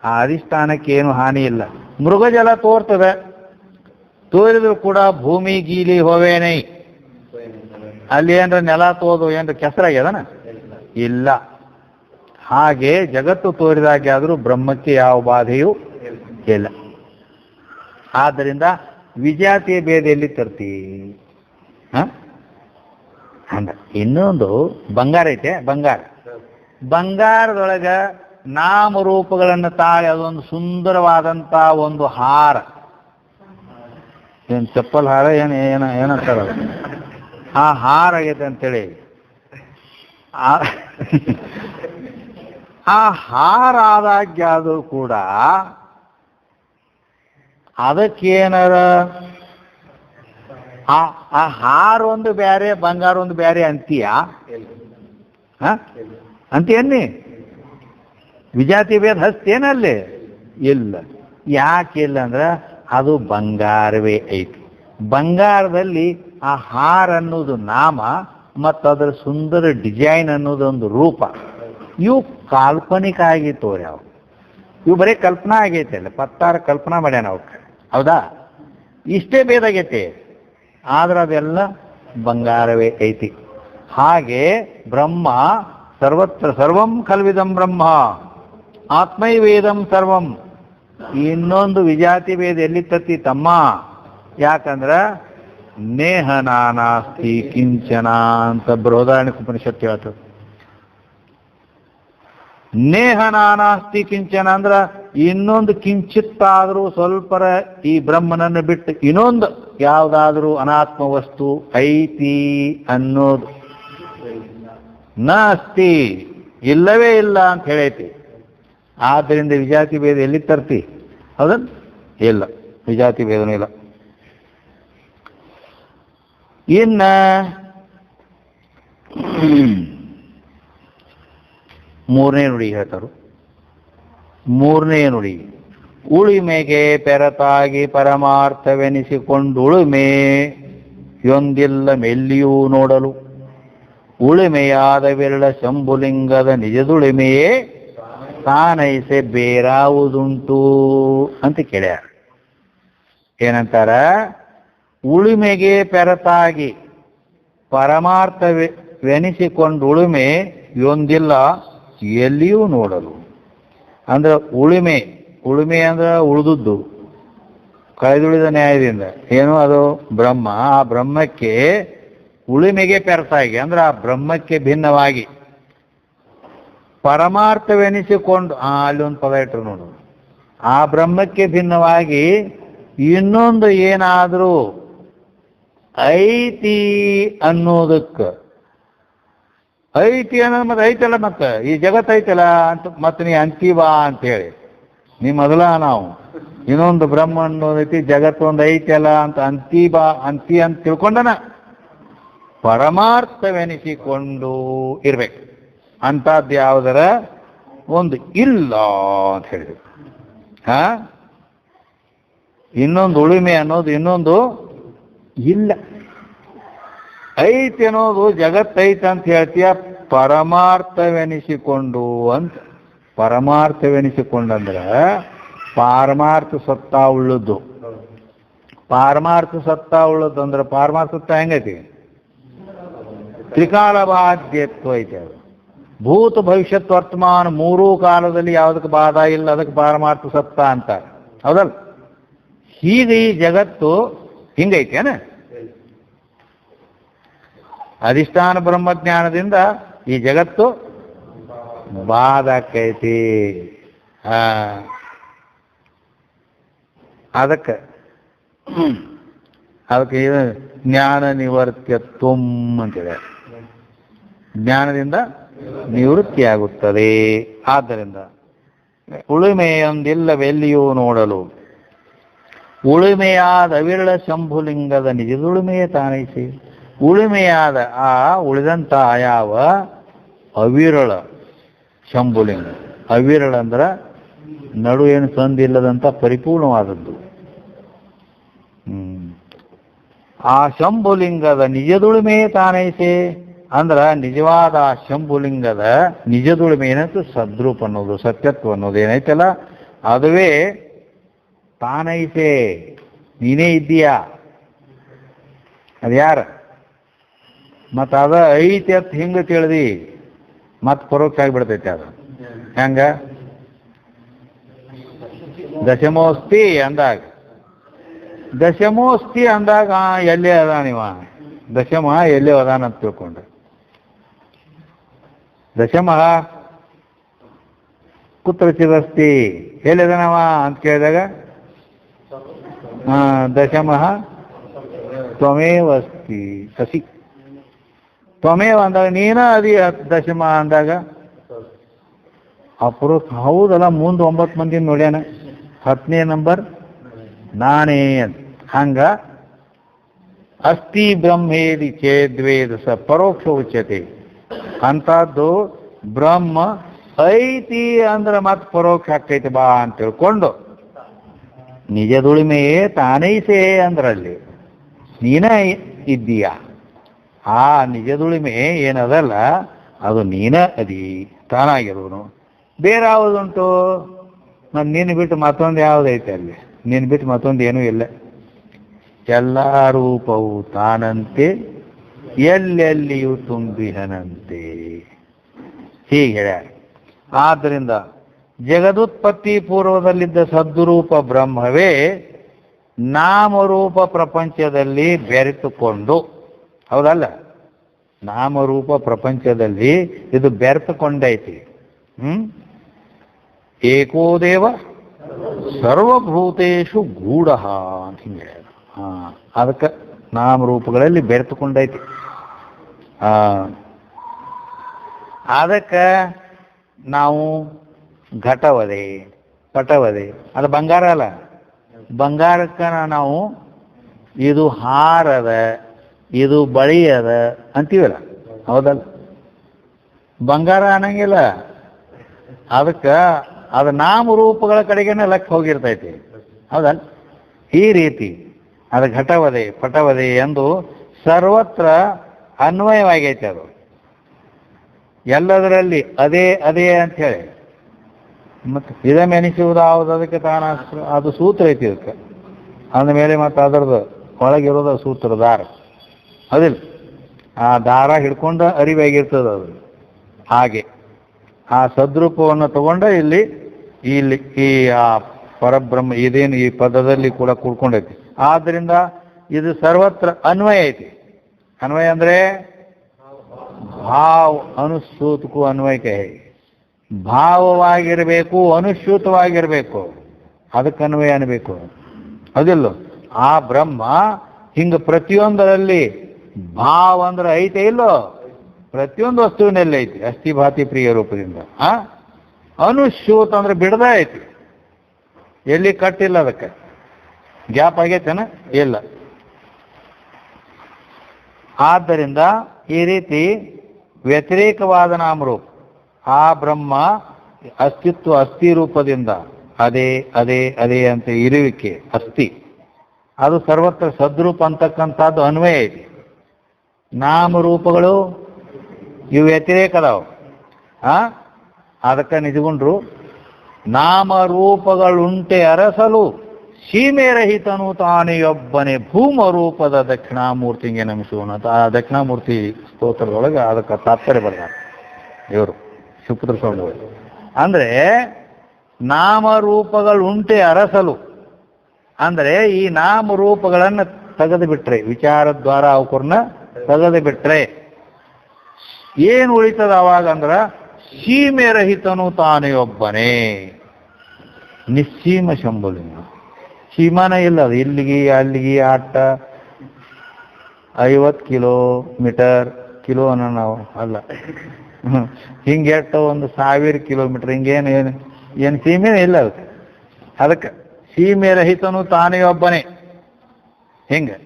ಆ ಅಧಿಷ್ಠಾನಕ್ಕೆ ಏನು ಹಾನಿ ಇಲ್ಲ. ಮೃಗಜಲ ತೋರ್ತದೆ, ತೋರಿದ್ರು ಕೂಡ ಭೂಮಿ ಗೀಲಿ ಹೋವೇನೈ, ಅಲ್ಲಿ ಏನ್ರ ನೆಲ ತೋದು ಏನ್ರ ಕೆಸರಾಗ್ಯದನ ಇಲ್ಲ. ಹಾಗೆ ಜಗತ್ತು ತೋರಿದಾಗೆ ಆದರೂ ಬ್ರಹ್ಮಕ್ಕೆ ಯಾವ ಬಾಧೆಯೂ ಇಲ್ಲ. ಆದ್ದರಿಂದ ವಿಜಾತಿಯ ಭೇದ ಎಲ್ಲಿ ತರ್ತಿ? ಅಂದ ಇನ್ನೊಂದು ಬಂಗಾರ ಐತೆ, ಬಂಗಾರದೊಳಗೆ ನಾಮರೂಪಗಳನ್ನು ತಾಳಿ ಅದೊಂದು ಸುಂದರವಾದಂಥ ಒಂದು ಹಾರ, ಏನು ಚಪ್ಪಲ್ ಹಾರ ಏನಂತಾರ ಆ ಹಾರ ಆಗೈತೆ ಅಂತೇಳಿ, ಆ ಹಾರ ಆದಾಗ್ಯಾದರೂ ಕೂಡ ಅದಕ್ಕೇನಾರ ಆ ಹಾರ ಒಂದು ಬೇರೆ ಬಂಗಾರ ಒಂದು ಬೇರೆ ಅಂತೀಯ? ಅಂತೀಯನ್ನಿ? ವಿಜಾತಿ ಭೇದ ಹಸ್ತೇನಲ್ಲಿ ಇಲ್ಲ. ಯಾಕಿಲ್ಲ ಅಂದ್ರೆ ಅದು ಬಂಗಾರವೇ ಐತಿ. ಬಂಗಾರದಲ್ಲಿ ಆ ಹಾರ ಅನ್ನೋದು ನಾಮ ಮತ್ತು ಅದರ ಸುಂದರ ಡಿಸೈನ್ ಅನ್ನೋದೊಂದು ರೂಪ, ಇವು ಕಾಲ್ಪನಿಕ ಆಗಿ ತೋರ್ಯಾವ. ಇವು ಬರೀ ಕಲ್ಪನಾ ಆಗೈತೆ, ಅಲ್ಲ ಪತ್ತಾರ ಕಲ್ಪನಾ ಮಾಡ್ಯಾನ ಅವಕ್ಕೆ, ಹೌದಾ? ಇಷ್ಟೇ ಭೇದ ಆಗೈತೆ, ಆದ್ರೆ ಅದೆಲ್ಲ ಬಂಗಾರವೇ ಐತಿ. ಹಾಗೆ ಬ್ರಹ್ಮ ಸರ್ವತ್ರ ಸರ್ವಂ ಖಲ್ವಿದಂ ಬ್ರಹ್ಮ ಆತ್ಮೈವೇದಂ ಸರ್ವಂ. ಇನ್ನೊಂದು ವಿಜಾತಿ ಭೇದ ಎಲ್ಲಿ ತತ್ತಿ ತಮ್ಮ? ಯಾಕಂದ್ರೆ ನೇಹ ನಾನಾಸ್ತಿ ಕಿಂಚನ ಅಂತ ಬೃಹದಾರಣ್ಯಕ ಉಪನಿಷತ್ತು ಹೇಳ್ತದೆ. ನೇಹ ನಾನಾಸ್ತಿ ಕಿಂಚನ ಅಂದ್ರ ಇನ್ನೊಂದು ಕಿಂಚಿತ್ತಾದರೂ ಸ್ವಲ್ಪರ ಈ ಬ್ರಹ್ಮನನ್ನು ಬಿಟ್ಟು ಇನ್ನೊಂದು ಯಾವುದಾದ್ರೂ ಅನಾತ್ಮ ವಸ್ತು ಐತಿ ಅನ್ನೋದು ನಾಸ್ತಿ, ಇಲ್ಲವೇ ಇಲ್ಲ ಅಂತ ಹೇಳೈತಿ. ಆದ್ದರಿಂದ ವಿಜಾತಿ ಭೇದ ಎಲ್ಲಿ ತರ್ತಿ? ಹೌದನ್? ಇಲ್ಲ, ವಿಜಾತಿ ಭೇದನೂ ಇಲ್ಲ. ಇನ್ನ ಮೂರನೇ ನುಡಿ ಹೇಳ್ತಾರು. ಮೂರನೇ ನುಡಿ ಉಳಿಮೆಗೆ ಪೆರತಾಗಿ ಪರಮಾರ್ಥವೆನಿಸಿಕೊಂಡು ಉಳುಮೆ ಯೊಂದಿಲ್ಲ ಮೆಲ್ಲಿಯೂ ನೋಡಲು ಉಳಿಮೆಯಾದ ವಿರಳ ಶಂಭುಲಿಂಗದ ನಿಜದುಳಿಮೆಯೇ ತಾನೈಸೆ ಬೇರಾವುದುಂಟು ಅಂತ ಕೇಳ್ಯಾರ. ಏನಂತಾರ? ಉಳುಮೆಗೆ ಪೆರತಾಗಿ ಪರಮಾರ್ಥವೆನಿಸಿಕೊಂಡು ಉಳುಮೆ ಯೊಂದಿಲ್ಲ ಎಲ್ಲಿಯೂ ನೋಡಲು. ಅಂದ್ರೆ ಉಳುಮೆ ಅಂದ್ರೆ ಉಳಿದದ್ದು, ಕಳೆದುಳಿದ ನ್ಯಾಯದಿಂದ ಏನು ಅದು ಬ್ರಹ್ಮ. ಆ ಬ್ರಹ್ಮಕ್ಕೆ ಉಳುಮೆಗೆ ಪೆರತಾಗಿ ಅಂದ್ರೆ ಆ ಬ್ರಹ್ಮಕ್ಕೆ ಭಿನ್ನವಾಗಿ ಪರಮಾರ್ಥವೆನಿಸಿಕೊಂಡು, ಅಲ್ಲಿ ಒಂದು ಪದ ಇಟ್ಟರು ನೋಡು, ಆ ಬ್ರಹ್ಮಕ್ಕೆ ಭಿನ್ನವಾಗಿ ಇನ್ನೊಂದು ಏನಾದರೂ ಐತಿ ಅನ್ನೋದಕ್ಕೆ, ಐತಿ ಅನ್ನೋದು ಮತ್ತೆ ಐತಲ್ಲ, ಮತ್ತೆ ಈ ಜಗತ್ತು ಐತಲ್ಲ ಅಂತ ಮತ್ತೆ ನೀ ಅಂತೀವಾ ಅಂತೇಳಿ ನೀ ಮೊದಲ ನಾವು ಇನ್ನೊಂದು ಬ್ರಹ್ಮ ಅನ್ನೋದೈತಿ ಜಗತ್ತು ಒಂದು ಐತಲ್ಲ ಅಂತ ಅಂತಿ ಅಂತ ತಿಳ್ಕೊಂಡನ. ಪರಮಾರ್ಥವೆನಿಸಿಕೊಂಡು ಇರ್ಬೇಕು, ಅಂಥದ್ದು ಯಾವುದರ ಒಂದು ಇಲ್ಲ ಅಂತ ಹೇಳಿದ್ರು. ಇನ್ನೊಂದು ಉಳುಮೆ ಅನ್ನೋದು ಇನ್ನೊಂದು ಇಲ್ಲ. ಐತಿ ಅನ್ನೋದು ಜಗತ್ತೈತೆ ಅಂತ ಹೇಳ್ತೀಯ, ಪರಮಾರ್ಥವೆನಿಸಿಕೊಂಡು ಅಂತ. ಪರಮಾರ್ಥವೆನಿಸಿಕೊಂಡಂದ್ರೆ ಪಾರಮಾರ್ಥ ಸತ್ತ ಉಳ್ಳದ್ದು. ಪಾರಮಾರ್ಥ ಸತ್ತ ಉಳ್ಳದ್ದು ಅಂದ್ರೆ ಪಾರಮಾರ್ಥ ಸತ್ತ ಹೆಂಗೈತಿ? ತ್ರಿಕಾಲ ಬಾಧ್ಯತ್ವ ಐತೆ ಅದು. ಭೂತ ಭವಿಷ್ಯತ್ ವರ್ತಮಾನ ಮೂರೂ ಕಾಲದಲ್ಲಿ ಯಾವುದಕ್ಕೆ ಬಾಧ ಇಲ್ಲ, ಅದಕ್ಕೆ ಪಾರಮಾರ್ಥ ಸತ್ತ ಅಂತಾರೆ. ಹೌದಲ್ಲ? ಹೀಗೆ ಈ ಜಗತ್ತು ಹಿಂಗೈತೇನ? ಅಧಿಷ್ಠಾನ ಬ್ರಹ್ಮಜ್ಞಾನದಿಂದ ಈ ಜಗತ್ತು ಬಾಧಕೈತಿ. ಅದಕ್ಕೆ ಜ್ಞಾನ ನಿವರ್ತ್ಯತ್ವಂ ಅಂತೇಳಿ, ಜ್ಞಾನದಿಂದ ನಿವೃತ್ತಿಯಾಗುತ್ತದೆ. ಆದ್ದರಿಂದ ಉಳುಮೆಯೊಂದಿಲ್ಲವೆಲ್ಲಿಯೂ ನೋಡಲು ಉಳುಮೆಯಾದ ಅವಿರಳ ಶಂಭುಲಿಂಗದ ನಿಜದುಳುಮೆಯೇ ತಾನೈಸಿ. ಉಳುಮೆಯಾದ ಆ ಉಳಿದಂಥ ಯಾವ ಅವಿರಳ ಶಂಭುಲಿಂಗ, ಅವಿರಳ ಅಂದ್ರೆ ನಡು ಏನು ಸಂದಿಲ್ಲದಂಥ ಪರಿಪೂರ್ಣವಾದದ್ದು. ಆ ಶಂಭುಲಿಂಗದ ನಿಜದುಳುಮೆಯೇ ತಾನೈಸೆ ಅಂದ್ರೆ ನಿಜವಾದ ಆ ಶಂಭುಲಿಂಗದ ನಿಜದುಳುಮೆ ಏನಂತ ಸದ್ರೂಪ ಅನ್ನೋದು, ಸತ್ಯತ್ವ ಅನ್ನೋದು ಏನೈತಲ್ಲ, ಅದುವೇ ತಾನೈಸೆ. ನೀನೇ ಇದ್ದೀಯಾ, ಅದು ಯಾರ ಮತ್ತು ಅದ ಐತಿ ಅಂತ ಹಿಂಗೆ ತಿಳಿದಿ ಮತ್ತೆ ಪರೋಕ್ಷ ಆಗಿಬಿಡ್ತೈತೆ. ಅದು ಹೆಂಗ ದಶಮೋಸ್ತಿ ಅಂದಾಗ, ದಶಮೋಸ್ತಿ ಅಂದಾಗ ಎಲ್ಲೇ ಅದಾನಿವ, ದಶಮ ಎಲ್ಲೇ ಅದಾನ ಅಂತ ತಿಳ್ಕೊಂಡ್ರೆ, ದಶಮ ಕುತ್ರಚಿದಸ್ತಿ ಎಲ್ಲಿದಾನವ ಅಂತ ಕೇಳಿದಾಗ ದಶಮ ತ್ವಮೇವಸ್ತಿ ಸಸಿ, ತ್ವಮೇವ ಅಂದಾಗ ನೀನ ಅದಿ, ದಶಮ ಅಂದಾಗ ಅಪರೋಕ್ಷ. ಹೌದಲ್ಲ, ಮುಂದೆ 9 ಮಂದಿ ನೋಡ್ಯಾನ, 10ನೇ ನಂಬರ್ ನಾನೇ ಅಂತ. ಹಂಗ ಅಸ್ತಿ ಬ್ರಹ್ಮೇದಿ ಚೇದ್ವೇದ ಸ ಪರೋಕ್ಷ ಉಚ್ಯತೆ. ಅಂಥದ್ದು ಬ್ರಹ್ಮ ಐತಿ ಅಂದ್ರೆ ಮತ್ತೆ ಪರೋಕ್ಷ ಆಕೈತಿ ಬಾ ಅಂತ ತಿಳ್ಕೊಂಡು, ನಿಜದುಳಿಮೆಯೇ ತಾನೈಸೇ ಅಂದ್ರಲ್ಲಿ ನೀನ ಇದ್ದೀಯ. ಆ ನಿಜದುಳಿಮೆ ಏನದಲ್ಲ ಅದು ನೀನ ಅದಿ, ತಾನಾಗಿರೋನು. ಬೇರೆ ಯಾವುದುಂಟು? ನಿನ್ನ ಬಿಟ್ಟು ಮತ್ತೊಂದು ಯಾವುದೈತೆ ಅಲ್ಲಿ? ನಿನ್ನ ಬಿಟ್ಟು ಮತ್ತೊಂದು ಏನೂ ಇಲ್ಲ. ಎಲ್ಲ ರೂಪವು ತಾನಂತೆ ಎಲ್ಲೆಲ್ಲಿಯೂ ತುಂಬಿಹನಂತೆ ಹೀಗೆ ಹೇಳ್ಯಾರ. ಆದ್ದರಿಂದ ಜಗದುತ್ಪತ್ತಿ ಪೂರ್ವದಲ್ಲಿದ್ದ ಸದ್ರೂಪ ಬ್ರಹ್ಮವೇ ನಾಮರೂಪ ಪ್ರಪಂಚದಲ್ಲಿ ಬೆರೆತುಕೊಂಡು, ಹೌದಲ್ಲ? ನಾಮರೂಪ ಪ್ರಪಂಚದಲ್ಲಿ ಇದು ಬೆರೆತುಕೊಂಡೈತಿ. ಏಕೋದೇವ ಸರ್ವಭೂತೇಶು ಗೂಢ ಅಂತ ಹಿಂಗೆ ಹೇಳ್ಯಾರ. ಅದಕ್ಕೆ ನಾಮರೂಪಗಳಲ್ಲಿ ಬೆರೆತುಕೊಂಡೈತಿ. ಅದಕ್ಕೆ ನಾವು ಘಟವದೆ, ಪಟವದೆ, ಅದು ಬಂಗಾರ ಅಲ್ಲ, ಬಂಗಾರಕ್ಕೆ ನಾವು ಇದು ಹಾರದ, ಇದು ಬಳಿಯದ ಅಂತೀವಲ್ಲ, ಹೌದಲ್ಲ? ಬಂಗಾರ ಅನ್ನಂಗಿಲ್ಲ. ಅದಕ್ಕೆ ಅದು ನಾಮರೂಪಗಳ ಕಡೆಗೇನೆ ಲಕ್ಕ ಹೋಗಿರ್ತೈತಿ, ಹೌದಲ್ಲ? ಈ ರೀತಿ ಅದು ಘಟವದೆ ಪಟವದೆ ಎಂದು ಸರ್ವತ್ರ ಅನ್ವಯವಾಗೈತೆ. ಅದು ಎಲ್ಲದರಲ್ಲಿ ಅದೇ ಅದೇ ಅಂತ ಹೇಳಿ ಮತ್ತು ಇದಮೆನಿಸುವುದು ಅದಕ್ಕೆ ತಾನ ಅದು ಸೂತ್ರ ಐತಿ. ಇದಕ್ಕೆ ಅಂದಮೇಲೆ ಮತ್ತು ಅದರದ್ದು ಒಳಗಿರೋದು ಸೂತ್ರ ದಾರ, ಅದಿಲ್ಲ? ಆ ದಾರ ಹಿಡ್ಕೊಂಡು ಅರಿವಾಗಿರ್ತದೆ ಅದು. ಹಾಗೆ ಆ ಸದ್ರೂಪವನ್ನು ತಗೊಂಡ ಇಲ್ಲಿ ಇಲ್ಲಿ ಈ ಆ ಪರಬ್ರಹ್ಮ ಇದೇನು ಈ ಪದದಲ್ಲಿ ಕೂಡ ಕೂಡ್ಕೊಂಡೈತಿ. ಆದ್ದರಿಂದ ಇದು ಸರ್ವತ್ರ ಅನ್ವಯ ಐತಿ. ಅನ್ವಯ ಅಂದ್ರೆ ಭಾವ ಅನುಶ್ಯೂತಕ್ಕೂ ಅನ್ವಯಕ್ಕೆ ಭಾವವಾಗಿರಬೇಕು, ಅನುಶ್ಯೂತವಾಗಿರಬೇಕು, ಅದಕ್ಕೆ ಅನ್ವಯ ಅನ್ಬೇಕು, ಅದಿಲ್ಲ? ಆ ಬ್ರಹ್ಮ ಹಿಂಗ ಪ್ರತಿಯೊಂದರಲ್ಲಿ ಭಾವ ಅಂದ್ರೆ ಐತೆ ಇಲ್ಲೋ? ಪ್ರತಿಯೊಂದು ವಸ್ತುವಿನಲ್ಲಿ ಐತಿ, ಅಸ್ಥಿ ಭಾತಿ ಪ್ರಿಯ ರೂಪದಿಂದ. ಅನುಶ್ಯೂತ ಅಂದ್ರೆ ಬಿಡದ ಐತಿ, ಎಲ್ಲಿ ಕಟ್ಟಿಲ್ಲ, ಅದಕ್ಕೆ ಗ್ಯಾಪ್ ಆಗೈತೇನ? ಇಲ್ಲ. ಆದ್ದರಿಂದ ಈ ರೀತಿ ವ್ಯತಿರೇಕವಾದ ನಾಮರೂಪ ಆ ಬ್ರಹ್ಮ ಅಸ್ತಿತ್ವ ಅಸ್ಥಿ ರೂಪದಿಂದ ಅದೇ ಅದೇ ಅದೇ ಅಂತ ಇರುವಿಕೆ ಅಸ್ಥಿ, ಅದು ಸರ್ವತ್ರ ಸದ್ರೂಪ ಅಂತಕ್ಕಂಥದ್ದು ಅನ್ವಯ ಐತಿ. ನಾಮರೂಪಗಳು ಇವು ವ್ಯತಿರೇಕ ಅದಾವ. ಅದಕ್ಕೆ ನಿಜಗುಂಡ್ರು ನಾಮರೂಪಗಳುಂಟೆ ಅರಸಲು ಸೀಮೆರಹಿತನು ತಾನೆಯೊಬ್ಬನೇ ಭೂಮರೂಪದ ದಕ್ಷಿಣಾಮೂರ್ತಿಗೆ ನಮಿಸುವನು. ಆ ದಕ್ಷಿಣಾಮೂರ್ತಿ ಸ್ತೋತ್ರದೊಳಗೆ ಅದಕ್ಕೆ ತಾತ್ಪರ್ಯ ಬರ್ತಾರೆ ಇವರು. ಶಿವಪುತ್ರ ಸ್ವಾಮಿ. ಅಂದ್ರೆ ನಾಮರೂಪಗಳುಂಟೆ ಅರಸಲು, ಅಂದ್ರೆ ಈ ನಾಮರೂಪಗಳನ್ನು ತೆಗೆದು ಬಿಟ್ರೆ, ವಿಚಾರದ್ವಾರ ಅವಕರನ್ನ ತೆಗೆದು ಬಿಟ್ರೆ ಏನು ಉಳಿತದ ಅವಾಗಂದ್ರ ಸೀಮೆ ರಹಿತನು ತಾನೇ ಒಬ್ಬನೇ, ನಿಸ್ಸೀಮ ಶಂಭುಲಿಂಗ. ಸೀಮಾನ ಇಲ್ಲ, ಅದು ಇಲ್ಲಿಗೆ ಅಲ್ಲಿಗೆ ಆಟ 50 ಕಿಲೋಮೀಟರ್, ಕಿಲೋ ಅನ್ನೋ ನಾವು ಅಲ್ಲ, ಹಿಂಗೆ ಎಟ್ಟು 1000 ಕಿಲೋಮೀಟರ್, ಹಿಂಗೇನು ಏನು ಸೀಮೆ ಇಲ್ಲ ಅದಕ್ಕೆ. ಅದಕ್ಕೆ ಸೀಮೆ ರಹಿತನು ತಾನೇ ಒಬ್ಬನೇ ಹಿಂಗೆ.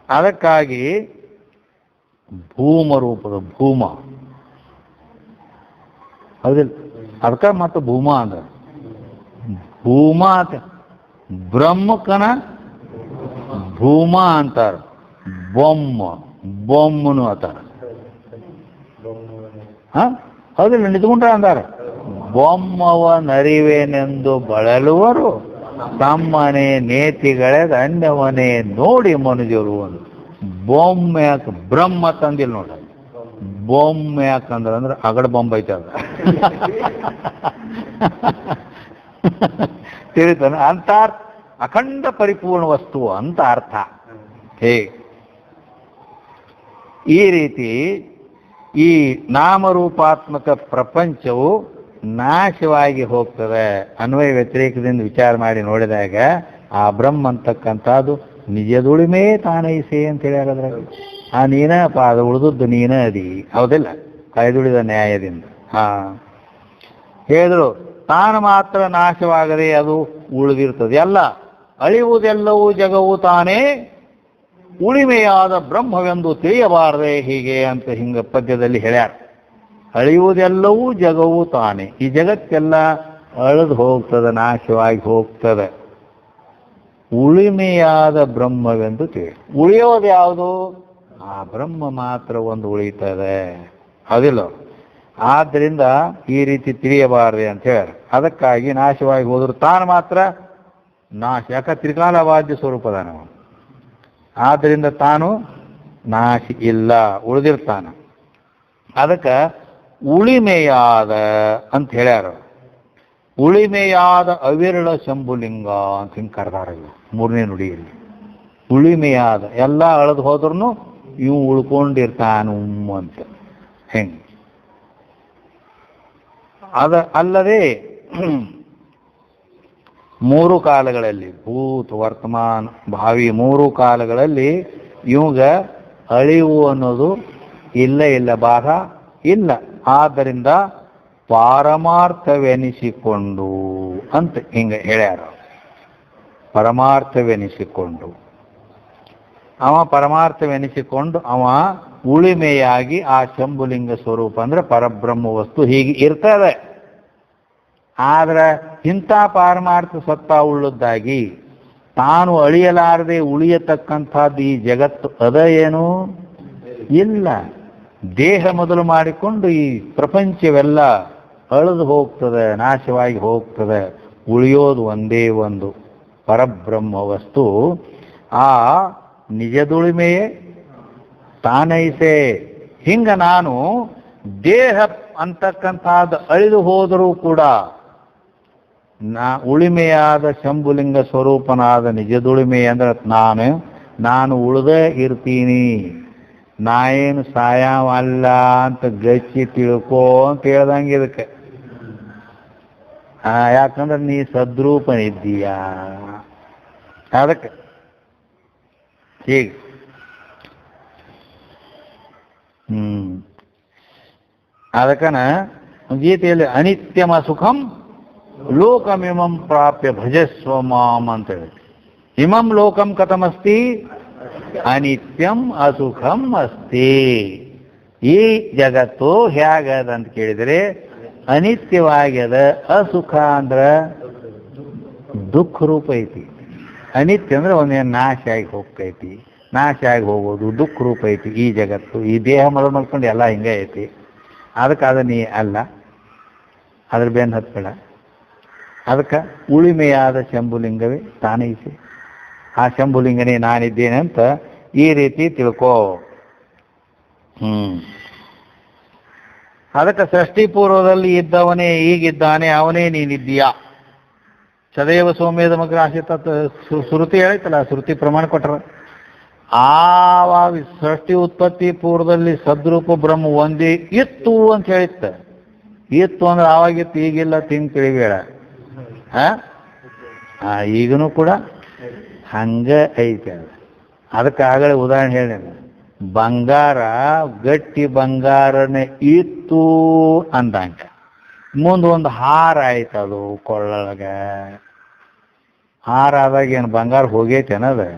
ಅದಕ್ಕಾಗಿ ಭೂಮ ರೂಪದ ಭೂಮ ಹೌದಿಲ್ಲ, ಅದಕ್ಕೆ ಮತ್ತು ಭೂಮ ಅಂದ್ರೆ ಭೂಮ ಅಂತ, ಬ್ರಹ್ಮಕನ ಭೂಮ ಅಂತಾರ, ಬೊಮ್ಮನು ಅಂತಾರ. ಹೌದಿಲ್ಲ, ನಿಂತ್ಕೊಂಡ್ರ ಅಂತಾರ. ಬೊಮ್ಮವ ನರಿವೇನೆಂದು ಬಳಲುವರು, ತಮ್ಮನೆ ನೇತಿಗಳೆದ ಅನ್ಯವನೇ ನೋಡಿ ಮನುಜರು. ಒಂದು ಬೊಮ್ಮೆ ಯಾಕೆ ಬ್ರಹ್ಮ ತಂದಿಲ್ಲ ನೋಡ್ರಿ, ಬೊಮ್ಮೆ ಯಾಕಂದ್ರೆ ಅಗಡ ಬೊಂಬ ಐತೆ ಅದ ತಿಳಿತಾನೆ ಅಂತ ಅಖಂಡ ಪರಿಪೂರ್ಣ ವಸ್ತು ಅಂತ ಅರ್ಥ. ಹೇಗೆ ಈ ರೀತಿ ಈ ನಾಮರೂಪಾತ್ಮಕ ಪ್ರಪಂಚವು ನಾಶವಾಗಿ ಹೋಗ್ತದೆ. ಅನ್ವಯ ವ್ಯತಿರೇಕದಿಂದ ವಿಚಾರ ಮಾಡಿ ನೋಡಿದಾಗ ಆ ಬ್ರಹ್ಮ ಅಂತಕ್ಕಂಥದ್ದು ನಿಜದುಳಿಮೆ ತಾನೈಸೆ ಅಂತ ಹೇಳ್ಯಾರದ್ರಾಗ. ಆ ನೀನ ಅದು ಉಳಿದದ್ದು ನೀನ ಅದಿ, ಹೌದಿಲ್ಲ, ಕೈದುಳಿದ ನ್ಯಾಯದಿಂದ. ಹೇಳಿದ್ರು ತಾನು ಮಾತ್ರ ನಾಶವಾಗದೆ ಅದು ಉಳಿದಿರ್ತದೆ. ಎಲ್ಲ ಅಳಿಯುವುದೆಲ್ಲವೂ ಜಗವು ತಾನೇ ಉಳಿಮೆಯಾದ ಬ್ರಹ್ಮವೆಂದು ತಿಳಿಯಬಾರದೆ ಹೀಗೆ ಅಂತ ಹಿಂಗ ಪದ್ಯದಲ್ಲಿ ಹೇಳ್ಯಾರ. ಅಳಿಯುವುದೆಲ್ಲವೂ ಜಗವು ತಾನೇ, ಈ ಜಗತ್ತೆಲ್ಲ ಅಳಿದು ಹೋಗ್ತದೆ, ನಾಶವಾಗಿ ಹೋಗ್ತದೆ. ಉಳಿಮೆಯಾದ ಬ್ರಹ್ಮವೆಂದು ತಿಳಿ, ಉಳಿಯೋದು ಯಾವುದು? ಆ ಬ್ರಹ್ಮ ಮಾತ್ರ ಒಂದು ಉಳಿತದೆ, ಹೌದಿಲ್ಲ. ಆದ್ದರಿಂದ ಈ ರೀತಿ ತಿಳಿಯಬಾರದೆ ಅಂತ ಹೇಳ್ಯಾರ. ಅದಕ್ಕಾಗಿ ನಾಶವಾಗಿ ಹೋದ್ರು ತಾನು ಮಾತ್ರ ನಾಶ, ಯಾಕೆ ತ್ರಿಕಾಲವಾದ್ಯ ಸ್ವರೂಪದ ನಾವು, ಆದ್ದರಿಂದ ತಾನು ನಾಶ ಇಲ್ಲ, ಉಳಿದಿರ್ತಾನ. ಅದಕ್ಕೆ ಉಳಿಮೆಯಾದ ಅಂತ ಹೇಳ್ಯಾರ. ಉಳಿಮೆಯಾದ ಅವಿರಳ ಶಂಭುಲಿಂಗ ಅಂತ ಹಿಂಗೆ ಕರೆದಾರ. ಮೂರನೇ ನುಡಿಯಲ್ಲಿ ಉಳಿಮೆಯಾದ, ಎಲ್ಲ ಅಳದು ಹೋದ್ರೂ ಇವು ಉಳ್ಕೊಂಡಿರ್ತಾನು ಅಂತ ಹೆಂಗೆ. ಅಲ್ಲದೆ ಮೂರು ಕಾಲಗಳಲ್ಲಿ, ಭೂತ್ ವರ್ತಮಾನ ಭಾವಿ ಮೂರು ಕಾಲಗಳಲ್ಲಿ ಇವಾಗ ಅಳಿವು ಅನ್ನೋದು ಇಲ್ಲ ಬಾಧ ಇಲ್ಲ. ಆದ್ದರಿಂದ ಪಾರಮಾರ್ಥವೆನಿಸಿಕೊಂಡು ಅಂತ ಹಿಂಗೆ ಹೇಳ್ಯಾರ. ಪರಮಾರ್ಥವೆನಿಸಿಕೊಂಡು, ಅವ ಪರಮಾರ್ಥವೆನಿಸಿಕೊಂಡು ಅವ ಉಳಿಮೆಯಾಗಿ ಆ ಶಂಭುಲಿಂಗ ಸ್ವರೂಪ ಅಂದ್ರೆ ಪರಬ್ರಹ್ಮ ವಸ್ತು ಹೀಗೆ ಇರ್ತದೆ. ಆದ್ರೆ ಇಂಥ ಪಾರಮಾರ್ಥ ಸತ್ತ ಉಳ್ಳದ್ದಾಗಿ ತಾನು ಅಳಿಯಲಾರದೆ ಉಳಿಯತಕ್ಕಂಥದ್ದು ಈ ಜಗತ್ತು ಅದ ಏನು ಇಲ್ಲ. ದೇಹ ಮೊದಲು ಮಾಡಿಕೊಂಡು ಈ ಪ್ರಪಂಚವೆಲ್ಲ ಅಳಿದು ಹೋಗ್ತದೆ, ನಾಶವಾಗಿ ಹೋಗ್ತದೆ. ಉಳಿಯೋದು ಒಂದೇ ಒಂದು ಪರಬ್ರಹ್ಮ ವಸ್ತು. ಆ ನಿಜದುಳಿಮೆಯೇ ತಾನೈಸೆ. ಹಿಂಗ ನಾನು ದೇಹ ಅಂತಕ್ಕಂಥದ್ದು ಅಳಿದು ಹೋದರೂ ಕೂಡ ಉಳಿಮೆಯಾದ ಶಂಭುಲಿಂಗ ಸ್ವರೂಪನಾದ ನಿಜದುಳಿಮೆ ಅಂದ್ರೆ ನಾನು ಉಳಿದೇ ಇರ್ತೀನಿ, ನಾ ಏನು ಸಾಯವಲ್ಲ ಅಂತ ಗಚ್ಚಿ ತಿಳ್ಕೋ ಅಂತ ಹೇಳ್ದಂಗೆ ಇದಕ್ಕೆ. ಯಾಕಂದ್ರೆ ನೀ ಸದ್ರೂಪನಿದ್ದೀಯ. ಅದಕ್ಕೆ ಹೀಗೆ ಅದಕ್ಕನ ಗೀತೆಯಲ್ಲಿ ಅನಿತ್ಯಮ ಸುಖಂ ಲೋಕಮಿಮಂ ಪ್ರಾಪ್ಯ ಭಜಸ್ವ ಮಾಂ ಅಂತ ಹೇಳಿ. ಇಮಂ ಲೋಕಂ ಕಥಮಸ್ತಿ ಅನಿತ್ಯಂ ಅಸುಖಂ ಅಸ್ತಿ. ಈ ಜಗತ್ತು ಹೇಗದ ಅಂತ ಕೇಳಿದರೆ ಅನಿತ್ಯವಾಗ್ಯದ. ಅಸುಖ ಅಂದ್ರ ದುಃಖ ರೂಪ ಐತಿ. ಅನಿತ್ಯ ಅಂದ್ರೆ ಒಂದೇನು ನಾಶ ಆಗಿ ಹೋಗ್ತೈತಿ, ನಾಶ ಆಗಿ ಹೋಗೋದು ದುಃಖ ರೂಪ ಐತಿ ಈ ಜಗತ್ತು. ಈ ದೇಹ ಮೊದಲು ಮಾಡ್ಕೊಂಡು ಎಲ್ಲ ಹಿಂಗೆ ಐತಿ. ಅದಕ್ಕೆ ಅದ ನೀ ಅಲ್ಲ, ಅದ್ರ ಬೆನ್ನು ಹತ್ಬೇಡ. ಅದಕ್ಕೆ ಉಳಿಮೆಯಾದ ಶಂಭುಲಿಂಗವೇ ತಾನೈಸಿ, ಆ ಶಂಭುಲಿಂಗನೇ ನಾನಿದ್ದೇನೆ ಅಂತ ಈ ರೀತಿ ತಿಳ್ಕೋ. ಅದಕ್ಕೆ ಸೃಷ್ಟಿ ಪೂರ್ವದಲ್ಲಿ ಇದ್ದವನೇ ಈಗಿದ್ದಾನೆ, ಅವನೇ ನೀನಿದ್ದೀಯಾ. ಸದೈವ ಸೌಮ್ಯದ ಮಗ ಆಶಿತ ಶ್ರುತಿ ಹೇಳೈತಲ್ಲ, ಶ್ರುತಿ ಪ್ರಮಾಣ ಕೊಟ್ಟರ. ಆವಾಗ ಸೃಷ್ಟಿ ಉತ್ಪತ್ತಿ ಪೂರ್ವದಲ್ಲಿ ಸದ್ರೂಪ ಬ್ರಹ್ಮ ಒಂದೇ ಇತ್ತು ಅಂತ ಹೇಳಿತ್ತ. ಇತ್ತು ಅಂದ್ರೆ ಆವಾಗಿತ್ತು, ಈಗಿಲ್ಲ ತಿಂಗ್ ತಿಳಿಬೇಡ. ಈಗನೂ ಕೂಡ ಹಂಗ ಐತೆ. ಅದಕ್ಕೆ ಆಗಲೇ ಉದಾಹರಣೆ ಹೇಳ, ಬಂಗಾರ ಗಟ್ಟಿ ಬಂಗಾರನೇ ಇತ್ತು ಅಂದಂಗ ಮುಂದೆ ಒಂದು ಹಾರ ಆಯ್ತದು ಕೊಳ್ಳೊಳಗ. ಹಾರ ಆದಾಗ ಏನು ಬಂಗಾರ ಹೋಗೈತೆ ಅನ್ನೋದು?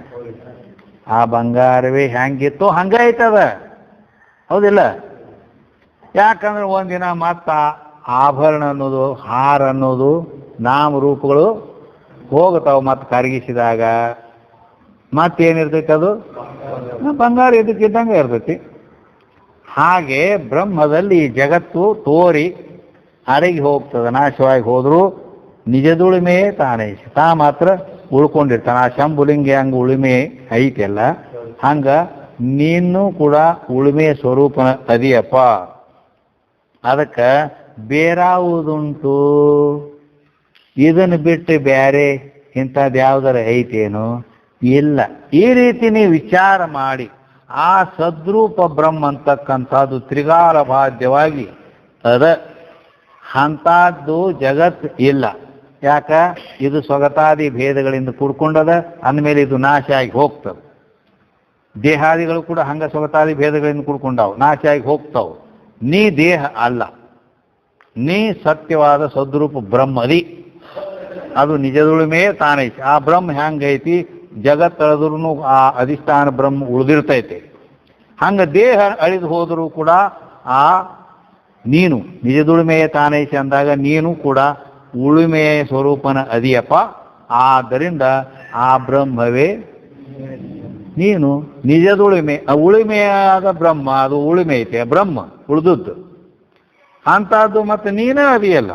ಆ ಬಂಗಾರವೇ ಹೆಂಗಿತ್ತು ಹಂಗ ಐತದ, ಹೌದಿಲ್ಲ? ಯಾಕಂದ್ರೆ ಒಂದಿನ ಮತ್ತ ಆಭರಣ ಅನ್ನೋದು, ಹಾರ ಅನ್ನೋದು ನಾಮರೂಪಗಳು ಹೋಗ್ತಾವ. ಮತ್ತೆ ಕರಗಿಸಿದಾಗ ಮತ್ತೇನಿರ್ತೈತಿ? ಅದು ಬಂಗಾರ ಇದಕ್ಕಿದ್ದಂಗೆ ಇರ್ತೈತಿ. ಹಾಗೆ ಬ್ರಹ್ಮದಲ್ಲಿ ಈ ಜಗತ್ತು ತೋರಿ ಅಡಗಿ ಹೋಗ್ತದೆ, ನಾಶವಾಗಿ ಹೋದ್ರು ನಿಜದುಳಿಮೆ ತಾನೇ, ತಾ ಮಾತ್ರ ಉಳ್ಕೊಂಡಿರ್ತಾನೆ. ಆ ಶಂಭುಲಿಂಗಿ ಹಂಗ ಉಳಿಮೆ ಐತೆಲ್ಲ, ಹಂಗ ನೀನು ಕೂಡ ಉಳಿಮೆ ಸ್ವರೂಪನ ಅದಿಯಪ್ಪ. ಅದಕ್ಕೆ ಬೇರಾವುದುಂಟು? ಇದನ್ನು ಬಿಟ್ಟು ಬೇರೆ ಇಂಥದ್ದು ಯಾವ್ದಾರ ಐತೇನು? ಇಲ್ಲ. ಈ ರೀತಿ ನೀವು ವಿಚಾರ ಮಾಡಿ ಆ ಸದ್ರೂಪ ಬ್ರಹ್ಮ ಅಂತಕ್ಕಂಥದ್ದು ತ್ರಿಗಾಲ ಬಾಧ್ಯವಾಗಿ ಅದ. ಅಂಥದ್ದು ಜಗತ್ ಇಲ್ಲ. ಯಾಕ? ಇದು ಸ್ವಗತಾದಿ ಭೇದಗಳಿಂದ ಕೂಡ್ಕೊಂಡದ, ಅಂದಮೇಲೆ ಇದು ನಾಶ ಆಗಿ ಹೋಗ್ತದೆ. ದೇಹಾದಿಗಳು ಕೂಡ ಹಂಗ ಸ್ವಗತಾದಿ ಭೇದಗಳಿಂದ ಕೂಡ್ಕೊಂಡಾವು, ನಾಶ ಆಗಿ ಹೋಗ್ತಾವು. ನೀ ದೇಹ ಅಲ್ಲ, ನೀ ಸತ್ಯವಾದ ಸದ್ರೂಪ ಬ್ರಹ್ಮದಿ. ಅದು ನಿಜದುಳಿಮೆ ತಾನೈತಿ. ಆ ಬ್ರಹ್ಮ ಹೆಂಗೈತಿ? ಜಗತ್ತಳದ್ರೂ ಆ ಅಧಿಷ್ಠಾನ ಬ್ರಹ್ಮ ಉಳಿದಿರ್ತೈತೆ. ಹಂಗ ದೇಹ ಅಳಿದು ಹೋದರೂ ಕೂಡ ಆ ನೀನು ನಿಜದುಳಿಮೆಯ ತಾನೈತಿ ಅಂದಾಗ ನೀನು ಕೂಡ ಉಳಿಮೆಯ ಸ್ವರೂಪನ ಅದಿಯಪ್ಪ. ಆದ್ದರಿಂದ ಆ ಬ್ರಹ್ಮವೇ ನೀನು. ನಿಜದುಳಿಮೆ ಉಳಿಮೆಯಾದ ಬ್ರಹ್ಮ, ಅದು ಉಳಿಮೆ ಐತೆ, ಬ್ರಹ್ಮ ಉಳಿದದ್ದು ಅಂತದ್ದು. ಮತ್ತೆ ನೀನೇ ಅದಿಯಲ್ಲ,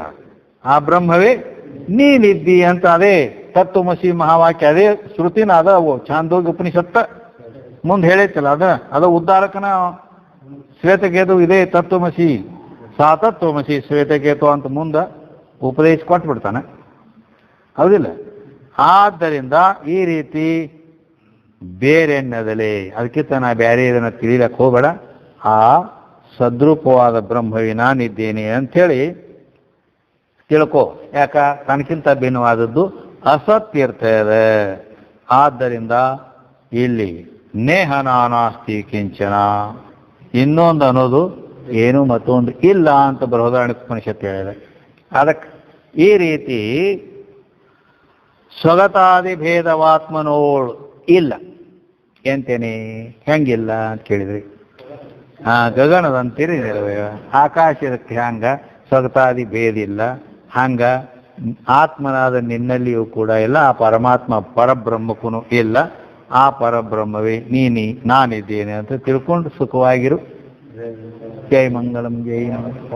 ಆ ಬ್ರಹ್ಮವೇ ನೀನಿದ್ದಿ ಅಂತ. ಅದೇ ತತ್ವಮಸಿ ಮಹಾವಾಕ್ಯ, ಅದೇ ಶ್ರುತಿನ ಅದ ಛಾಂದೋಗ್ಯ ಉಪನಿಷತ್ತ ಮುಂದೆ ಹೇಳೈತಲ್ಲ, ಅದ ಉದ್ಧಾರಕನ ಶ್ವೇತಕೇತು. ಇದೇ ತತ್ವಮಸಿ ಸಾ ತತ್ವಮಸಿ ಶ್ವೇತಕೇತು ಅಂತ ಮುಂದೆ ಉಪದೇಶ ಕೊಟ್ಬಿಡ್ತಾನೆ, ಹೌದಿಲ್ಲ? ಆದ್ದರಿಂದ ಈ ರೀತಿ ಬೇರೆನ್ನದಲೇ, ಅದಕ್ಕಿಂತ ನಾ ಬೇರೆ ಇದನ್ನು ತಿಳಿಲಕ್ಕೆ ಹೋಗಬೇಡ. ಆ ಸದ್ರೂಪವಾದ ಬ್ರಹ್ಮವೇ ನಾನಿದ್ದೇನೆ ಅಂಥೇಳಿ ತಿಳ್ಕೊ. ಯಾಕ? ತನಕ್ಕಿಂತ ಭಿನ್ನವಾದದ್ದು ಅಸತ್ಯ ಇರ್ತದೆ. ಆದ್ದರಿಂದ ಇಲ್ಲಿ ನೇಹ ನಾನಾಸ್ತಿ ಕಿಂಚನ, ಇನ್ನೊಂದು ಅನ್ನೋದು ಏನು ಮತ್ತೊಂದು ಇಲ್ಲ ಅಂತ ಬೃಹದಾರಣ್ಯಕ ಉಪನಿಷತ್ತು ಹೇಳಿದೆ. ಅದಕ್ಕೆ ಈ ರೀತಿ ಸ್ವಗತಾದಿ ಭೇದವಾತ್ಮನೋಳು ಇಲ್ಲ ಎಂತೇನೆ. ಹೆಂಗಿಲ್ಲ ಅಂತ ಕೇಳಿದ್ರಿ? ಗಗನದಂತೀರಿ ಆಕಾಶದಕ್ಕೆ ಹಂಗ ಸ್ವಗತಾದಿ ಭೇದ ಇಲ್ಲ, ಹಂಗ ಆತ್ಮನಾದ ನಿನ್ನಲ್ಲಿಯೂ ಕೂಡ ಇಲ್ಲ, ಆ ಪರಮಾತ್ಮ ಪರಬ್ರಹ್ಮಕ್ಕೂ ಇಲ್ಲ. ಆ ಪರಬ್ರಹ್ಮವೇ ನಾನಿದ್ದೇನೆ ಅಂತ ತಿಳ್ಕೊಂಡು ಸುಖವಾಗಿರು. ಜೈ ಮಂಗಳಂ, ಜೈ ನಮಃ.